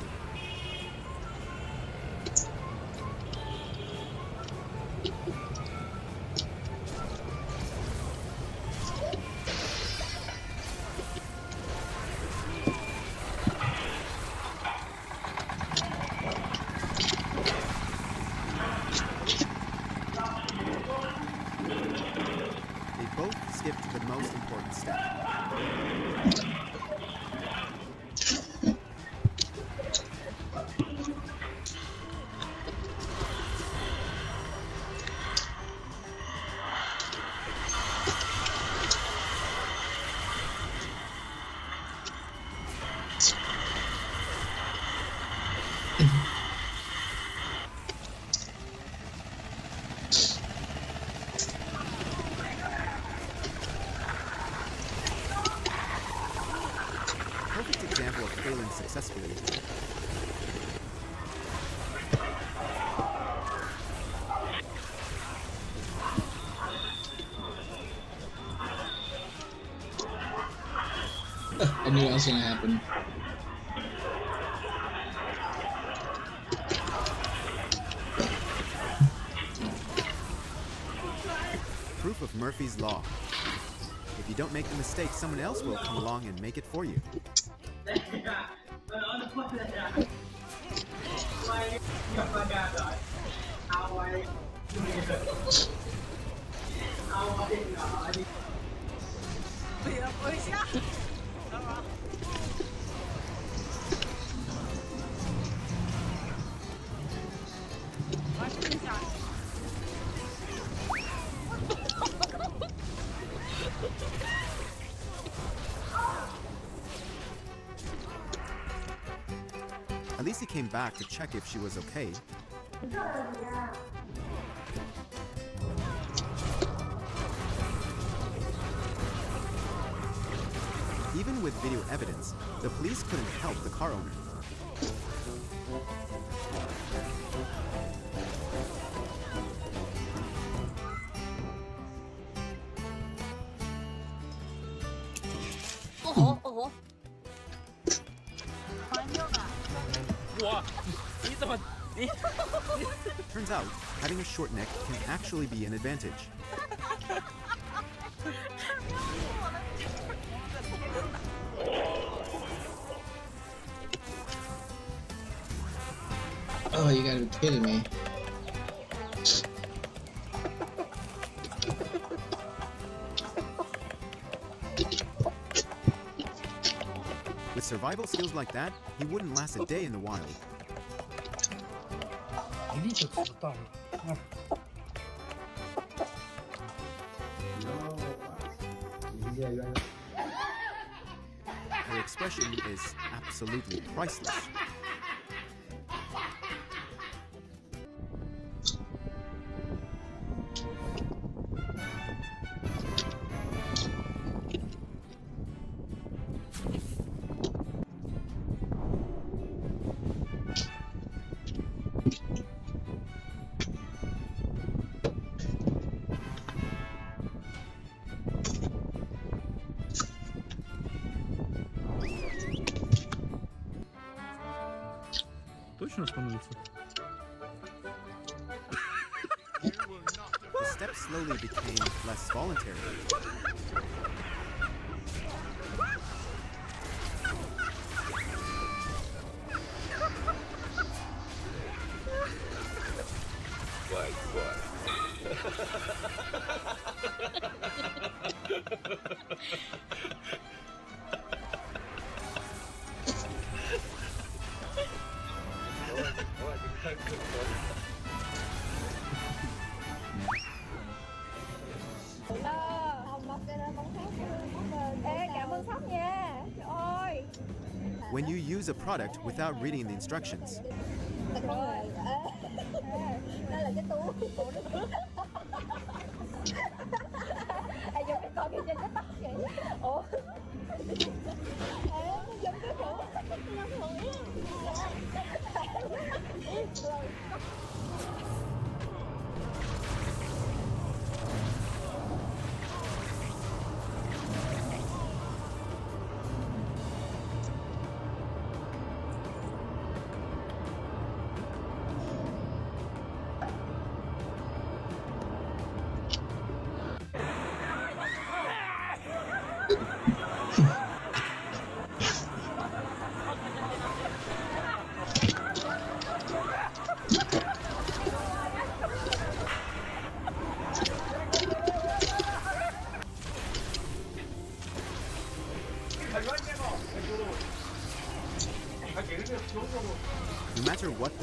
They both skipped the most important step. Perfect example of failing successfully. I knew that was gonna happen. Proof of Murphy's Law. If you don't make the mistake, someone else will come along and make it for you. At least he came back to check if she was okay. Even with video evidence, the police couldn't help the car owner. Turns out, having a short neck can actually be an advantage. Oh, you gotta be kidding me. With survival skills like that, he wouldn't last a day in the wild. Her expression is absolutely priceless. The steps slowly became less voluntary. When you use a product without reading the instructions,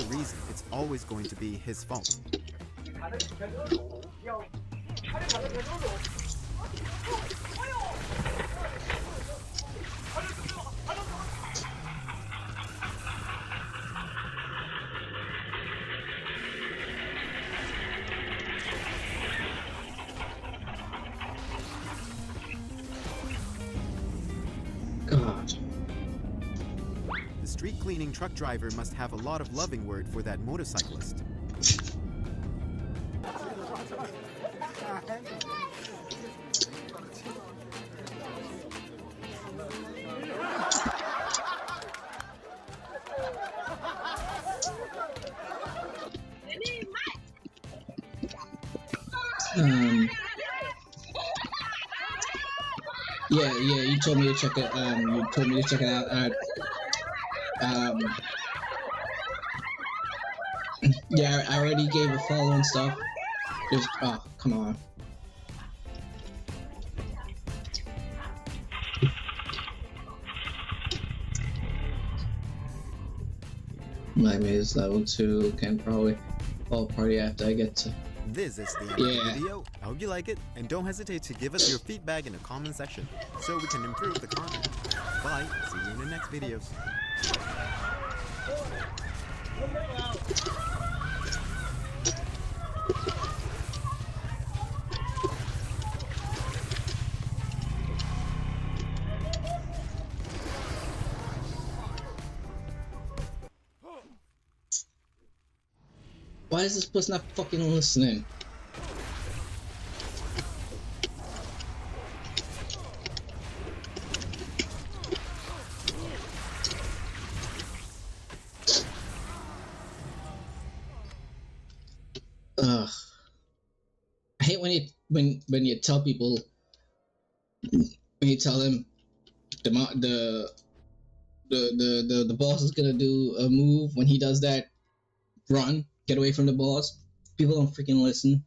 whatever reason, it's always going to be his fault. God. The street cleaning truck driver must have a lot of loving word for that motorcyclist. Yeah, you told me to check it. You told me to check it out. Yeah, I already gave a follow and stuff. Just, oh, come on. Nightmare is level 2. Can probably fall party after I get to. This is the end of the video. I hope you like it, and don't hesitate to give us your feedback in the comment section so we can improve the content. Bye, see you in the next videos. Why is this person not fucking listening? Ugh. I hate when you tell people, when you tell them the boss is gonna do a move. When he does that, run. Get away from the boss. People don't freaking listen.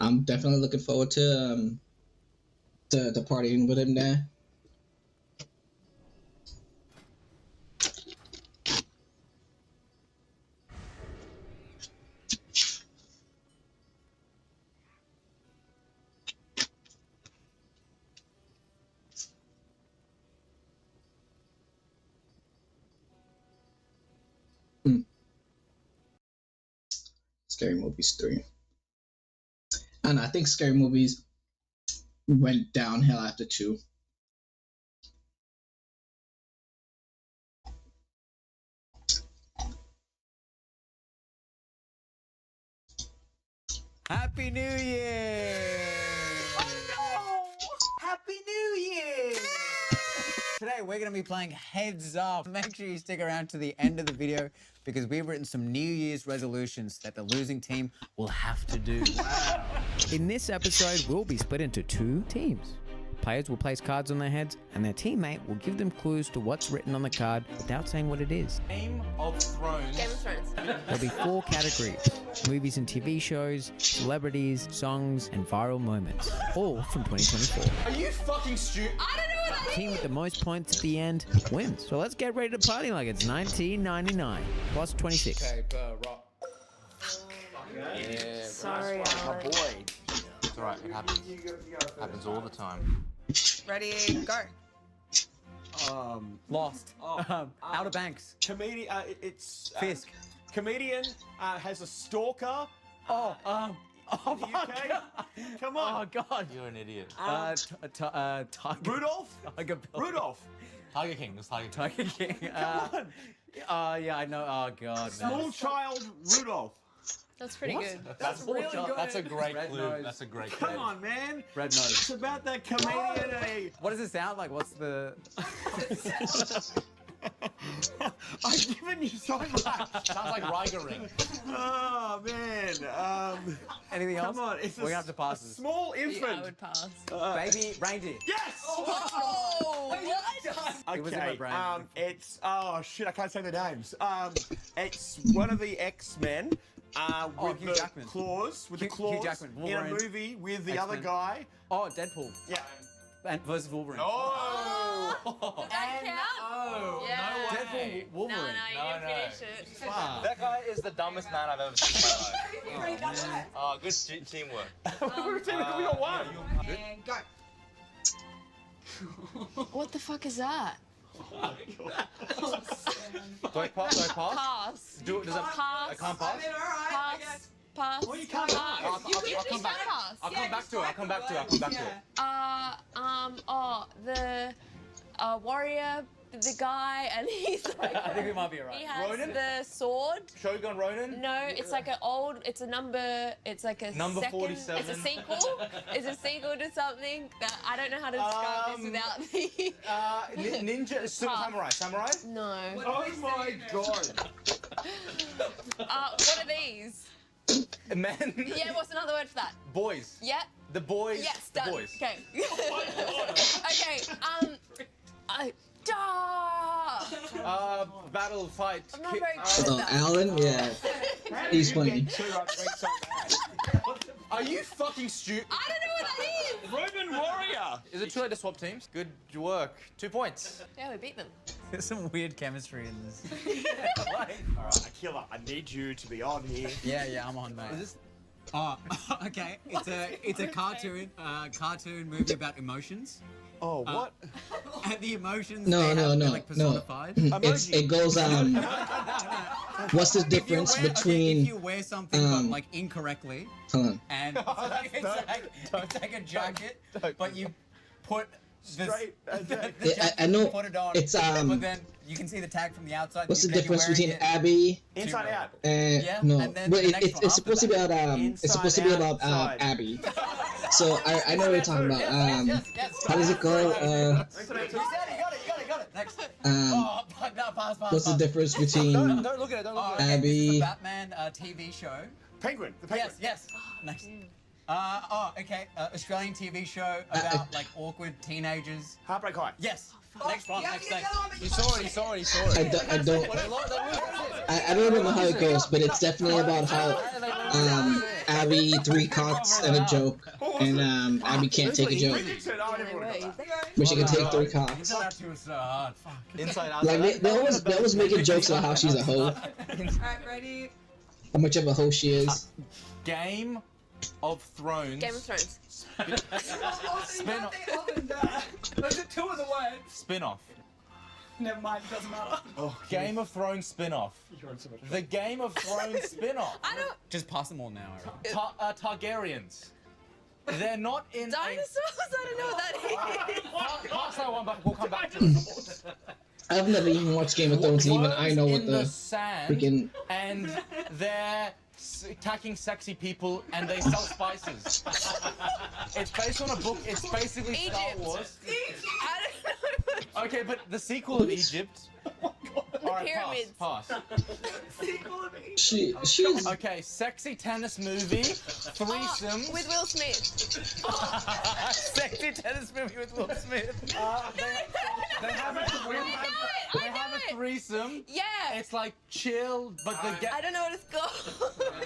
I'm definitely looking forward to partying with him there. Scary Movies 3. And I think Scary Movies went downhill after 2. Happy New Year! Oh no! Happy New Year! Today we're going to be playing Heads Up. Make sure you stick around to the end of the video because we've written some New Year's resolutions that the losing team will have to do. Wow. In this episode, we'll be split into 2 teams. Players will place cards on their heads and their teammate will give them clues to what's written on the card without saying what it is. Game of Thrones. Game of Thrones. There'll be 4 categories: movies and TV shows, celebrities, songs, and viral moments, all from 2024. Are you fucking stupid? I don't know what The team with the most points at the end wins. So let's get ready to party like it's 1999 plus 26. Paper, rock. Yeah, Sorry, that's my Alex. boy. It's alright, it happens. Happens all the time. Ready, go. Lost. Outer Banks. Comedian, it's... Fisk. Comedian has a stalker. Oh, in the UK. Come on. Oh, God. You're an idiot. Tiger. Rudolph? Tiger Bill. Rudolph. Tiger King, there's Tiger King. Tiger King. Come on. Yeah, I know. Oh, God. Small child Rudolph. That's pretty good. That's really good. That's a great Red clue. nose. That's a great clue. Come on, man. Red nose. It's about that comedian. What does it sound like? What's the... I've given you so much. Sounds like Rigering. Oh, man. Anything else? Come on. It's We're going to have to pass this. small infant. Yeah, I would pass. Baby reindeer. Yes! Oh, what? It was in my brain. It's oh shit, I can't say the names. It's one of the X-Men. with Hugh the Jackman. claws, with the Hugh claws Jackman, in a Wolverine. movie with the other X-Men. guy. Oh, Deadpool. Yeah. And versus Wolverine. Oh! Does that count? Yeah. Deadpool, Wolverine. No, you didn't finish it. Fuck. That guy is the dumbest man I've ever seen in my life. Oh, good teamwork. We got one. And go. What the fuck is that? Do I pass? Do I pass? Pass. Do, does it, Pass. I can't pass? Pass. Pass. Oh, you can't Pass. I'll come back. Pass. I'll come back to it. I'll come back to it. I'll come back to it. The warrior, the guy, and he's like. I think we might be alright. He has Ronin? the sword. Shogun Ronin? No, it's like it's a number, it's like a Number second, 47. It's a sequel. It's a sequel to something that I don't know how to describe this without the. Ninja, samurai, samurai? No. Oh my god. What are these? Men? Yeah, what's another word for that? Boys. Yeah. The boys. Yes, the done. boys. Okay. Okay. Battle, fight. I'm not very good at Oh, that. Alan? Yeah. He's funny. Are you fucking stupid? I don't know what that is. Roman warrior. Is it too late to swap teams? Good work. 2 points. Yeah, we beat them. There's some weird chemistry in this. Alright, Akila, I need you to be on here. Yeah, I'm on, mate. Oh, okay. It's a cartoon movie about emotions. Oh, what? And the emotions No, they're no. like personified. It goes what's the difference if between you wear something but like incorrectly, hold on. and it's like a jacket, but you put this, I know put it on, it's but then you can see the tag from the outside. what's the then you're difference wearing between it Abby Inside Out. and Yeah, no, and then but the next one it's supposed to be after about it's supposed to be Inside about Outside. Abby. So I know what you're talking about. Yes. How does it go? You got it. Next. Oh, no, pass. What's the difference between Don't look at it. Don't look at it. Abby? This is the Batman TV show. Penguin. The penguin. Yes. Nice. Okay. Australian TV show about like awkward teenagers. Heartbreak High. Yes. Next one. Next. He saw it. I don't remember how it goes, but it's definitely about how Abby 3 cocks and a joke, and Abby can't take a joke, but she can take 3 cocks. That too so hard. Fuck. Inside out. Like they always making jokes about how she's a hoe, Alright, ready? how much of a hoe she is. Game of Thrones. Game of Thrones. Spin-off. Those are 2 of the words. Spin-off. Never mind, it doesn't matter. Game of Thrones spin-off. The Game of Thrones spin-off. I don't. Just pass them all now. Aaron. Targaryens. They're not in Dinosaurs? I don't know what that is. Pass that one, but we'll come back to it. I've never even watched Game of Thrones, and even I know what in the sand, freaking. and they're attacking sexy people, and they sell spices. It's based on a book. It's basically Star Egypt. Wars. I don't know. Okay, but the sequel of Egypt. Alright, Pyramids. pass. She's Okay, sexy tennis movie, threesome. With Will Smith. Sexy tennis movie with Will Smith. They have a threesome. Yeah. It's like chill, but the I don't know what it's called.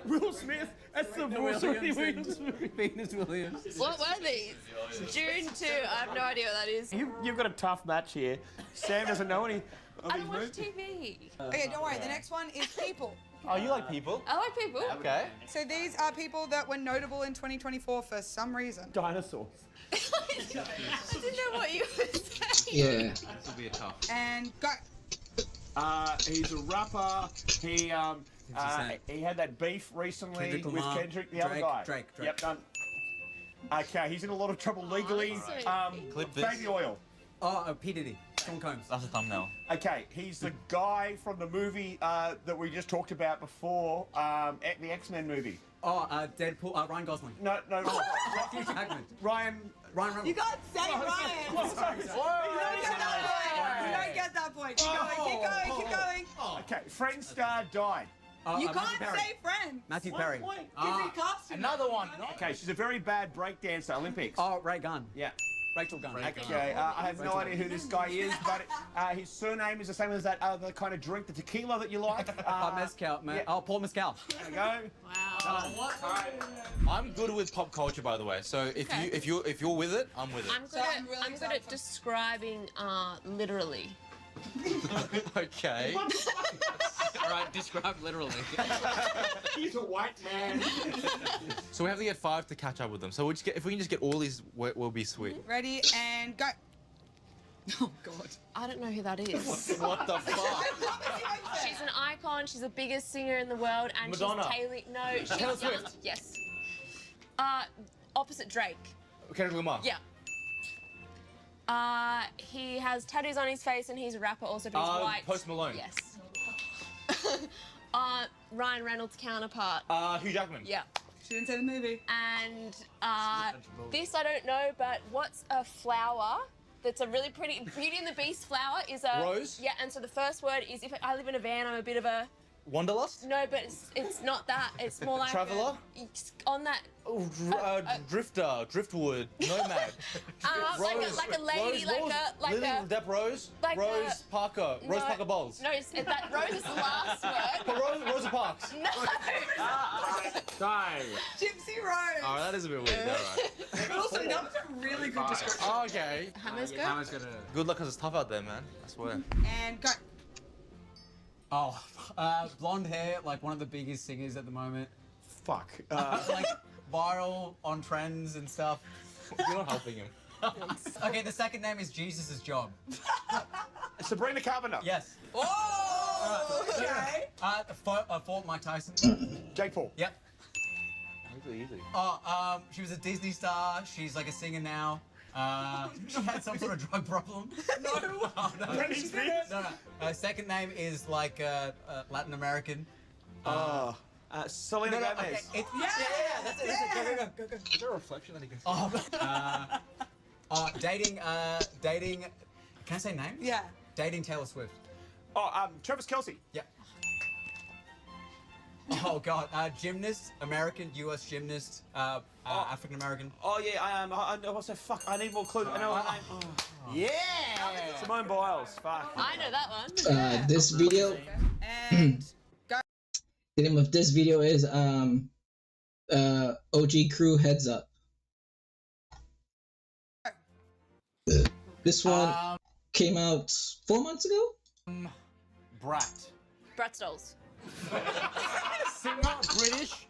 Will Smith. That's the Bruce Williams movie. Venus Williams. What were these? June 2. I have no idea what that is. You've got a tough match here. Sam doesn't know any of I his don't watch movies. TV. Okay, don't worry. The next one is people. Oh, you like people? I like people. Okay. So these are people that were notable in 2024 for some reason. Dinosaurs. I didn't know what you were saying. yeah. This will be a tough. And go. He's a rapper. He Percent. he had that beef recently Kendrick with Lamar. Kendrick, the other Drake, guy. Drake. Yep, done. Okay, he's in a lot of trouble legally. Clip this. Baby oil. Oh, P Diddy. Sean Combs. That's a thumbnail. Okay, he's the guy from the movie that we just talked about before, the X-Men movie. Oh, Deadpool. Ryan Gosling. No. Hugh Jackman. Ryan Reynolds. You can't say Ryan. Sorry. You don't get that point. Keep going. Okay, Friend star died. You Matthew can't Perry. say friend. Matthew Perry. Disney costume. Another one. Okay, she's a very bad breakdancer, Olympics. Oh, Ray Gunn. Yeah. Rachel Gunn. Okay, I have no idea who this guy is, but his surname is the same as that other kind of drink, the tequila that you like. Mezcal, man. Yeah. Oh, Paul Mezcal. There we go. Wow. I'm good with pop culture, by the way. So if you're with it, I'm with it. I'm good at describing literally. Okay. All right, describe literally. He's a white man. So we have to get 5 to catch up with them. So we'll just get, if we can just get all these, we'll be sweet. Ready and go. Oh God. I don't know who that is. What the fuck? She's an icon. She's the biggest singer in the world, and Madonna. she's Taylor. No, she's Taylor young. Swift. Yes. Opposite Drake. Kendrick Lamar. Yeah. He has tattoos on his face, and he's a rapper also, but he's white. Post Malone. Yes. Ryan Reynolds' counterpart. Hugh Jackman. Yeah. She didn't say the movie. And this I don't know, but what's a flower that's a really pretty Beauty and the Beast flower is a Rose? Yeah, and so the first word is, if I live in a van, I'm a bit of a Wanderlust? no, but it's not that. It's more like Traveller? On that. Drifter, driftwood, nomad. like a lady, like Lily a Depp Rose, like Rose Parker, no, Rose Parker Bowles. No, that Rose is the last word. Rosa Parks. No. Time. Gypsy Rose. Oh, that is a bit weird. All right. But also, that was a really good description. Okay. Hammer's go. Hammer's gonna. Good luck, 'cause it's tough out there, man. I swear. And go. Oh, blonde hair, like one of the biggest singers at the moment. Fuck. Like viral on trends and stuff. You're not helping him. Okay, the second name is Jesus' Job. Sabrina Carpenter. Yes. Oh. Okay. Fort Mike Tyson. Jake Paul. Yep. Easy. Oh, she was a Disney star. She's like a singer now. She had some sort of drug problem. No. Oh, no. Britney Spears? No. Her second name is like Latin American. Selena Gomez. Okay, yeah, that's it. Go. Is there a reflection that he can see? Dating. Can I say names? Yeah. Dating Taylor Swift. Oh, Travis Kelce. Yep. Oh God, gymnast, American, U.S. gymnast, African American. Oh yeah, I what's that? Fuck, I need more clues. I know her name. Yeah. Simone Biles. Fuck. I know that one. This video. And go. The name of this video is OG Crew Heads Up. This one came out 4 months ago. Brat. Brat Stoles. Singer, British,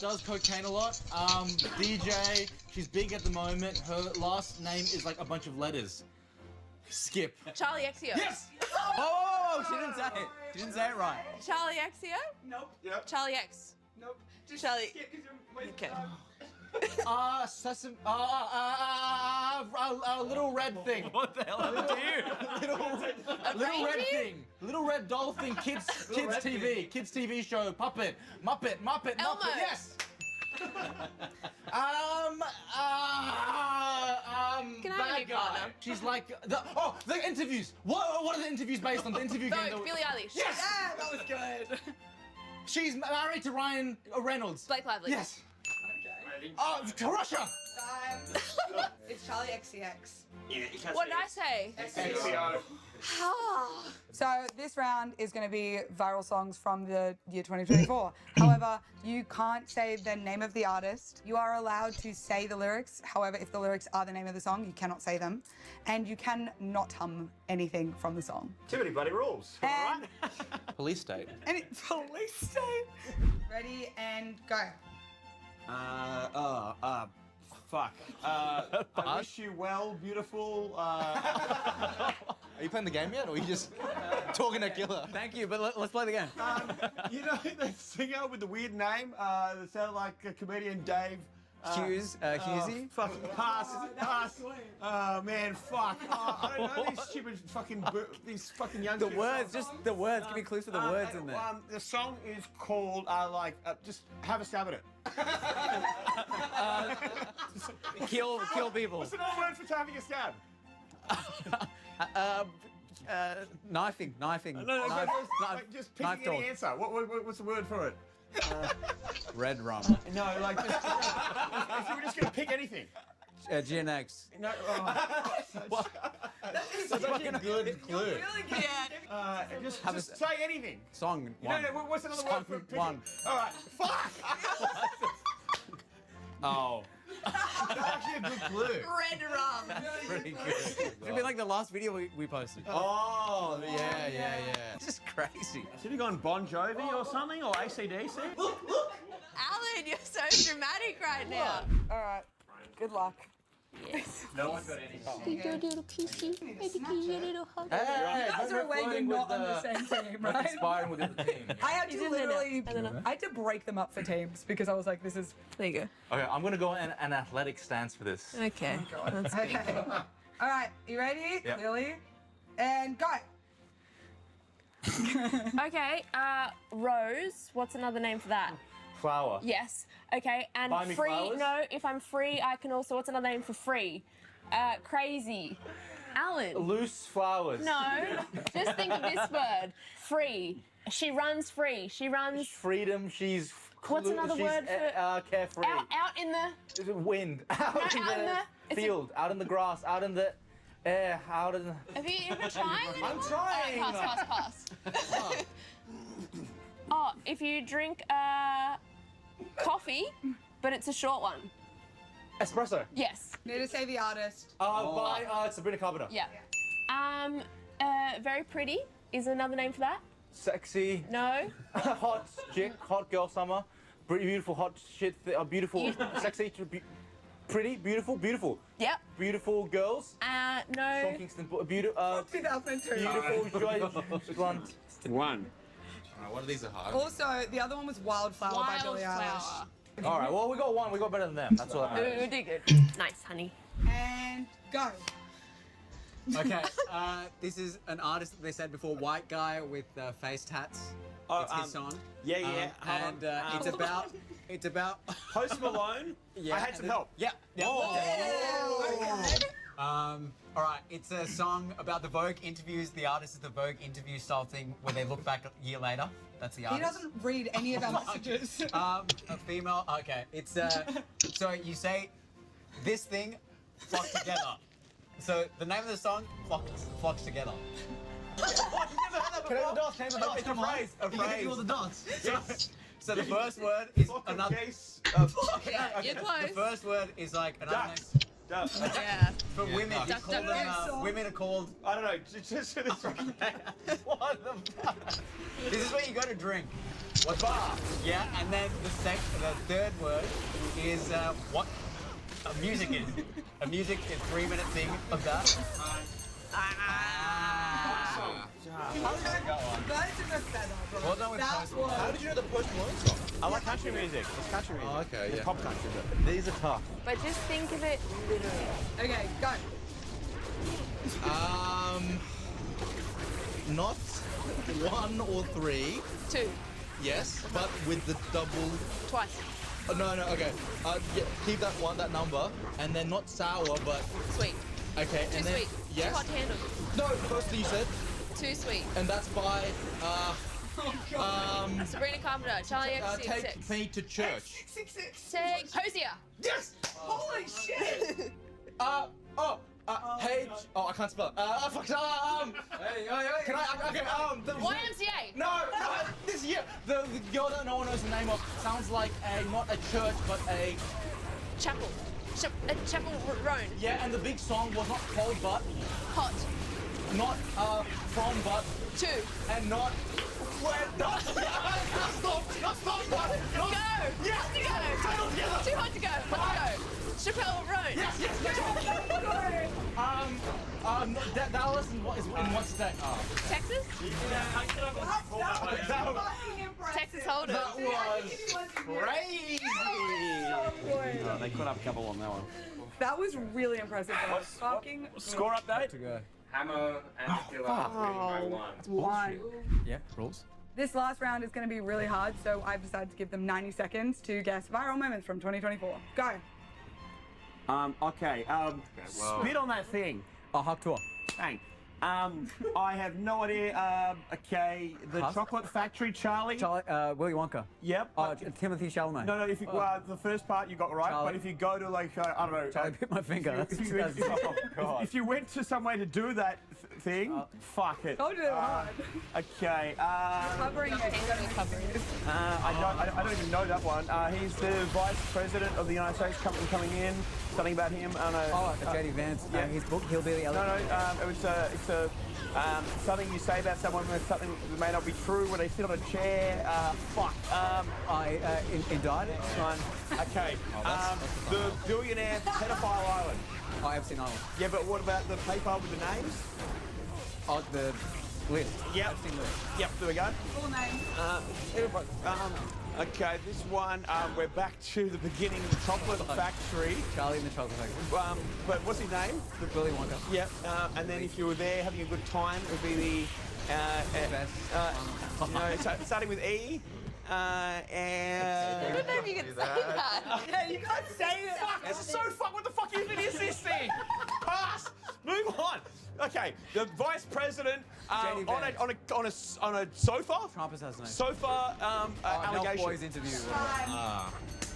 does cocaine a lot. DJ, she's big at the moment. Her last name is like a bunch of letters. Skip. Charlie XCO. Yes! Oh, she didn't say it. She didn't say it right. Charlie XCO? Nope. Yep. Charlie X. Nope. Just Charlie. skip 'cause you're waiting. Okay. Sesame. Little red thing. What the hell did you? Little red thing. Little red doll thing. Kids TV. Kids TV show. Muppet. Elmo. Yes. Can I have a Bad new guy. partner? She's like the interviews. What are the interviews based on? The interview game. No, Billie Eilish. Yes. Yeah, that was good. She's married to Ryan Reynolds. Blake Lively. Yes. Okay. To Russia. It's Charlie XCX. What did I say? XCO. So this round is going to be viral songs from the year 2024. However, you can't say the name of the artist. You are allowed to say the lyrics. However, if the lyrics are the name of the song, you cannot say them. And you can not hum anything from the song. Too many bloody rules. And Police state. police state. Ready and go. Fuck. I wish you well, beautiful. Are you playing the game yet, or are you just talking to killer? Thank you, but let's play the game. You know the singer with the weird name that sounded like a comedian Dave. Hughesy? Fucking pass. Oh man, fuck. I don't know these stupid fucking young. The words, just the words. Give me clues for the words in there. The song is called just have a stab at it. Kill people. What's another word for having a stab? Knifing. No, just picking any answer. What's the word for it? Red rum. No, like if you were just gonna pick anything. Gen X. No, That's like a good clue. Really good. Just say anything. Song one. No, what's another word for pigeon? One. All right. Fuck. Oh. That's actually a good clue. Red rum. Pretty good. It'll be like the last video we posted. Oh, yeah. It's just crazy. Should have gone Bon Jovi or something, or AC/DC? Alan, you're so dramatic right now. All right. Good luck. Yes. No one's got anything. Your little kissy. Maybe give you a little hug. You guys are aware you're not on the same team, right? Inspiring with the other team. I had to literally, I had to break them up for teams because I was like, this is. There you go. Okay, I'm gonna go in an athletic stance for this. Okay. That's good. Okay. All right. You ready? Yep. Clearly. And go. Okay, Rose. What's another name for that? Flower. Yes. Okay, and Buy me free. flowers? No, if I'm free, I can also. What's another name for free? Crazy. Alan. Loose flowers. No, just think of this word. Free. She runs free. She runs. Freedom. She's. What's another word for? Carefree. Out in the. Wind. Out in out in the the- field. Out in the grass. Out in the air. Out in the. Have you been trying? I'm trying. All right, pass. Oh, if you drink coffee, but it's a short one. Espresso. Yes. Need to say the artist. By Sabrina Carpenter. Yeah. Very pretty is another name for that. Sexy. No. Hot chick. Hot girl summer. Beautiful hot shit. Beautiful. Sexy. Pretty. Beautiful. Yep. Beautiful girls. No. Sean Kingston. Beautiful. 2002. Beautiful. Blunt. One. What are these are hard? Also, the other one was Wildflower by Billie Eilish. Wildflower. All right. Well, we got one. We got better than them. That's all that We matters. did good. Nice, honey. And go. Okay, this is an artist that they said before, white guy with face tats. It's his song. Yeah. And it's about Post Malone. Yeah. I had some help. Yeah. Okay. All right, it's a song about the Vogue interviews. The artist is the Vogue interview style thing where they look back a year later. That's the He artist. doesn't read any of our messages. A female. Okay, it's so you say this thing flock together. So the name of the song flocks together. Can I have the dots? It's a phrase. A phrase. all the dots. So the first word is another. Yeah, you're close. The first word is like another name. Yeah. For women, you duck, call duck, them, goose. Women are called. I don't know. Just for this one. What the fuck? This is where you go to drink. What bar? Yeah, and then the third word is what a music is. A music is 3-minute thing of that. Well done with Post Malone. How did you know the Post Malone song? I like country music. It's country music. Oh, okay, It's yeah. pop country. These are tough. But just think of it literally. Okay, go. Not 1 or 3. 2. Yes, but with the double. Twice. Oh, no, okay. Yeah, keep that number, and then not sour, but Sweet. okay. Too and then sweet. yes. Too hot to handle. No, first thing you said, Too sweet. and that's by Sabrina Carpenter. Charlie Take X66. Me to Church. Take Hosier. Yes. Holy shit! Hey. Oh, I can't spell. Fuck. Hey. Can I? Okay. YMCA. No. This year, the girl that no one knows the name of sounds like not a church, but a Chapel. Chapel Roan. yeah. And the big song was not cold, but Hot. not from, but 2. and not. Stop. Go. Yes. To go. Too hot to go. Let's go. Chappelle Roan. Yes. Dallas in what state? Texas. Texas Hold'em. That was crazy. Oh, they caught up a couple on that one. That was really impressive. Fucking Score update? To go. Hammer and Killer winning by 1. one. Yeah, rules. This last round is going to be really hard, so I've decided to give them 90 seconds to guess viral moments from 2024. Go. Okay. Spit on that thing. A hot tour. Bang. I have no idea. Okay, the Husk? Chocolate Factory, Charlie. Willy Wonka. Yep. Timothy Chalamet. No, if you the first part you got right, Charlie. but if you go to like I don't know, Charlie bit my finger. if you went to somewhere to do that thing, fuck it. Told you they were hard. Okay. Covering it. I don't even know that one. He's the Vice President of the United States coming in. Something about him. I don't know. J.D. Vance. Yeah. His book, Hillbilly Elephant. No, it's something you say about someone when something that may not be true, when they sit on a chair. Fuck. Indicted? Okay. The billionaire pedophile island. Epstein Island. Yeah, but what about the paper with the names? The list. Yep. Epstein list. Yep, there we go. Full name. Okay, this one, we're back to the beginning of the Chocolate Factory. Charlie and the Chocolate Factory. But what's his name? Willy Wonka. Yep, and then if you were there having a good time, it would be the... starting with E. I don't know if you can say that. Yeah, you can't say it. Fuck, this is so fuck. What the fuck even is this thing? Pass. Move on. Okay, the Vice President on a sofa. Trump assassination. Sofa allegation. Boys interview.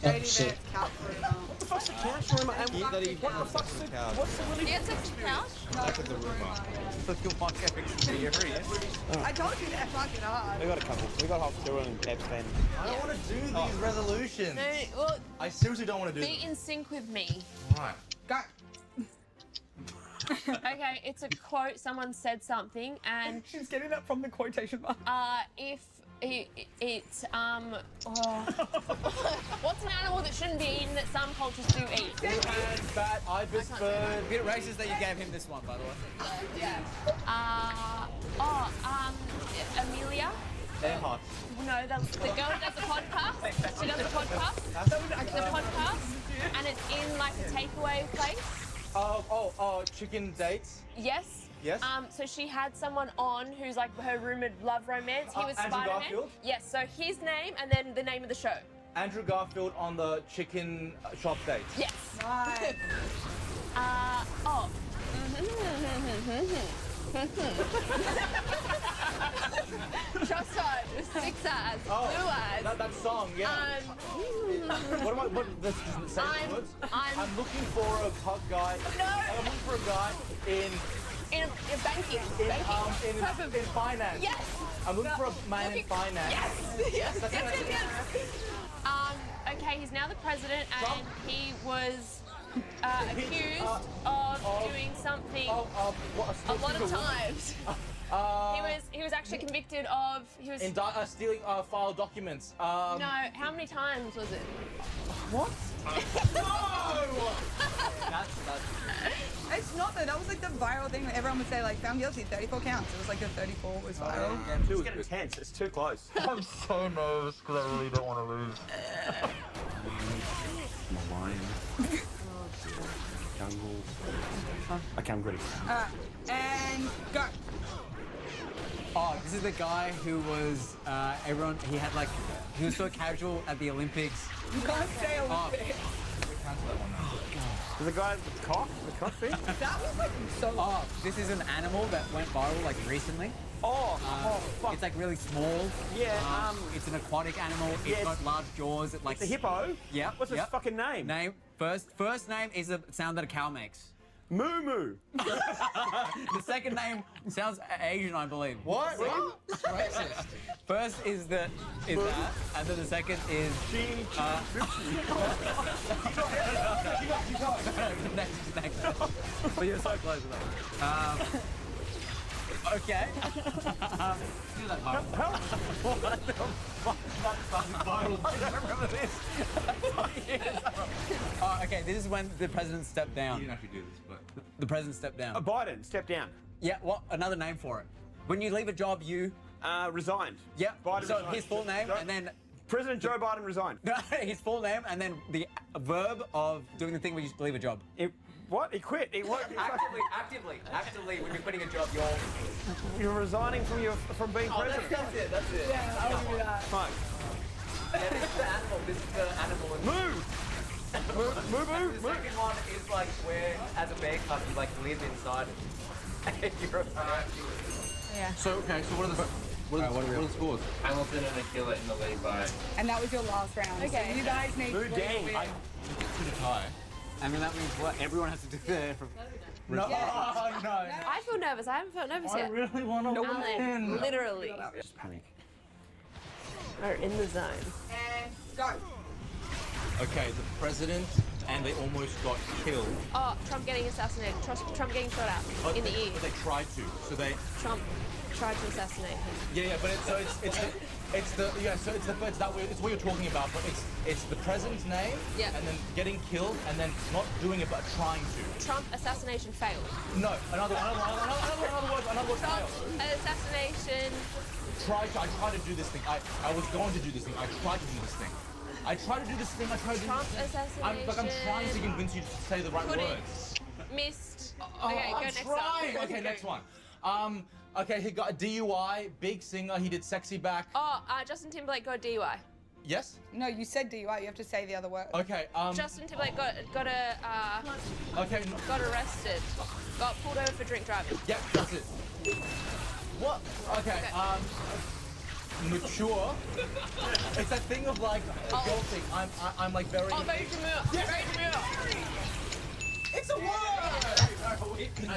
JD Vance, couch rumor. What the fuck's a couch rumor? And what the fuck's the what's the really? Yeah, it's a couch. That's the rumor. I told you they're fucking hard. We got a couple. We got Hulk 2 and Epstein. I don't want to do these resolutions. No, well, I seriously don't want to do be them. in sync with me. Right. Go. Okay, it's a quote. Someone said something, and she's getting that from the quotation mark. If it's what's an animal that shouldn't be eaten that some cultures do eat? Blue hand, bat, ibis, bird. A bit racist that you gave him this one, by the way. Yeah. Amelia. They're hot. No, the girl that does the podcast. She does the podcast, and it's in like a takeaway place. Chicken dates. Yes. Yes. So she had someone on who's like her rumored love romance. He was Andrew Spider-Man. Garfield? Yes. So his name and then the name of the show. Andrew Garfield on the chicken shop date. Yes. Right. Trust fund, 6 eyes, blue eyes. That song, yeah. What does it say the words? I'm looking for a hot guy. No. I'm looking for a guy in banking. In finance. Yes. I'm looking for a man in finance. Yes. Okay, he's now the president, and he was accused of doing something a lot of times. He was actually convicted of stealing file documents. No, how many times was it? What? No! It's not that. That was like the viral thing that everyone would say, like, found guilty, 34 counts. It was like the 34 was viral. It's getting tense. It's too close. I'm so nervous because I really don't want to lose. I'm a lion. Jungle. Okay, I'm ready. And go. Oh, this is the guy who was he was so casual at the Olympics. You can't say Olympics. The guy with the cock thing? That was like so. Oh, this is an animal that went viral like recently. Fuck. It's like really small. Yeah. It's an aquatic animal. It's got large jaws. It like. It's a hippo. Yeah. What's its fucking name? First name is a sound that a cow makes. Moo moo. The second name sounds Asian, I believe. What? Racist. First is that, and then the second is. Next. But you're so close though. Okay. Do that viral. What the fuck? That's viral. I don't remember this. Oh, okay, this is when the president stepped down. You didn't actually do this, but... The president stepped down. Biden stepped down. Yeah, what? Another name for it. When you leave a job, you... Resigned. Yeah, Biden so resigned. his full name and then... President Joe Biden resigned. No, his full name and then the verb of doing the thing where you leave a job. What? He quit. He worked. Actively, when you're quitting a job, you're resigning from being president. That's it. Yeah, I would do that. Fuck. Yeah, this is the animal. Move. Move. The second one is like where, as a bear cub, you like live inside it. Yeah. So okay, so what are the scores? Hamilton and Aquila in the lead by. And that was your last round. Okay. So you guys need to win. To the tie. I mean, that means what? Everyone has to do their... No, no. I feel nervous. I haven't felt nervous I yet. really want to win. Literally. Just panic. We're in the zone. And go. Okay, the president and they almost got killed. Oh, Trump getting assassinated. Trump getting shot out in the ear. But they tried to. So they. Trump tried to assassinate him. Yeah, but it's what you're talking about. But it's the president's name. Yeah. And then getting killed and then not doing it but trying to. Trump assassination failed. No, another word Trump failed. assassination. I tried to do this thing. I was going to do this thing. I tried to do this thing. I tried to do this thing. I tried to do Trump this thing. assassination. I'm trying to convince you to say the right words. Missed. Okay, go next trying. up. Okay, next one. Okay, he got a DUI. Big singer. He did Sexy Back. Oh, Justin Timberlake got DUI. Yes. No, you said DUI. You have to say the other word. Okay. Justin Timberlake got Okay. got arrested. Got pulled over for drink driving. Yeah, that's it. What? Okay. Mature. It's that thing of like adulting. I'm like very. Oh, very demure. Yes. Very demure. It's a word.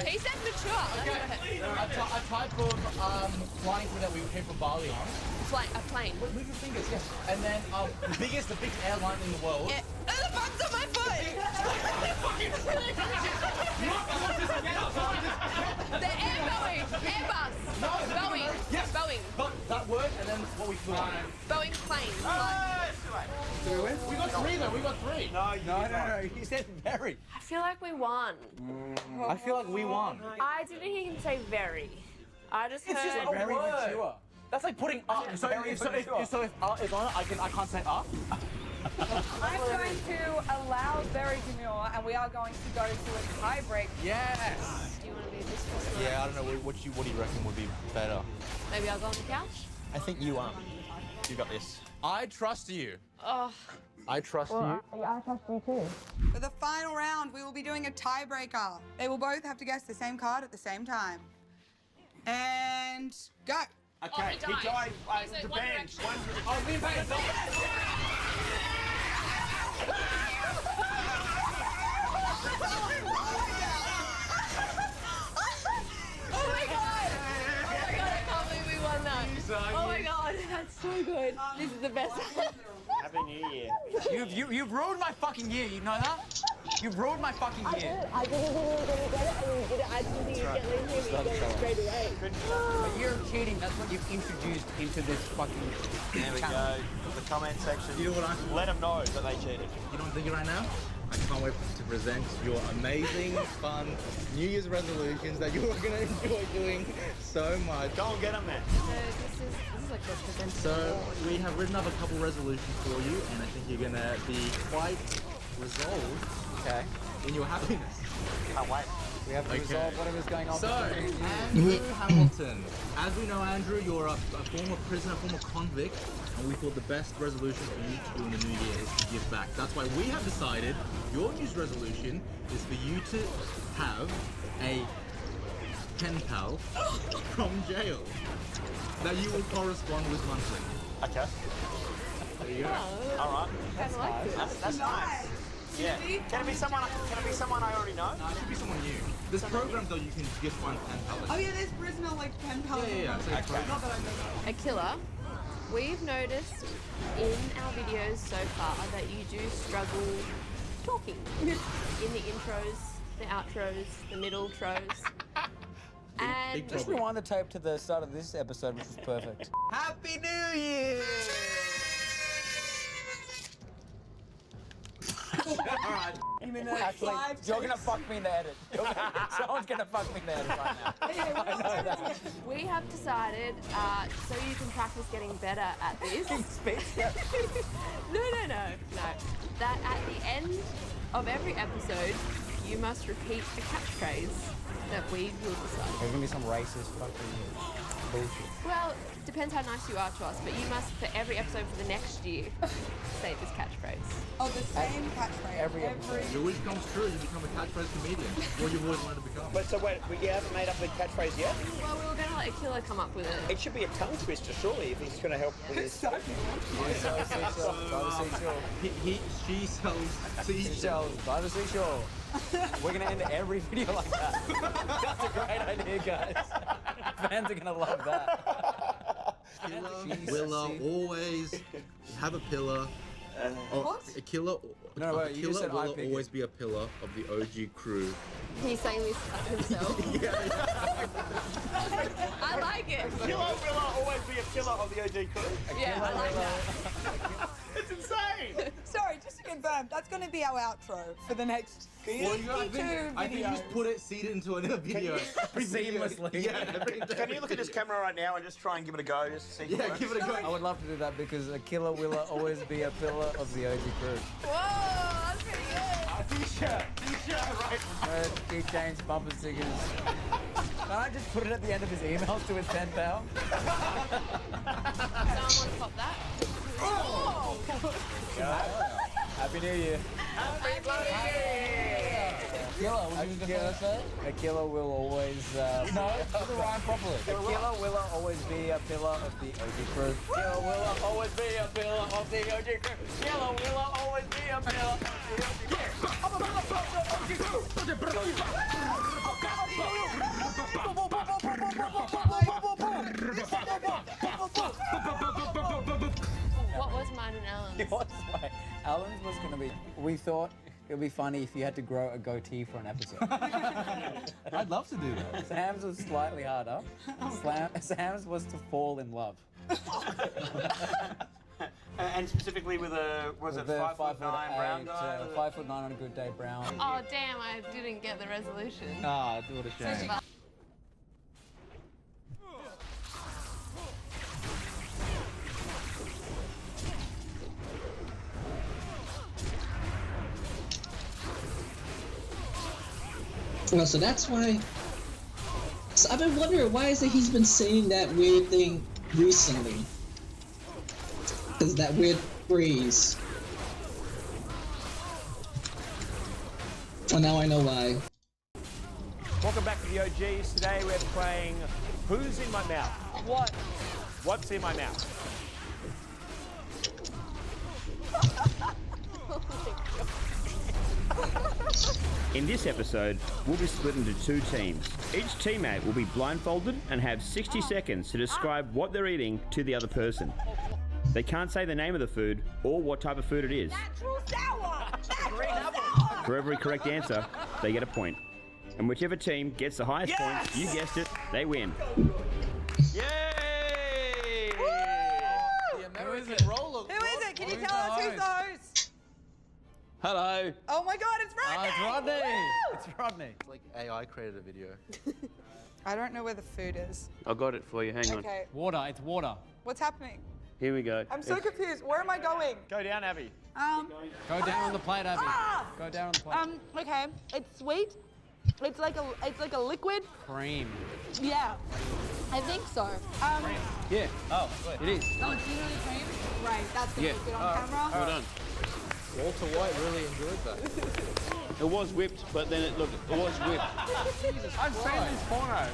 He said mature. Okay. A type of flying thing that we came from Bali on. A plane. Move your fingers, yes. And then the biggest airline in the world. Yeah. Oh, the button's on my foot. The air Boeing. Airbus. No, Boeing. Yes. Boeing. But that word and then what we fly. Boeing plane. Did we win? We got three though. We got three. No. He said very. I feel like we won. I feel like we won. I didn't hear him say very. I just heard. It's just Very mature. That's like putting up. So if up is on it, I can't say up. I'm going to allow very demure, and we are going to go to a tiebreak. Yes. Do you want to be this person? Yeah, I don't know. What do you reckon would be better? Maybe I'll go on the couch. I think you You got this. I trust you. Oh. I trust you. I trust you too. For the final round, we will be doing a tiebreaker. They will both have to guess the same card at the same time. And go. Okay, he died. The bench. Oh, me and Ben. Oh my god! I can't believe we won that. Oh my god, that's so good. This is the best. Happy New Year. You've ruined my fucking year. You know that? You've ruined my fucking year. I didn't think you were gonna get it, and you did it. I didn't think you'd get it, and you got it straight away. But you're cheating. That's what you've introduced into this fucking. There we go. The comment section. You know what Let them know that they cheated. You know what I'm thinking right now? I can't wait to present your amazing, fun New Year's resolutions that you are going to enjoy doing so much. Go and get them, man. So this is like a presenter. So we have written up a couple resolutions for you, and I think you're going to be quite resolved in your happiness. Can't wait. We have to resolve whatever's going on. So, Andrew Hamilton. As we know, Andrew, you're a former prisoner, a former convict, and we thought the best resolution for you to do in the new year is to give back. That's why we have decided your New Year's resolution is for you to have a pen pal from jail that you will correspond with monthly. Okay. There you go. All right. That's nice. That's nice. Yeah. Can it be someone I already know? No, it should be someone new. There's programs though you can gift one pen pal. Oh yeah, there's prisoner like pen pals. Yeah. Not that I know. Aquila, we've noticed in our videos so far that you do struggle talking in the intros, the outros, the middle tros. And Just rewind the tape to the start of this episode, which was perfect. Happy New Year! Alright. You mean that? Actually, you're gonna fuck me in the edit. Someone's gonna fuck me in the edit right now. I know that. we have decided, so you can practice getting better at this. No. That at the end of every episode, you must repeat a catchphrase that we will decide. There's gonna be some racist fucking bullshit. Well, it depends how nice you are to us, but you must, for every episode for the next year, say this catchphrase. Oh, the same catchphrase. Every episode. Your wish comes true, you become a catchphrase comedian. What you've always wanted to become. But so wait, you haven't made up the catchphrase yet? Well, we were going to let Akila come up with it. It should be a tongue twister, surely, if he's going to help with his... She sells seashells by the seashore. We're gonna end every video like that. That's a great idea, guys. Fans are gonna love that. Willa always have a pillar. What? A killer. No, wait, you just said will I pick always it. be a pillar of the OG crew. He's saying this himself. I like it. Killer will always be a killer of the OG crew. Yeah, I like that. It's insane! Sorry, just to confirm, that's going to be our outro for the next 52 I think you videos. just put it, seed it into another video. Seamlessly. Can you look at this camera right now and just try and give it a go, just to see if it works? Give it a go. I would love to do that because a killer will always be a pillar of the OG crew. Whoa, that's pretty good. T-shirt, right? Key change bumper stickers. Can I just put it at the end of his emails to his pen pal? Someone want to pop that? Oh! Happy New Year. Happy bloody New Year! Killer, what you gonna say? A killer will always. No, put the rhyme properly. A killer will always be a pillar of the OG crew. Killer will always be a pillar of the OG crew. Killer will always be a pillar of the OG crew. I'm a pillar of the OG What was mine and Alan's? Alan's was gonna be. We thought it would be funny if you had to grow a goatee for an episode. I'd love to do that. Sam's was slightly harder. Sam's was to fall in love. And specifically with a, was it 5'9" brown guy? 5'9" on a good day, brown. Oh, damn, I didn't get the resolution. Ah, what a shame. Well, so that's why. So I've been wondering why is it he's been saying that weird thing recently? Because that weird phrase. Well, now I know why. Welcome back to the OGs. Today we're playing Who's in My Mouth? What? What's in my mouth? In this episode, we'll be split into two teams. Each teammate will be blindfolded and have 60 seconds to describe what they're eating to the other person. They can't say the name of the food or what type of food it is. Natural sour! Natural sour! For every correct answer, they get a point. And whichever team gets the highest points, you guessed it, they win. Yay! Who is it? Can you tell us who's the host? Hello. Oh my god, it's Rodney! It's Rodney! Woo! It's Rodney. It's like AI created a video. I don't know where the food is. I got it for you, hang on. Okay, Water, it's water. what's happening? Here we go. I'm so confused. Where am I going? Go down, Abby. Go down on the plate, Abby. Go down on the plate. Okay, it's sweet. It's like a liquid. Cream. Yeah, I think so. Yeah. Oh, it is. Oh, it's usually cream? Right, that's gonna look good on camera. Well done. Walter White really enjoyed that. It was whipped, but then it was whipped. I've seen this porno.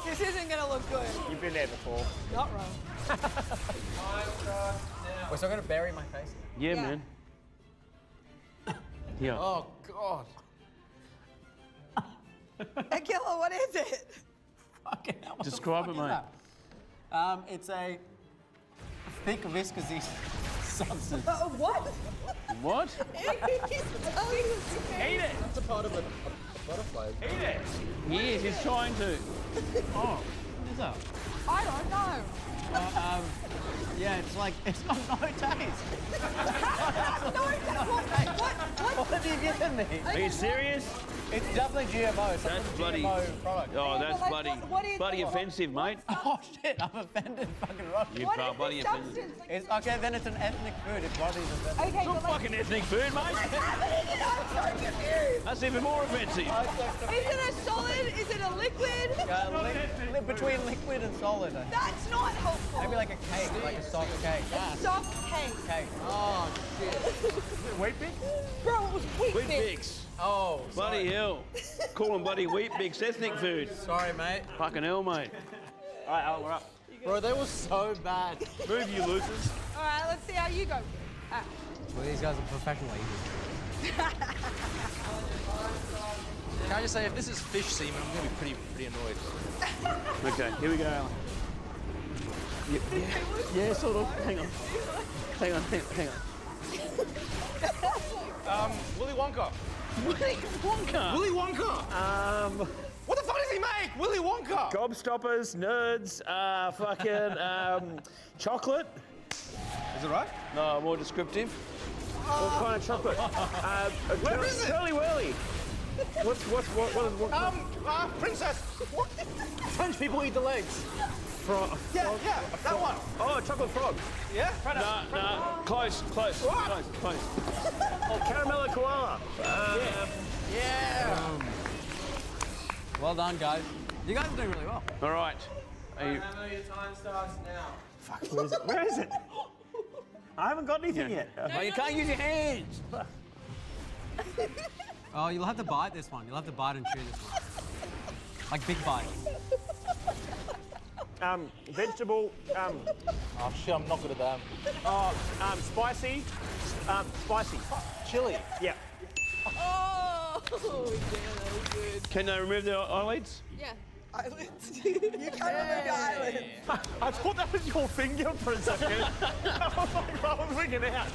This isn't gonna look good. You've been there before. Not wrong. We're still gonna bury my face. Yeah, man. Yeah. Oh, God. Akila, what is it? Fucking hell. What Describe the it, fuck mate. is that? It's a thick viscous substance. What? What? Eat it! That's a part of a butterfly. Eat it! Yes, he's trying to. Oh, what is that? I don't know. Yeah, it's like, it's got no taste. What have you given me? Are you serious? It's definitely GMO. It's That's like a bloody. GMO product. Oh, that's like, bloody. what is- bloody offensive, mate. Oh shit, I'm offended fucking Russian. You What are is bloody this offended. substance? Like, It's, okay, then it's an ethnic food. It's Russia's offensive. okay, It's but not like, fucking ethnic food, mate. I'm so confused. That's even more offensive. Is it a solid? Is it a liquid? Between liquid and solid. I think. That's not helpful. Maybe like a cake, like a soft cake. A soft cake. Cake. Oh shit. Wheat Bix? Bro, it was wheat Wheat bix. Bix. Oh, Bloody hell. Call them bloody Wheat Bix ethnic food. sorry, mate. Fucking hell, mate. All right, Alan, we're up. Bro, they were so bad. Move, you losers. All right, let's see how you go. Well, these guys are professional eaters. Can I just say, if this is fish semen, I'm going to be pretty annoyed. Okay, here we go, Alan. Yeah, sort of. Hang on. Hang on. Willy Wonka. Willy Wonka. Willy Wonka. What the fuck does he make? Willy Wonka. Gobstoppers, nerds, fucking chocolate. Is it right? No, more descriptive. What kind of chocolate? Where is it? Curly Whirly. What? Princess. What? French people eat the legs. Yeah, that one. Oh, chocolate frog. Yeah? No, close. Oh, caramel koala. Yeah. Well done, guys. You guys are doing really well. All right. Are you... Hammer, your time starts now. Fuck, where is it? I haven't got anything yet. Oh, you can't use your hands. Oh, you'll have to bite this one. You'll have to bite and chew this one. Like big bite. Vegetable. Oh shit, I'm not good at that. Spicy. Spicy. Chili. Yeah. Oh, yeah, that was good. Can they remove their eyelids? Yeah. Eyelids. You can't remove your eyelids. I thought that was your finger for a second. I was like, I was wigging out.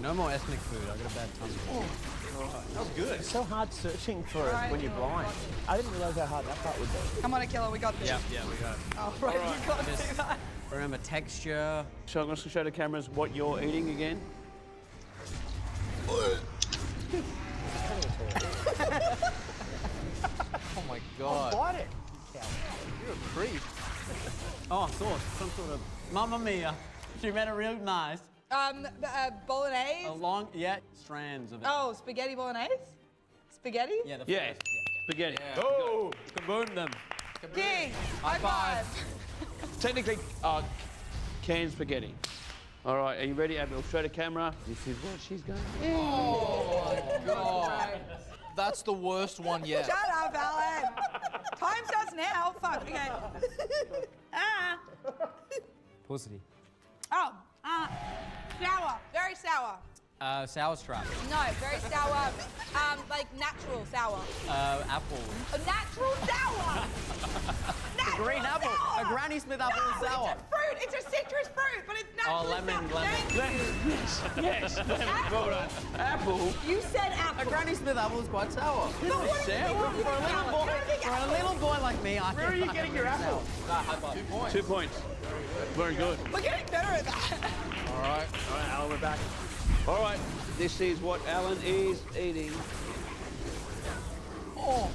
No more ethnic food. I got a bad tummy. That was good. It's so hard searching for it when you're blind. I didn't realise how hard that part would be. Come on, Akila, we got this. Yeah, we got it. Oh, right, you got to do that. Remember texture. So I'm going to show the cameras what you're eating again. Oh my god. Bite it. You're a creep. Oh, sauce. Some sort of... Mamma mia. She made it real nice. Bolognese? Long, strands of it. Oh, spaghetti bolognese? Spaghetti? Yeah, the Yeah. first. Spaghetti. Oh. Kaboom them. King, High five. Technically, canned spaghetti. All right, are you ready, Abby? We'll show the camera. This is what she's going to do. Oh my god. That's the worst one yet. Shut up, Alan. Time starts now. Fuck, okay. Pussy. Sour. Very sour. Sour strap. No, very sour. Like natural sour. Apple. A natural sour. A green apple. Sour. A Granny Smith apple is sour. It's a fruit. It's a citrus fruit, but it's naturally lemon, sour. lemon. Thank you. Yes, well done. Apple. You said apple. A Granny Smith apple is quite sour. But what do you think? What do you think, Alan? What do you think, For a Alan? little boy like me, I Where are you getting your apple? High five. 2 points. 2 points. Very good. We're getting better at that. All right. All right, Alan, we're back. All right, this is what Alan is eating. Oh.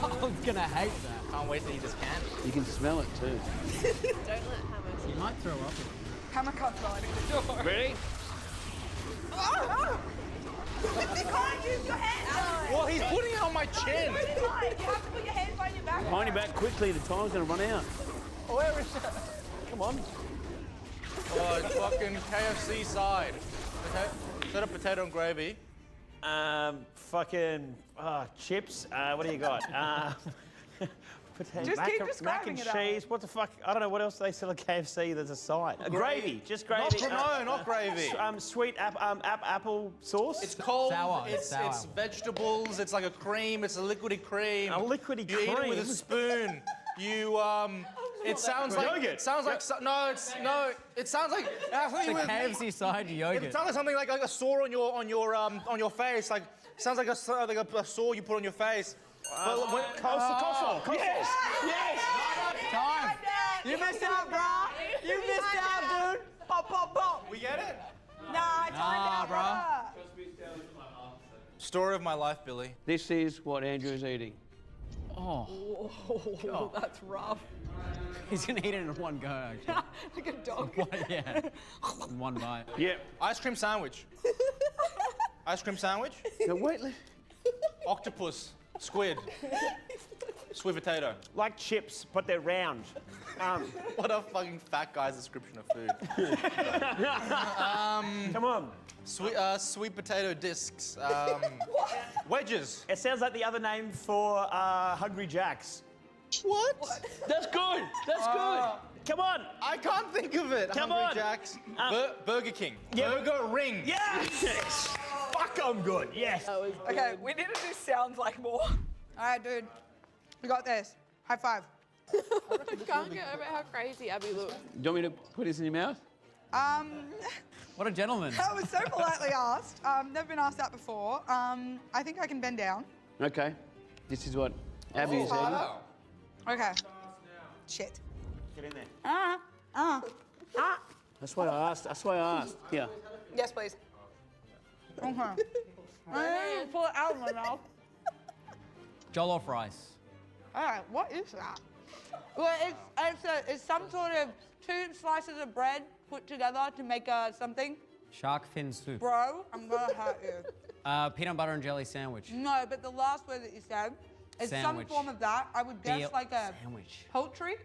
I'm gonna hate that. Can't wait to eat this candy. You can smell it too. Don't let Hammer. You might throw up. Hammer can't throw it in the door. Ready? You can't use your hands. Well, he's putting it on my chin. You have to put your hands behind your back. Behind your back quickly, the time's going to run out. Where is it? Come on. Oh, fucking KFC side. Okay. Set up potato and gravy. Fucking chips. What do you got? Potato, Just keep mac describing and it, Alan. cheese. What the fuck? I don't know what else they sell at KFC. There's a side. Gravy. Just gravy. Not gravy. Sweet apple sauce. It's cold. Sour, It's sour. vegetables. It's like a cream. It's a liquidy cream. A liquidy You eat it with a cream? spoon. You It sounds like Yogurt. It sounds like no. It sounds like The KFC side yogurt. It sounds like something like a sore on your face. Like sounds like a sore you put on your face. Coleslaw. Yes! Yes! Time! You missed out, bruh! You missed out, dude! Pop, pop, pop! We get it? Nah, time out, bruh. Story of my life, Billy. This is what Andrew is eating. Oh, Oh, that's rough. he's gonna eat it in one go, actually. Like a dog. Yeah, one bite. Yeah. Ice cream sandwich. Ice cream sandwich. No, wait. Octopus. Squid. Sweet potato. Like chips, but they're round. What a fucking fat guy's description of food. Come on. Sweet potato discs. Wedges. It sounds like the other name for Hungry Jacks. What? That's good. That's good. Come on. I can't think of it. Come Hungry on. Jacks. Burger King. Yeah. Burger Ring. Yes. Fuck, I'm good. Yes. Okay, we need to do sounds like more. All right, dude. We got this. High five. I can't get over how crazy Abby looks. Do you want me to put this in your mouth? What a gentleman. That was so politely asked. Never been asked that before. I think I can bend down. Okay. This is what Abby is eating. Okay. Shit. Get in there. That's why I asked. That's why I asked. Yeah. Yes, please. Okay. I need to pull it out of my mouth. Jollof rice. All right, what is that? Well, it's some sort of 2 slices of bread put together to make something. Shark fin soup. Bro, I'm gonna hurt you. Peanut butter and jelly sandwich. No, but the last word that you said is Sandwich. some form of that. I would guess like a sandwich. poultry.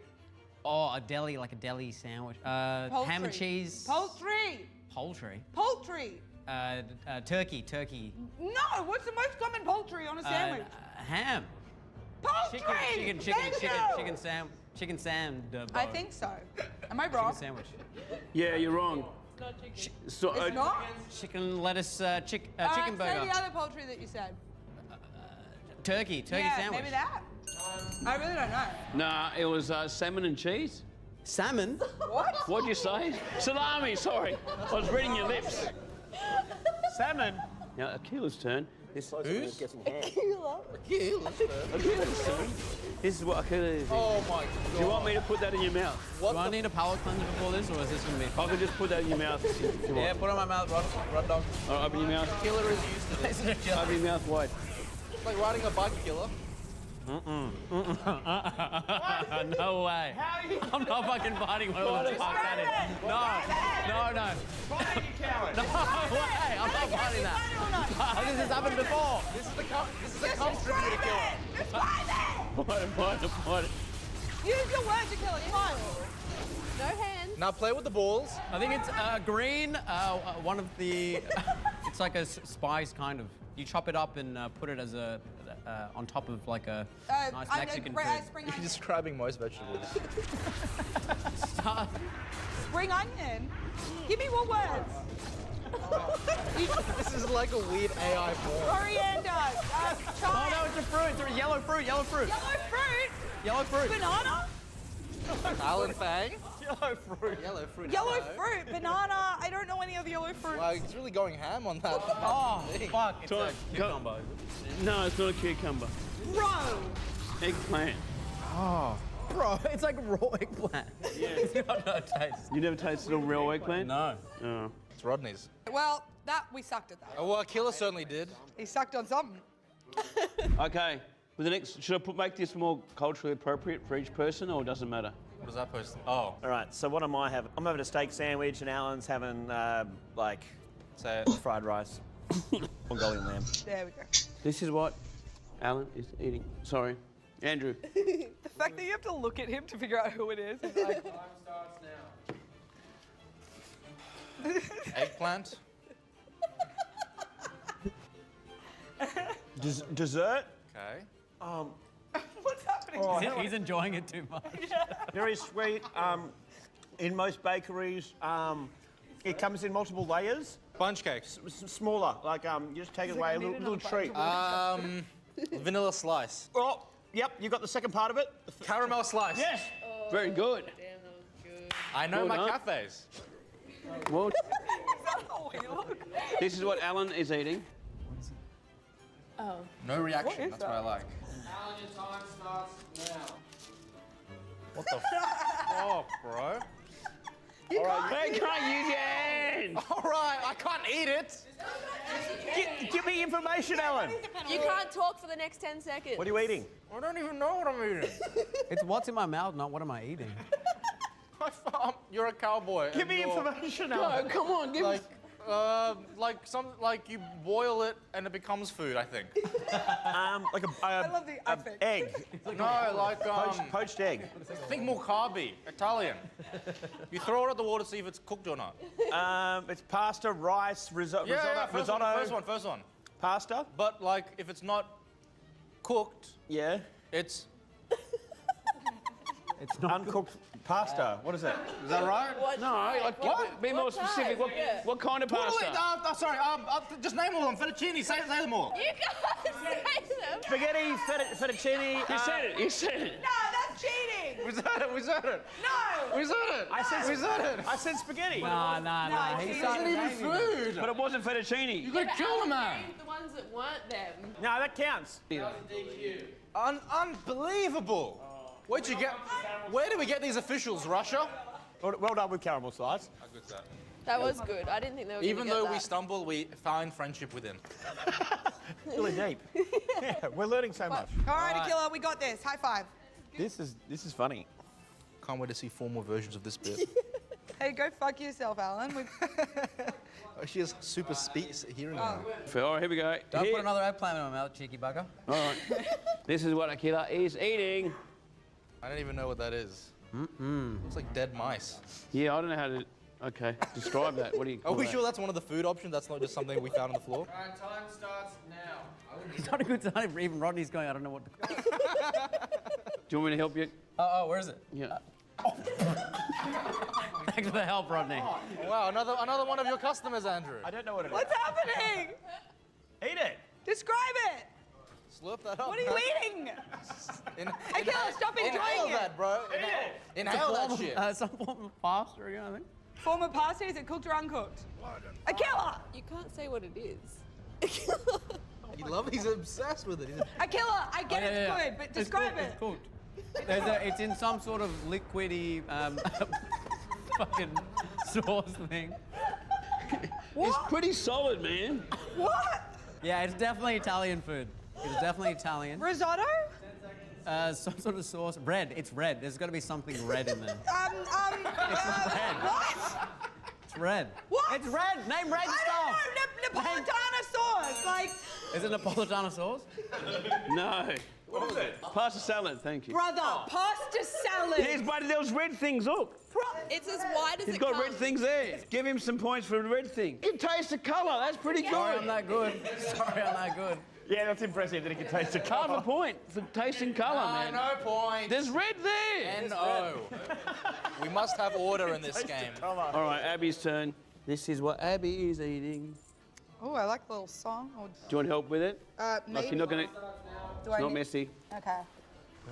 Oh, a deli, like a deli sandwich. Ham and cheese. Poultry. Poultry. Poultry. Turkey. No, what's the most common poultry on a sandwich? Ham. Poultry. Chicken sand. I think so. Am I wrong? Chicken sandwich. Yeah, you're wrong. So, It's not. Chicken lettuce. Chicken Say burger. the other poultry that you said. Turkey Yeah, sandwich. maybe that. I really don't know. Nah, it was salmon and cheese. Salmon? What? What'd you say? Salami, sorry. I was reading your lips. Salmon. Now, Akila's turn. This Who's? Akila. Akila's turn. This is what Akila is. Oh my god. Do you want me to put that in your mouth? Do I need a palate cleanser before this, or is this gonna be? I can just put that in your mouth. If you Yeah, want. put it in my mouth, run dog. All right, open your mouth. Killer is used to this. Open your mouth wide. It's like riding a bike, Killer. No way. I'm not fucking biting whatever the fuck that is. No. Fine, you coward. No way. I'm not biting that. This has happened before. This is the contributor killer. Bite it. Use your words to kill it. Fine. No hands. Now play with the balls. I think it's green. One of the. It's like a spice kind of. You chop it up and put it as a on top of like a nice Mexican food. Spring You're onion. describing most vegetables. Spring onion. Give me more words. This is like a weird AI form. Coriander. Oh Thyme. no, it's a fruit. It's a yellow fruit. Yellow fruit. Yellow fruit. Banana. Alan Fang. Yellow fruit. Yellow fruit. Yellow fruit. Banana. I don't know any of the yellow fruits. Wow, he's really going ham on that. Oh fuck! It's Go- a cucumber. No, it's not a cucumber. Bro. Eggplant. Oh, bro, it's like raw eggplant. Yeah. It's got no taste. You never tasted a real eggplant? No. Oh. It's Rodney's. Well, we sucked at that. Oh, well, Killer certainly did. He sucked on something. Okay. With the next, should I make this more culturally appropriate for each person, or doesn't matter? What does that person? Oh. All right, so what am I having? I'm having a steak sandwich, and Alan's having, Say it. fried rice. Mongolian lamb. There we go. This is what Alan is eating. Sorry. Andrew. The fact that you have to look at him to figure out who it is like... Eggplant. Dessert? Okay. What's happening? He's enjoying it too much. Very sweet. In most bakeries, it comes in multiple layers. Sponge cake. Smaller, like you just take it away, a little treat. Vanilla slice. Oh, yep, you got the second part of it. Caramel slice. Yes. Very good. Damn, that was good. I know Well my done. cafes. Well, Is that how we look? this is what Alan is eating. Oh. No reaction. That's what I like. Alan, your time starts now. What the fuck, bro? Where can't use your hand? Alright, I can't eat it. Give me information, Alan. You can't talk for the next 10 seconds. What are you eating? I don't even know what I'm eating. It's what's in my mouth, not what am I eating. You're a cowboy. Give me information, No, Alan. come on, give me. Like you boil it and it becomes food, I think. Like I love the egg. No, like Poached egg. think more carby, Italian. You throw it at the water to see if it's cooked or not. It's pasta, rice, risotto. First one. Pasta. But like, if it's not cooked, Yeah. it's It's not uncooked pasta. What is that? Is that right? What? No, like be more specific. What kind of pasta? Sorry. Just name all of them. Fettuccine. Say them all. You can't say them. Spaghetti, fettuccine. You said it. You said it. No, that's cheating. We said it. No. We said it. I said spaghetti. Nah. He doesn't even food. But it wasn't fettuccine. You gotta kill the man. Named the ones that weren't them. No, that counts. Unbelievable. Where did we get these officials, Russia? Well done with caramel slice. How good's that? That was good. I didn't think they were Even gonna get though we that. stumble, we find friendship within. Really deep. Yeah, we're learning so much. All right, Akila, we got this. High five. This is funny. Can't wait to see 4 more versions of this bit. Hey, go fuck yourself, Alan. She has super hearing now. All right, here we go. Don't put another eggplant in my mouth, cheeky bugger. All right. This is what Akila is eating. I don't even know what that is. Looks like dead mice. Yeah, I don't know how to. Okay, describe that. What do you? Are we sure that's one of the food options? That's not just something we found on the floor? Alright, time starts now. It's not a good time. Even Rodney's going, I don't know what to Do you want me to help you? Oh, where is it? Yeah. Thanks for the help, Rodney. Wow, another one of your customers, Andrew. I don't know what it is. What's happening? Eat it. Describe it. Slurp that up. What are you eating? Akila, stop enjoying Inhale it. that, bro. Inhale that shit. Some form of pasta again, I think. Form of pasta, is it cooked or uncooked? Akila! You can't say what it is. He's obsessed with it. Akila, I get it's good, but describe it. It's cooked. It's in some sort of liquidy fucking sauce thing. It's pretty solid, man. What? Yeah, it's definitely Italian food. It's definitely Italian. Risotto? Some sort of sauce. Red. It's red. There's got to be something red in there. It's red. What? It's red. What? It's red. Name red stuff. I don't know. Napolitana sauce. Like. Is it Napolitana sauce? No. What is it? Pasta salad, thank you. Brother, pasta salad. Yes, but there was red things, look. It's as wide as He's it got comes. red things there. Give him some points for the red thing. You can taste the colour, that's pretty good. Sorry, I'm not good. Sorry, I'm not good. Yeah, that's impressive that he can taste the colour. Half a point for tasting colour, man. No point. There's red there. N-O. We must have order in this game. All right, Abby's turn. This is what Abby is eating. Oh, I like the little song. Do you want help with it? Maybe. Like you're not gonna. Do It's I not need- messy. Okay.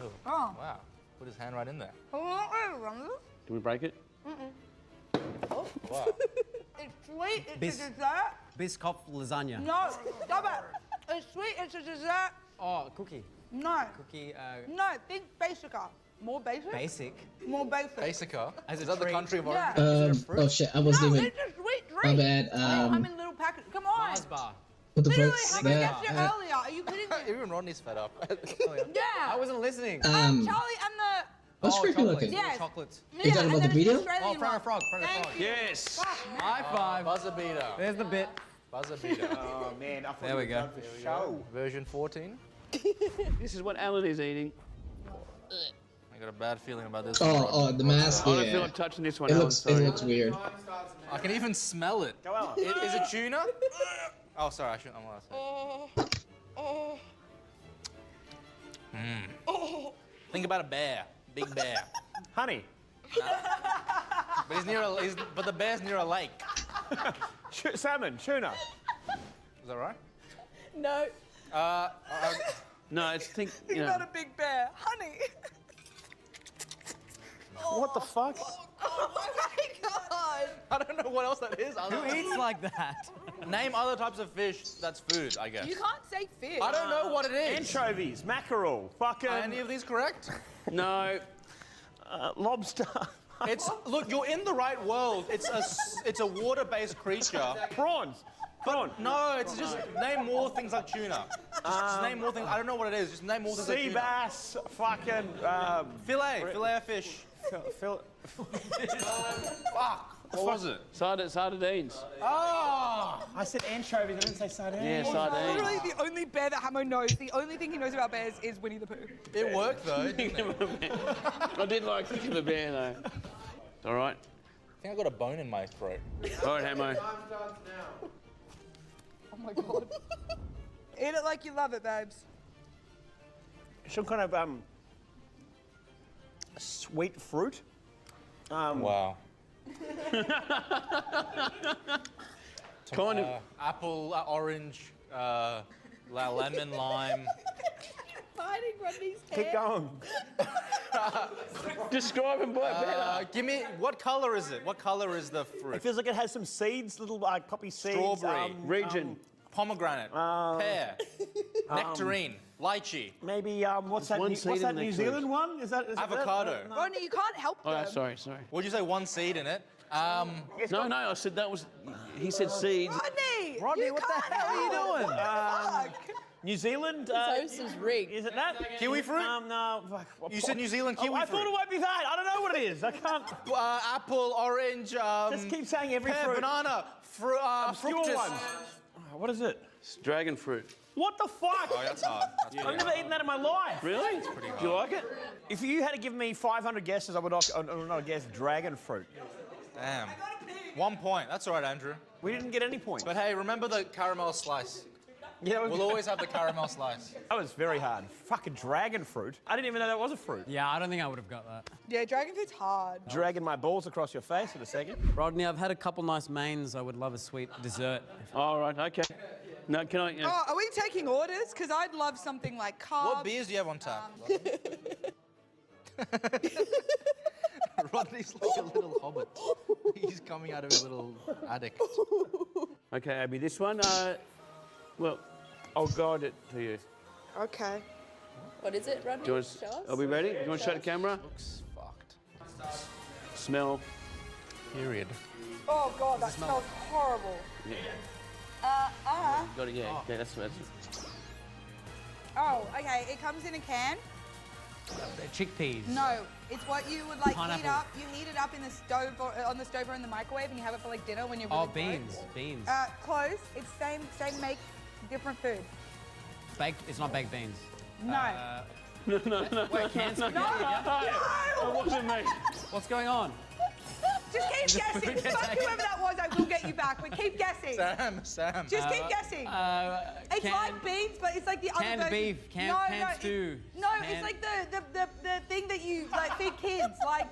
Oh. Oh. Wow. Put his hand right in there. Can we break it? Wow. It's sweet. It's Bis- a dessert. Biscoff lasagna. No, stop it. It's sweet. It's a dessert. Oh, cookie. No. Cookie. No, think basicer. More basic? Basic. More basic. Basica? As Is a that the treat. country of Yeah. origin? Oh shit, I wasn't No, even. it's a sweet My drink. bad. I'm in little packets. Come on. Mars bar. What the Literally, fuck's I that? guessed it earlier. Are you kidding me? Even Rodney's fed up. Yeah. I wasn't listening. Charlie and the. What's creepy chocolate. looking? Yes. Chocolates. Are you talking about the video? Oh, Frog, frog, frog, Thank frog. you. Yes. High five. Buzzer beater. There's the bit. Buzzer beater. Oh man, I thought There we go. Show. Version 14. This is what Alan is eating. I got a bad feeling about this. Oh, the mask. I don't feel Yeah. like touching this one. It Alan, looks weird. I can even smell it. Go Alan. Is it tuna? Oh, sorry, I shouldn't. I'm gonna say. Think about a bear, big bear. Honey. But but the bear's near a lake. Salmon, tuna. Is that right? No. No, it's think. You You're know. not a big bear. Honey. What the fuck? Oh my god. I don't know what else that is. Who eats like that? Name other types of fish that's food, I guess. You can't say fish. I don't know what it is. Anchovies, mackerel, fucking... Are any of these correct? No. Lobster. Look, you're in the right world. It's a water-based creature. Prawns. Prawn. No, it's just name more things like tuna. Just name more things. I don't know what it is. Just name more things like tuna. Sea bass, fucking... Filet of fish. Fuck. What was it? Sardines. Oh! I said anchovies, I didn't say sardines. Yeah, sardines. Literally the only bear that Hamo knows, the only thing he knows about bears is Winnie the Pooh. It worked though, didn't it? I did like thinking of the bear though. All right. I think I got a bone in my throat. All right, Hamo. Oh my god. Eat it like you love it, babes. Some kind of sweet fruit. Wow. Kind of. Apple, orange, lemon, lime. Biting Rodney's Keep hair. going. Describe it better. Give me, what color is it? What color is the fruit? It feels like it has some seeds, little poppy seeds. Strawberry. Region. Pomegranate. Pear. Nectarine. Lychee. Maybe, what's that one seed in New the Zealand one? Is that Avocado. No. Rodney, you can't help them. Oh, sorry. What'd you say? One seed in it? No, I said that was... He said seeds. Rodney, what the hell are you doing? Fuck. New Zealand? This is rigged. Is it that? Kiwi fruit? No. You said New Zealand kiwi I fruit. thought it might be that. I don't know what it is. I can't. Apple, orange, Just keep saying every pear, fruit. banana, Obscure fructus. ones. What is it? It's dragon fruit. What the fuck? Oh, that's hard. That's I've pretty never hard. eaten that in my life. Really? Pretty hard. Do you like it? If you had to give me 500 guesses, I would not guess dragon fruit. Damn. 1 point. That's all right, Andrew. We didn't get any points. But hey, remember the caramel slice. Yeah, We'll always have the caramel slice. That was very hard. Fucking dragon fruit. I didn't even know that was a fruit. Yeah, I don't think I would have got that. Yeah, dragon fruit's hard. Dragging my balls across your face in a second. Rodney, I've had a couple nice mains. I would love a sweet dessert. All right, okay. No, can I... Oh, are we taking orders? Because I'd love something like carb. What beers do you have on tap? Rodney's like a little hobbit. He's coming out of a little attic. Okay, Abby, this one, well, I'll guide it to you. Okay. What is it, Rodney? Do you want Show us. Are we ready? Do you want to show the camera? Looks fucked. Smell. Period. Oh god, that smells horrible. Yeah. Uh-uh. Got it, yeah. Okay, that's it. Oh, okay. It comes in a can. Chickpeas. No, it's what you would like heat Pineapple. up. You heat it up in the stove or on the stove or in the microwave, and you have it for like dinner when you're really Oh, beans. broke. Beans. Close. It's same make, different food. Baked. It's not baked beans. No. No. Wait, cans. No. It wasn't me. What's going on? Just keep guessing. Fuck whoever that was, I will get you back. But keep guessing. Sam. Just keep guessing. It's like beans, but it's like the other Canned version. beef, canned stew. No, it's like the thing that you like feed kids, like.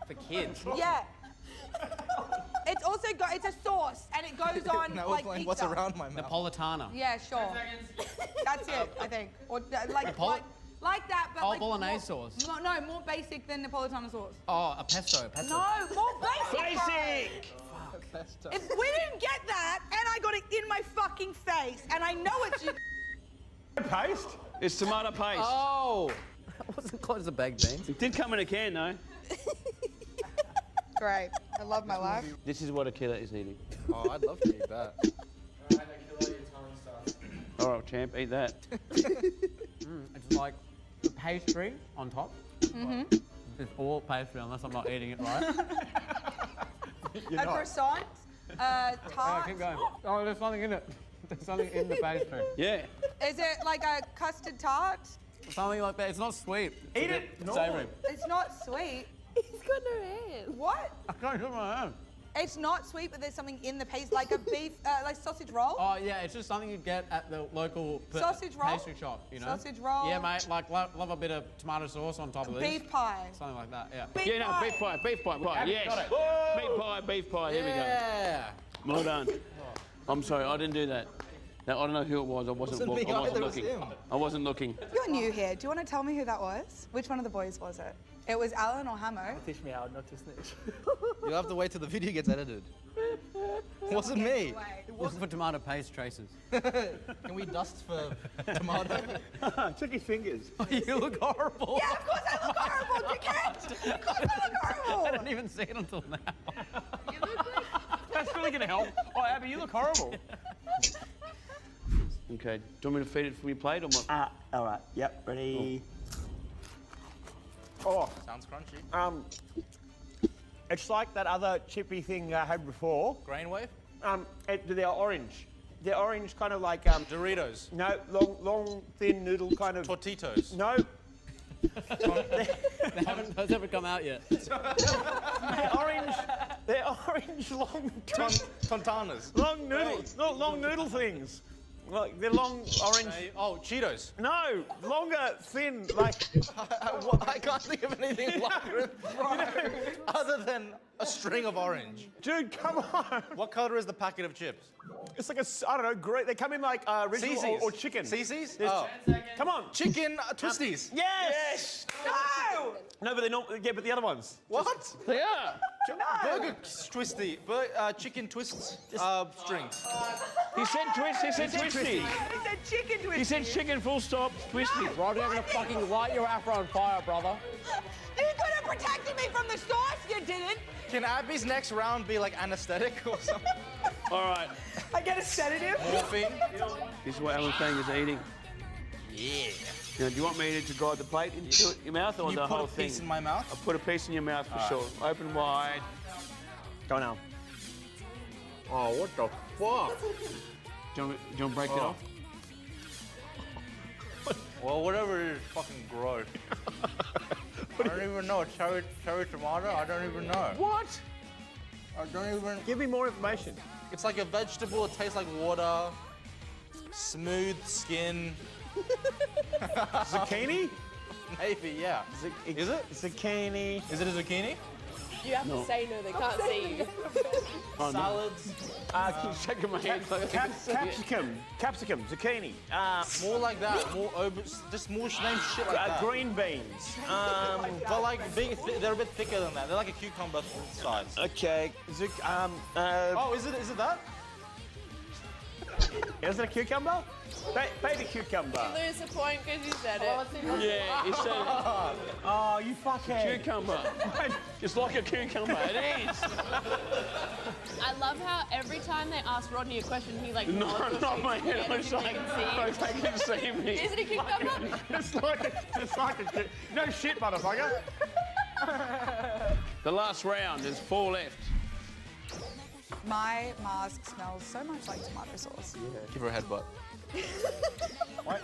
For kids. Yeah. It's also it's a sauce, and it goes on Now we're like playing pizza. what's around my mouth. Napolitana. Yeah, sure. That's it, I think. Or like that, but like bolognese more, sauce. No, more basic than Napolitana sauce. Oh, a pesto. No, more basic. Basic! If we didn't get that, and I got it in my fucking face, and I know it's you. Paste? It's tomato paste. Oh! That wasn't close to baked beans. It did come in a can, though. Great. I love my life. This is what Akila is eating. Oh, I'd love to eat that. All right, champ, eat that. It's like pastry on top. Mm-hmm. It's all pastry unless I'm not eating it right. A croissant, tart. Keep going. Oh, there's something in it. There's something in the pastry. Yeah. Is it like a custard tart? Something like that. It's not sweet. Eat it. No. Savory. It's not sweet. He's got no hand. What? I can't do my hand. It's not sweet, but there's something in the paste, like a beef, like sausage roll. Oh yeah, it's just something you get at the local Sausage roll? pastry shop, you know. Sausage roll. Yeah, mate. Like love a bit of tomato sauce on top of this. Beef pie. Something like that. Yeah. Beef Yeah, no, pie. beef pie. Yes. got it. Beef pie. Here we go. Yeah. Well done. I'm sorry, I didn't do that. I don't know who it was. I wasn't me looking. either, it was him. I wasn't looking. You're new here. Do you want to tell me who that was? Which one of the boys was it? It was Alan or Hamo? Teach me how not to snitch. You'll have to wait till the video gets edited. Wasn't me. It was for tomato paste traces. Can we dust for tomato? Check your fingers. Oh, you look horrible. Yeah, of course I look horrible, dickhead! Of course I look horrible! I didn't even see it until now. That's really going to help. Oh, Abby, you look horrible. Okay, do you want me to feed it from your plate or what? All right. Yep. Ready. Oh, Sounds crunchy. it's like that other chippy thing I had before. Grain wave? They're orange. They're orange, kind of like Doritos. No, long, thin noodle kind of. Tortitos. No. Those haven't come out yet. They're orange. They're orange, long. Tontanas. Long noodles. Not long noodle things. Like they're long orange. Oh, Cheetos. No, longer, thin, like. I can't think of anything longer other than a string of orange. Dude, come on. What color is the packet of chips? It's like I don't know, great. They come in like original or chicken. CC's? There's- Oh. Come on. Chicken twisties. Yes. No! No, but they're not. Yeah, but the other ones. What? They are. Burger twisty. Chicken twists strings. He said twist. He said twisty. He said chicken twist. He said chicken full stop, twisty. Rod, you're gonna fucking light your afro on fire, brother. You could have protected me from the sauce, you didn't! Can Abby's next round be like anesthetic or something? All right. I get a sedative? Morphine? This is what Alan Fang is eating. Yeah. Now, do you want me to guide the plate into your mouth or You the put whole a thing? piece in my mouth? I'll put a piece in your mouth for sure. Open wide. Go now. Oh, what the fuck? Do you want to break it off? Well, whatever it is, fucking gross. I don't even know. Cherry tomato? I don't even know. What? I don't even... Give me more information. It's like a vegetable. It tastes like water. Smooth skin. Zucchini? Maybe, yeah. Is it? Zucchini. Is it a zucchini? You have to say no, they can't see you. Oh, no. Salads. Keep shaking my hand so I can see it. Capsicum. Zucchini. More like that. More just more name shit like that. Green beans. But like they're a bit thicker than that. They're like a cucumber size. Okay. Oh, is it that? Is it a cucumber? Baby cucumber. You lose a point because you said it. Yeah, he said it. Oh, you fuckhead. Cucumber. It's like a cucumber. It is. I love how every time they ask Rodney a question, he like No, nods not my head. yeah, It's like they can see me. Is it a cucumber? It's like a no shit, motherfucker. The last round, there's 4 left. My mask smells so much like tomato sauce. Give her a headbutt.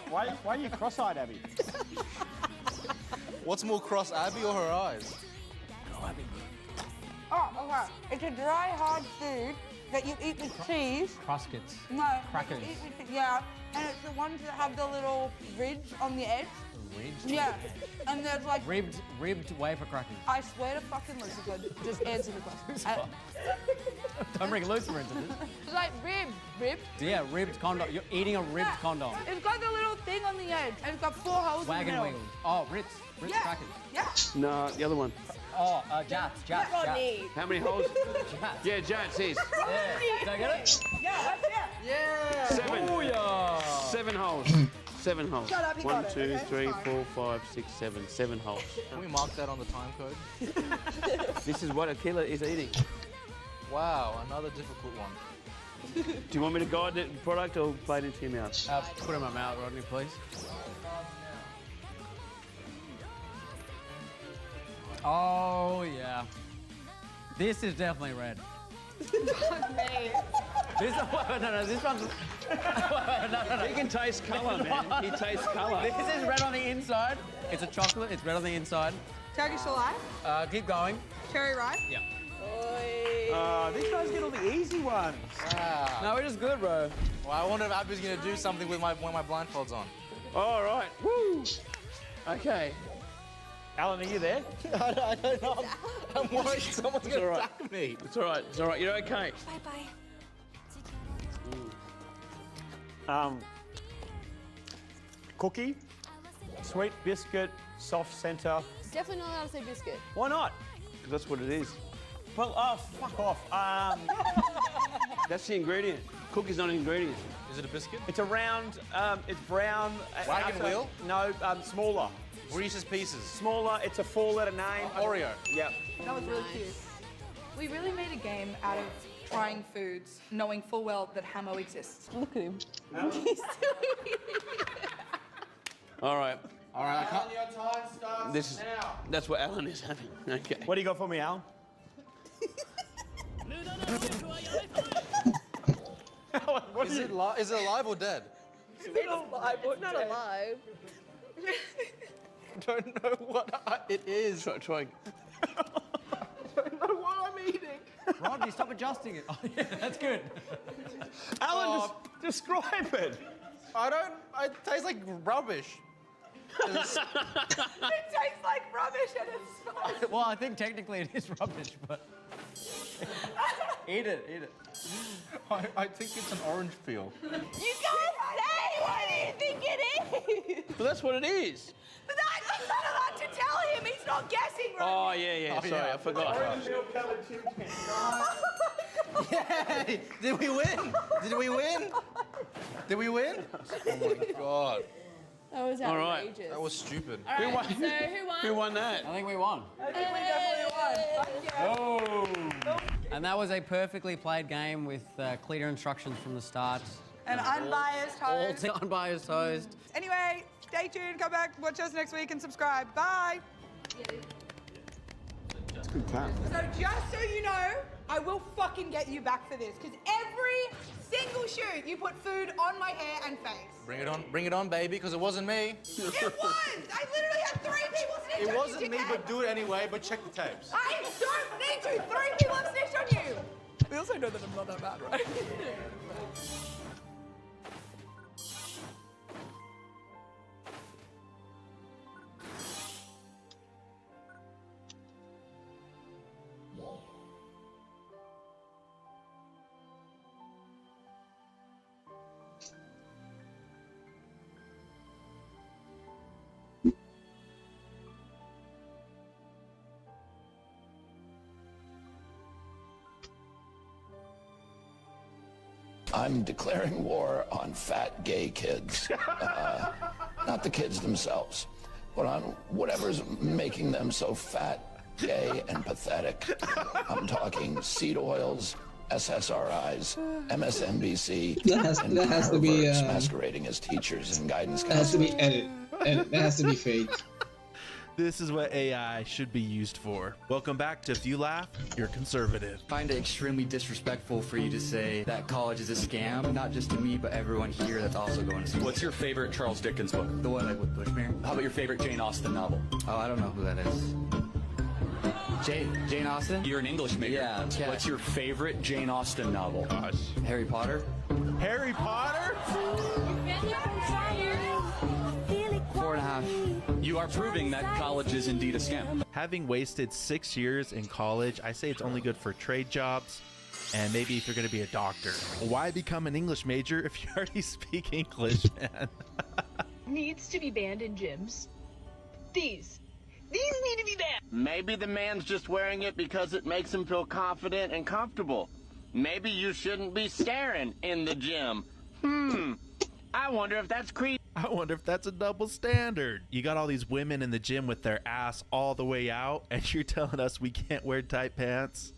Why are you cross-eyed, Abby? What's more cross, Abby or her eyes? Oh, okay. It's a dry, hard food that you eat with cheese. Cruskets. No. Crackers. You eat with, yeah. And it's the ones that have the little ridge on the edge. Ridge? Yeah. And there's like... Ribbed wafer crackers. I swear to fucking Lucifer, just answer the question. Don't bring Lucifer into this. It's like ribbed. Yeah, ribbed condom. You're eating a ribbed condom. It's got the little thing on the edge, and it's got 4 holes in the Wagon middle. wheels. Oh, Ritz crackers. Yeah. No, the other one. Oh, Jats. Rodney. How many holes? Jats. Yeah, Jats is. Yeah. Did I get it? Yeah, that's it. Yeah. 7. Oh, yeah. 7 holes. 7 holes. Shut up, you 1, got it. 2, Okay, 3, fine. 4, 5, 6, 7. 7 holes. Can we mark that on the time code? This is what Akila is eating. Wow, another difficult one. Do you want me to guide the product or play it into your mouth? Put it in my mouth, Rodney, please. Oh, yeah. This is definitely red. Fuck me. This one's... No. He can taste colour, man. He tastes colour. This is red on the inside. It's a chocolate. It's red on the inside. Turkish delight, Keep going. cherry ripe. Yeah. These guys get all the easy ones. Wow. No, we're just good, bro. Well, I wonder if Abby's gonna do something with when my blindfold's on. All right. Woo. Okay. Alan, are you there? I don't know. I'm worried someone's gonna all right. attack me. It's all right. It's all right. You're okay. Bye-bye. Cookie, sweet biscuit, soft center. Definitely not allowed to say biscuit. Why not? Because that's what it is. Well, fuck off. That's the ingredient. Cookie's not an ingredient. Is it a biscuit? It's a round, it's brown. Wagon wheel? No, smaller. Reese's Pieces. Smaller, it's a 4-letter name. Oreo. Yep. That was really cute. We really made a game out of trying foods, knowing full well that Hamo exists. Look at him. He's doing All right. All right, I can't. Your time starts now. That's what Alan is having. Okay. What do you got for me, Al? Is it alive or dead? It's alive. It's not alive. I don't know what it is. Try. I don't know what I'm eating. Rodney, stop adjusting it. Oh, yeah, that's good. Alan, describe it. I don't. It tastes like rubbish. It tastes like rubbish and it's spicy. Well, I think technically it is rubbish, but... Eat it. I think it's an orange peel. You can't say what do you think it is. But that's what it is. But I'm not allowed to tell him. He's not guessing right. Oh, yeah. Sorry, I forgot. Yay! Did we win? Did we win? Did we win? Oh my god. That was All right. outrageous. That was stupid. All right, so who won? Who won that? I think we won. I think we definitely won. Oh. And that was a perfectly played game with clear instructions from the start. An unbiased host. All unbiased host. Anyway, stay tuned, come back, watch us next week, and subscribe. Bye. That's good time. So just so you know, I will fucking get you back for this, because every single shoot, you put food on my hair and face. Bring it on, baby, because it wasn't me. It was! I literally had 3 people snitch on you. It wasn't me, but do it anyway, but check the tapes. I don't need to. 3 people have snitched on you. We also know that I'm not that bad, right? I'm declaring war on fat gay kids. Not the kids themselves, but on whatever's making them so fat, gay, and pathetic. I'm talking seed oils, SSRIs, MSNBC, and perverts masquerading as teachers and guidance counselors. That has to be edit. That has to be fake. This is what AI should be used for. Welcome back to If You Laugh, You're Conservative. I find it extremely disrespectful for you to say that college is a scam, not just to me, but everyone here that's also going to school. What's your favorite Charles Dickens book? The one like with Bushmere. How about your favorite Jane Austen novel? Oh, I don't know who that is. Jane Austen? You're an English major. Yeah. What's your favorite Jane Austen novel? Gosh. Harry Potter? Harry Potter? 4.5. You are proving that college is indeed a scam. Having wasted 6 years in college, I say it's only good for trade jobs and maybe if you're going to be a doctor. Why become an English major if you already speak English, man? Needs to be banned in gyms. These need to be banned. Maybe the man's just wearing it because it makes him feel confident and comfortable. Maybe you shouldn't be staring in the gym. I wonder if that's creepy. I wonder if that's a double standard. You got all these women in the gym with their ass all the way out, and you're telling us we can't wear tight pants?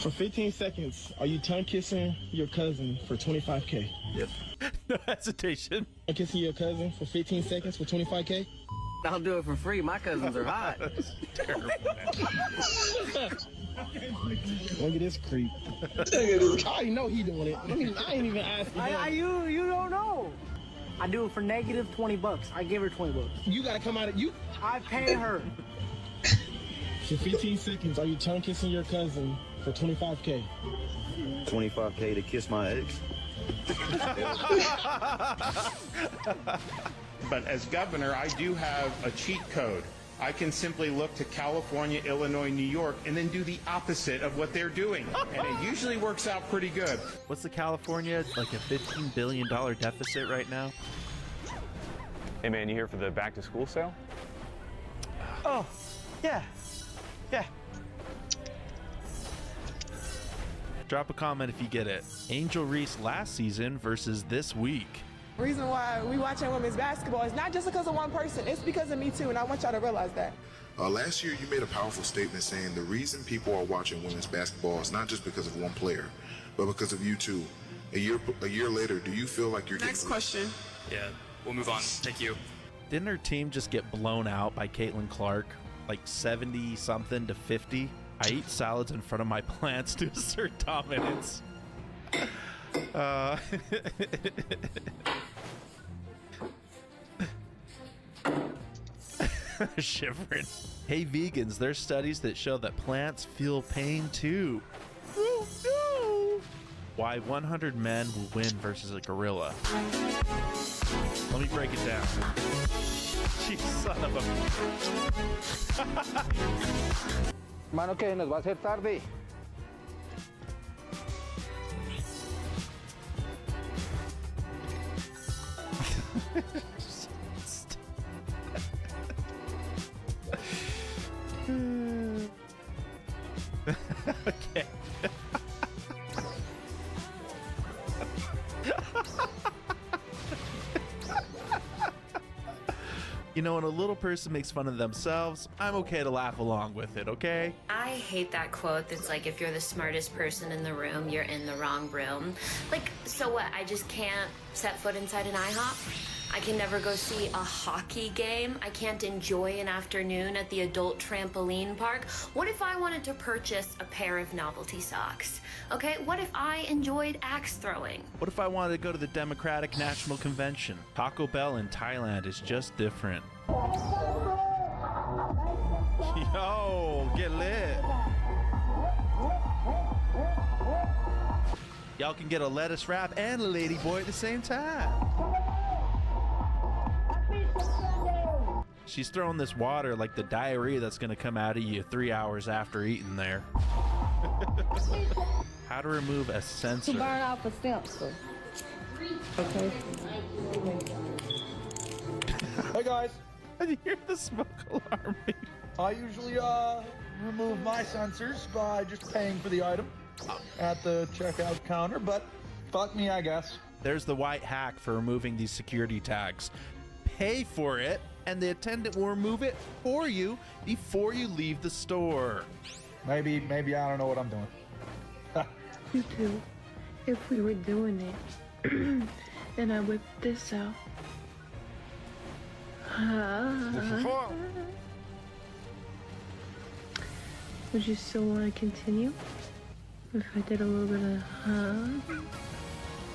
For 15 seconds, are you tongue kissing your cousin for 25K? Yes. No hesitation. Kissing your cousin for 15 seconds for 25K? I'll do it for free. My cousins are hot. Terrible. Look at this creep. I know he doing it. I ain't even asking. You don't know. I do it for negative $20. I give her $20. You gotta come out of you. I pay her. For 15 seconds, are you tongue kissing your cousin for 25K? 25K to kiss my ex. But as governor, I do have a cheat code. I can simply look to California, Illinois, New York, and then do the opposite of what they're doing. And it usually works out pretty good. What's the California, like a $15 billion deficit right now? Hey man, you here for the back to school sale? Oh, yeah. Yeah. Drop a comment if you get it. Angel Reese last season versus this week. The reason why we watching women's basketball is not just because of one person, it's because of me too, and I want y'all to realize that. Last year, you made a powerful statement saying the reason people are watching women's basketball is not just because of one player, but because of you too. A year later, do you feel like you're Next question. Yeah, we'll move on. Thank you. Didn't her team just get blown out by Caitlin Clark? Like 70 something to 50? I eat salads in front of my plants to assert dominance. Shivering. Hey vegans, there's studies that show that plants feel pain too. Oh no! Why 100 men will win versus a gorilla. Let me break it down. You son of a... Mano, que nos va a hacer tarde. Okay. You know, when a little person makes fun of themselves, I'm okay to laugh along with it, okay? I hate that quote that's like, if you're the smartest person in the room, you're in the wrong room. Like, so what? I just can't set foot inside an IHOP? I can never go see a hockey game. I can't enjoy an afternoon at the adult trampoline park. What if I wanted to purchase a pair of novelty socks? Okay, what if I enjoyed axe throwing? What if I wanted to go to the Democratic National Convention? Taco Bell in Thailand is just different. Yo, get lit. Y'all can get a lettuce wrap and a lady boy at the same time. She's throwing this water like the diarrhea that's gonna come out of you 3 hours after eating there. How to remove a sensor. To burn off a sensor. Okay. Hey guys. I did hear the smoke alarm. I usually remove my sensors by just paying for the item at the checkout counter, but fuck me, I guess. There's the white hack for removing these security tags. Pay for it, and the attendant will remove it for you before you leave the store. Maybe I don't know what I'm doing. You too. If we were doing it, and I whipped this out. Would you still want to continue? If I did a little bit of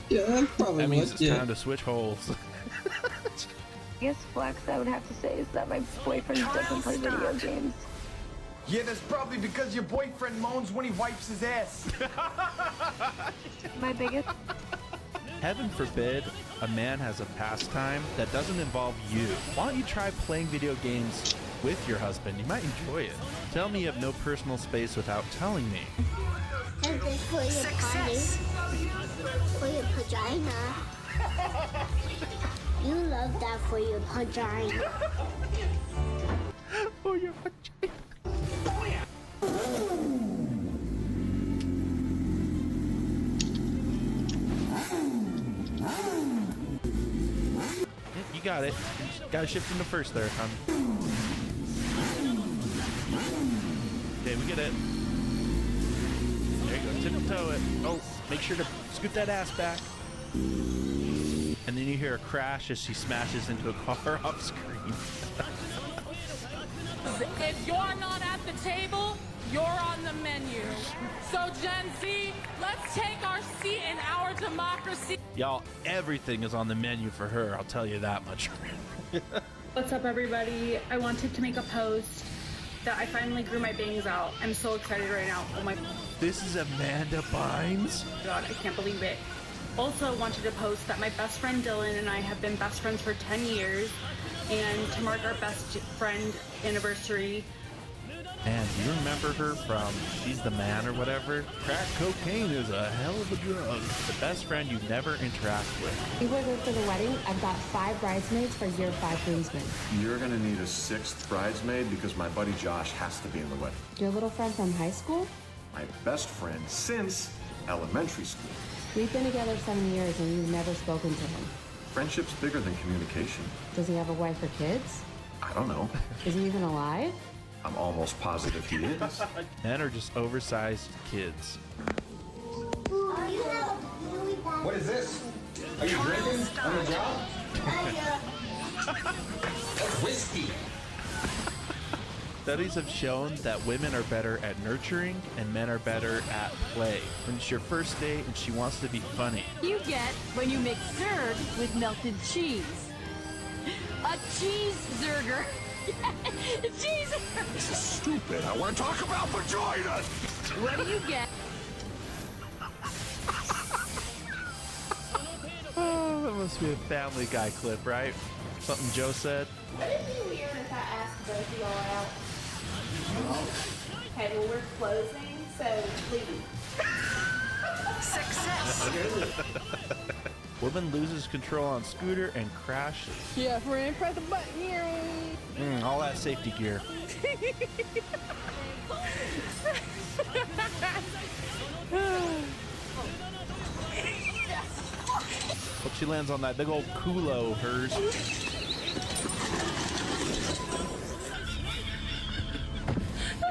Yeah, probably. That means it's time to switch holes. I guess flex I would have to say is that my boyfriend doesn't play video games. Yeah, that's probably because your boyfriend moans when he wipes his ass. My biggest. Heaven forbid a man has a pastime that doesn't involve you. Why don't you try playing video games with your husband? You might enjoy it. Tell me you have no personal space without telling me. Success. For your vagina. You love that for your vagina. For your vagina. You got it. You gotta shift into first there, hon. Okay, we get it. There you go, tiptoe it. Oh, make sure to scoot that ass back. And then you hear a crash as she smashes into a car off screen. If you're not at the table, you're on the menu. So Gen Z, let's take our seat in our democracy. Y'all, everything is on the menu for her, I'll tell you that much. What's up, everybody? I wanted to make a post that I finally grew my bangs out. I'm so excited right now. Oh my This is Amanda Bynes? God, I can't believe it. Also wanted to post that my best friend Dylan and I have been best friends for 10 years, And to mark our best friend anniversary. Man, do you remember her from She's the Man or whatever? Crack cocaine is a hell of a drug. The best friend you never interact with. You want to go for the wedding? I've got 5 bridesmaids for your 5 groomsmen. You're gonna need a 6th bridesmaid because my buddy Josh has to be in the wedding. Your little friend from high school? My best friend since elementary school. We've been together 7 years and you've never spoken to him. Friendship's bigger than communication. Does he have a wife or kids? I don't know. Is he even alive? I'm almost positive he is. Men are just oversized kids. What is this? Are you drinking on the job? That's whiskey. Studies have shown that women are better at nurturing and men are better at play. When it's your first date and she wants to be funny. You get when you mix zerg with melted cheese. A cheese zerger. Cheese. This is stupid. I want to talk about vaginas. What do you get? Oh, that must be a Family Guy clip, right? Something Joe said. Would it be weird if I asked both of y'all out? Okay, well, we're closing, so leave. Success. Woman loses control on scooter and crashes. Yeah, friend, press the button here. All that safety gear. Hope she lands on that big old culo of hers.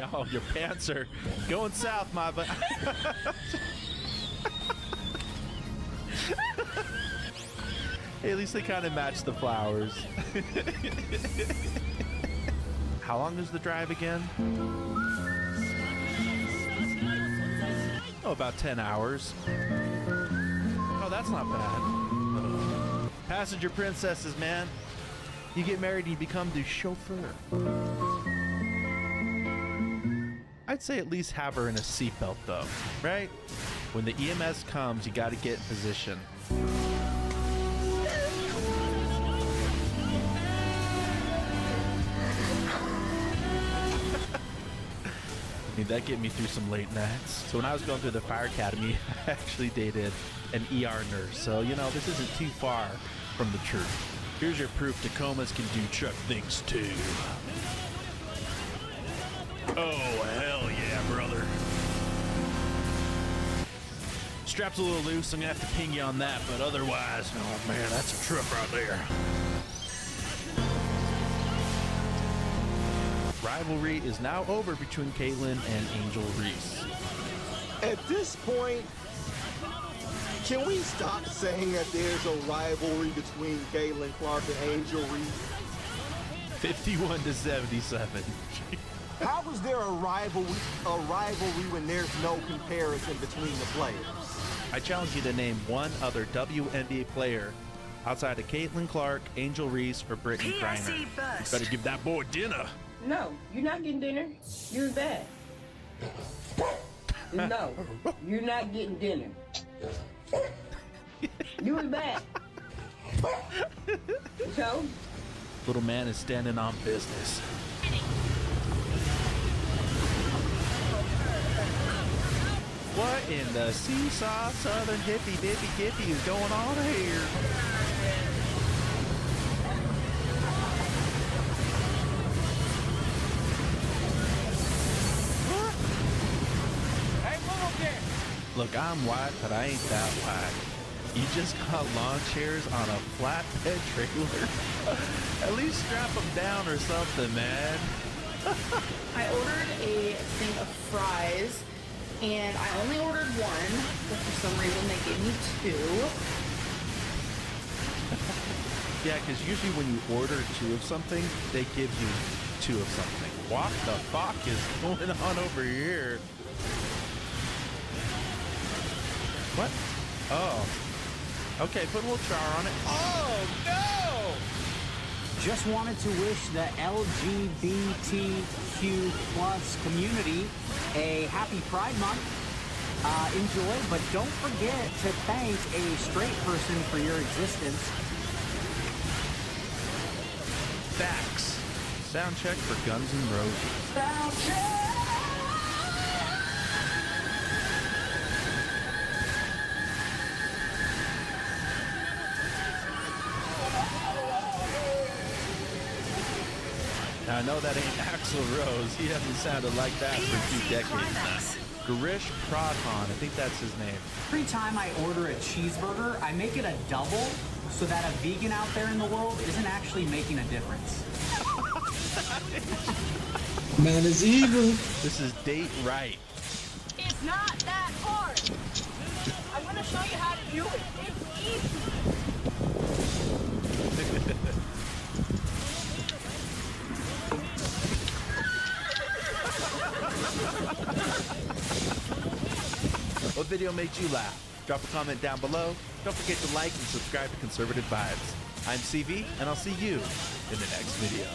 Yo, your pants are going south, my butt. Hey, at least they kind of match the flowers. How long is the drive again? Oh, about 10 hours. Oh, that's not bad. Passenger princesses, man. You get married and you become the chauffeur. I'd say at least have her in a seatbelt, though, right? When the EMS comes, you got to get in position. That get me through some late nights. So when I was going through the fire academy, I actually dated an ER nurse. So, you know, this isn't too far from the truth. Here's your proof Tacomas can do truck things too. Oh, hell yeah, brother. Strap's a little loose. I'm gonna have to ping you on that, but otherwise, oh man, that's a truck right there. Rivalry is now over between Caitlyn and Angel Reese. At this point, can we stop saying that there's a rivalry between Caitlyn Clark and Angel Reese? 51-77. How is there a rivalry when there's no comparison between the players? I challenge you to name one other WNBA player outside of Caitlyn Clark, Angel Reese, or Brittany Griner. Better give that boy dinner. No, you're not getting dinner. You're bad. No, you're not getting dinner. You was bad. So? Little man is standing on business. What in the seesaw southern hippie dippy dippy is going on here? Look, I'm white, but I ain't that white. You just got lawn chairs on a flatbed trailer. At least strap them down or something, man. I ordered a thing of fries, and I only ordered one, but for some reason they gave me 2. Yeah, because usually when you order 2 of something, they give you 2 of something. What the fuck is going on over here? What? Oh. Okay, put a little char on it. Oh, no! Just wanted to wish the LGBTQ plus community a happy Pride Month. Enjoy, but don't forget to thank a straight person for your existence. Stacks. Sound check for Guns N' Roses. Now, I know that ain't Axl Rose. He hasn't sounded like that for 2 decades now. Garish Pradhan, I think that's his name. Every time I order a cheeseburger, I make it a double so that a vegan out there in the world isn't actually making a difference. Man is evil. This is date right. It's not that hard. I'm gonna show you how to do it. It's easy. What video made you laugh? Drop a comment down below. Don't forget to like and subscribe to Conservative Vibes. I'm CV, and I'll see you in the next video.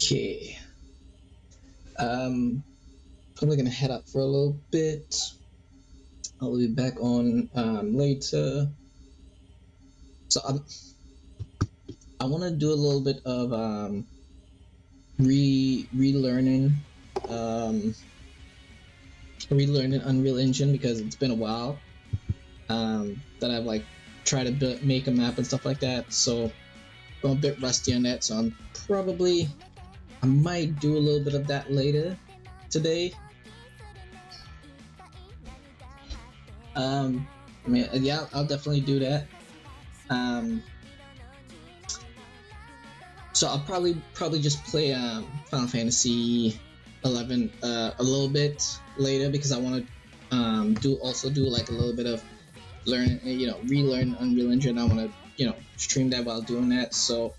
Okay. Probably gonna head up for a little bit. I'll be back on later. So I want to do a little bit of relearning Unreal Engine because it's been a while that I've like tried to make a map and stuff like that. So I'm a bit rusty on that. So I might do a little bit of that later today. Yeah, I'll definitely do that. So I'll probably just play Final Fantasy 11 a little bit later because I want to do like a little bit of relearn Unreal Engine. I want to stream that while doing that. So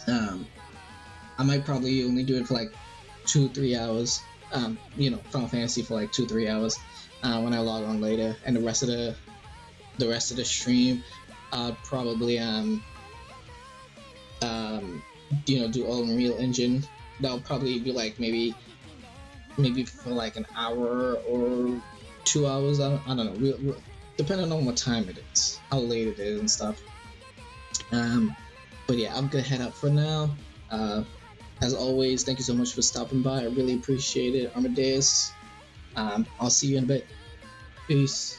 I might probably only do it for like 2-3 hours. Final Fantasy for like 2-3 hours when I log on later, and the rest of the stream I'll probably do all Unreal Engine. That'll probably be like maybe for like an hour or 2 hours. I don't know. Depending on what time it is, how late it is and stuff. But yeah, I'm gonna head out for now. As always, thank you so much for stopping by. I really appreciate it, Amadeus. I'll see you in a bit. Peace.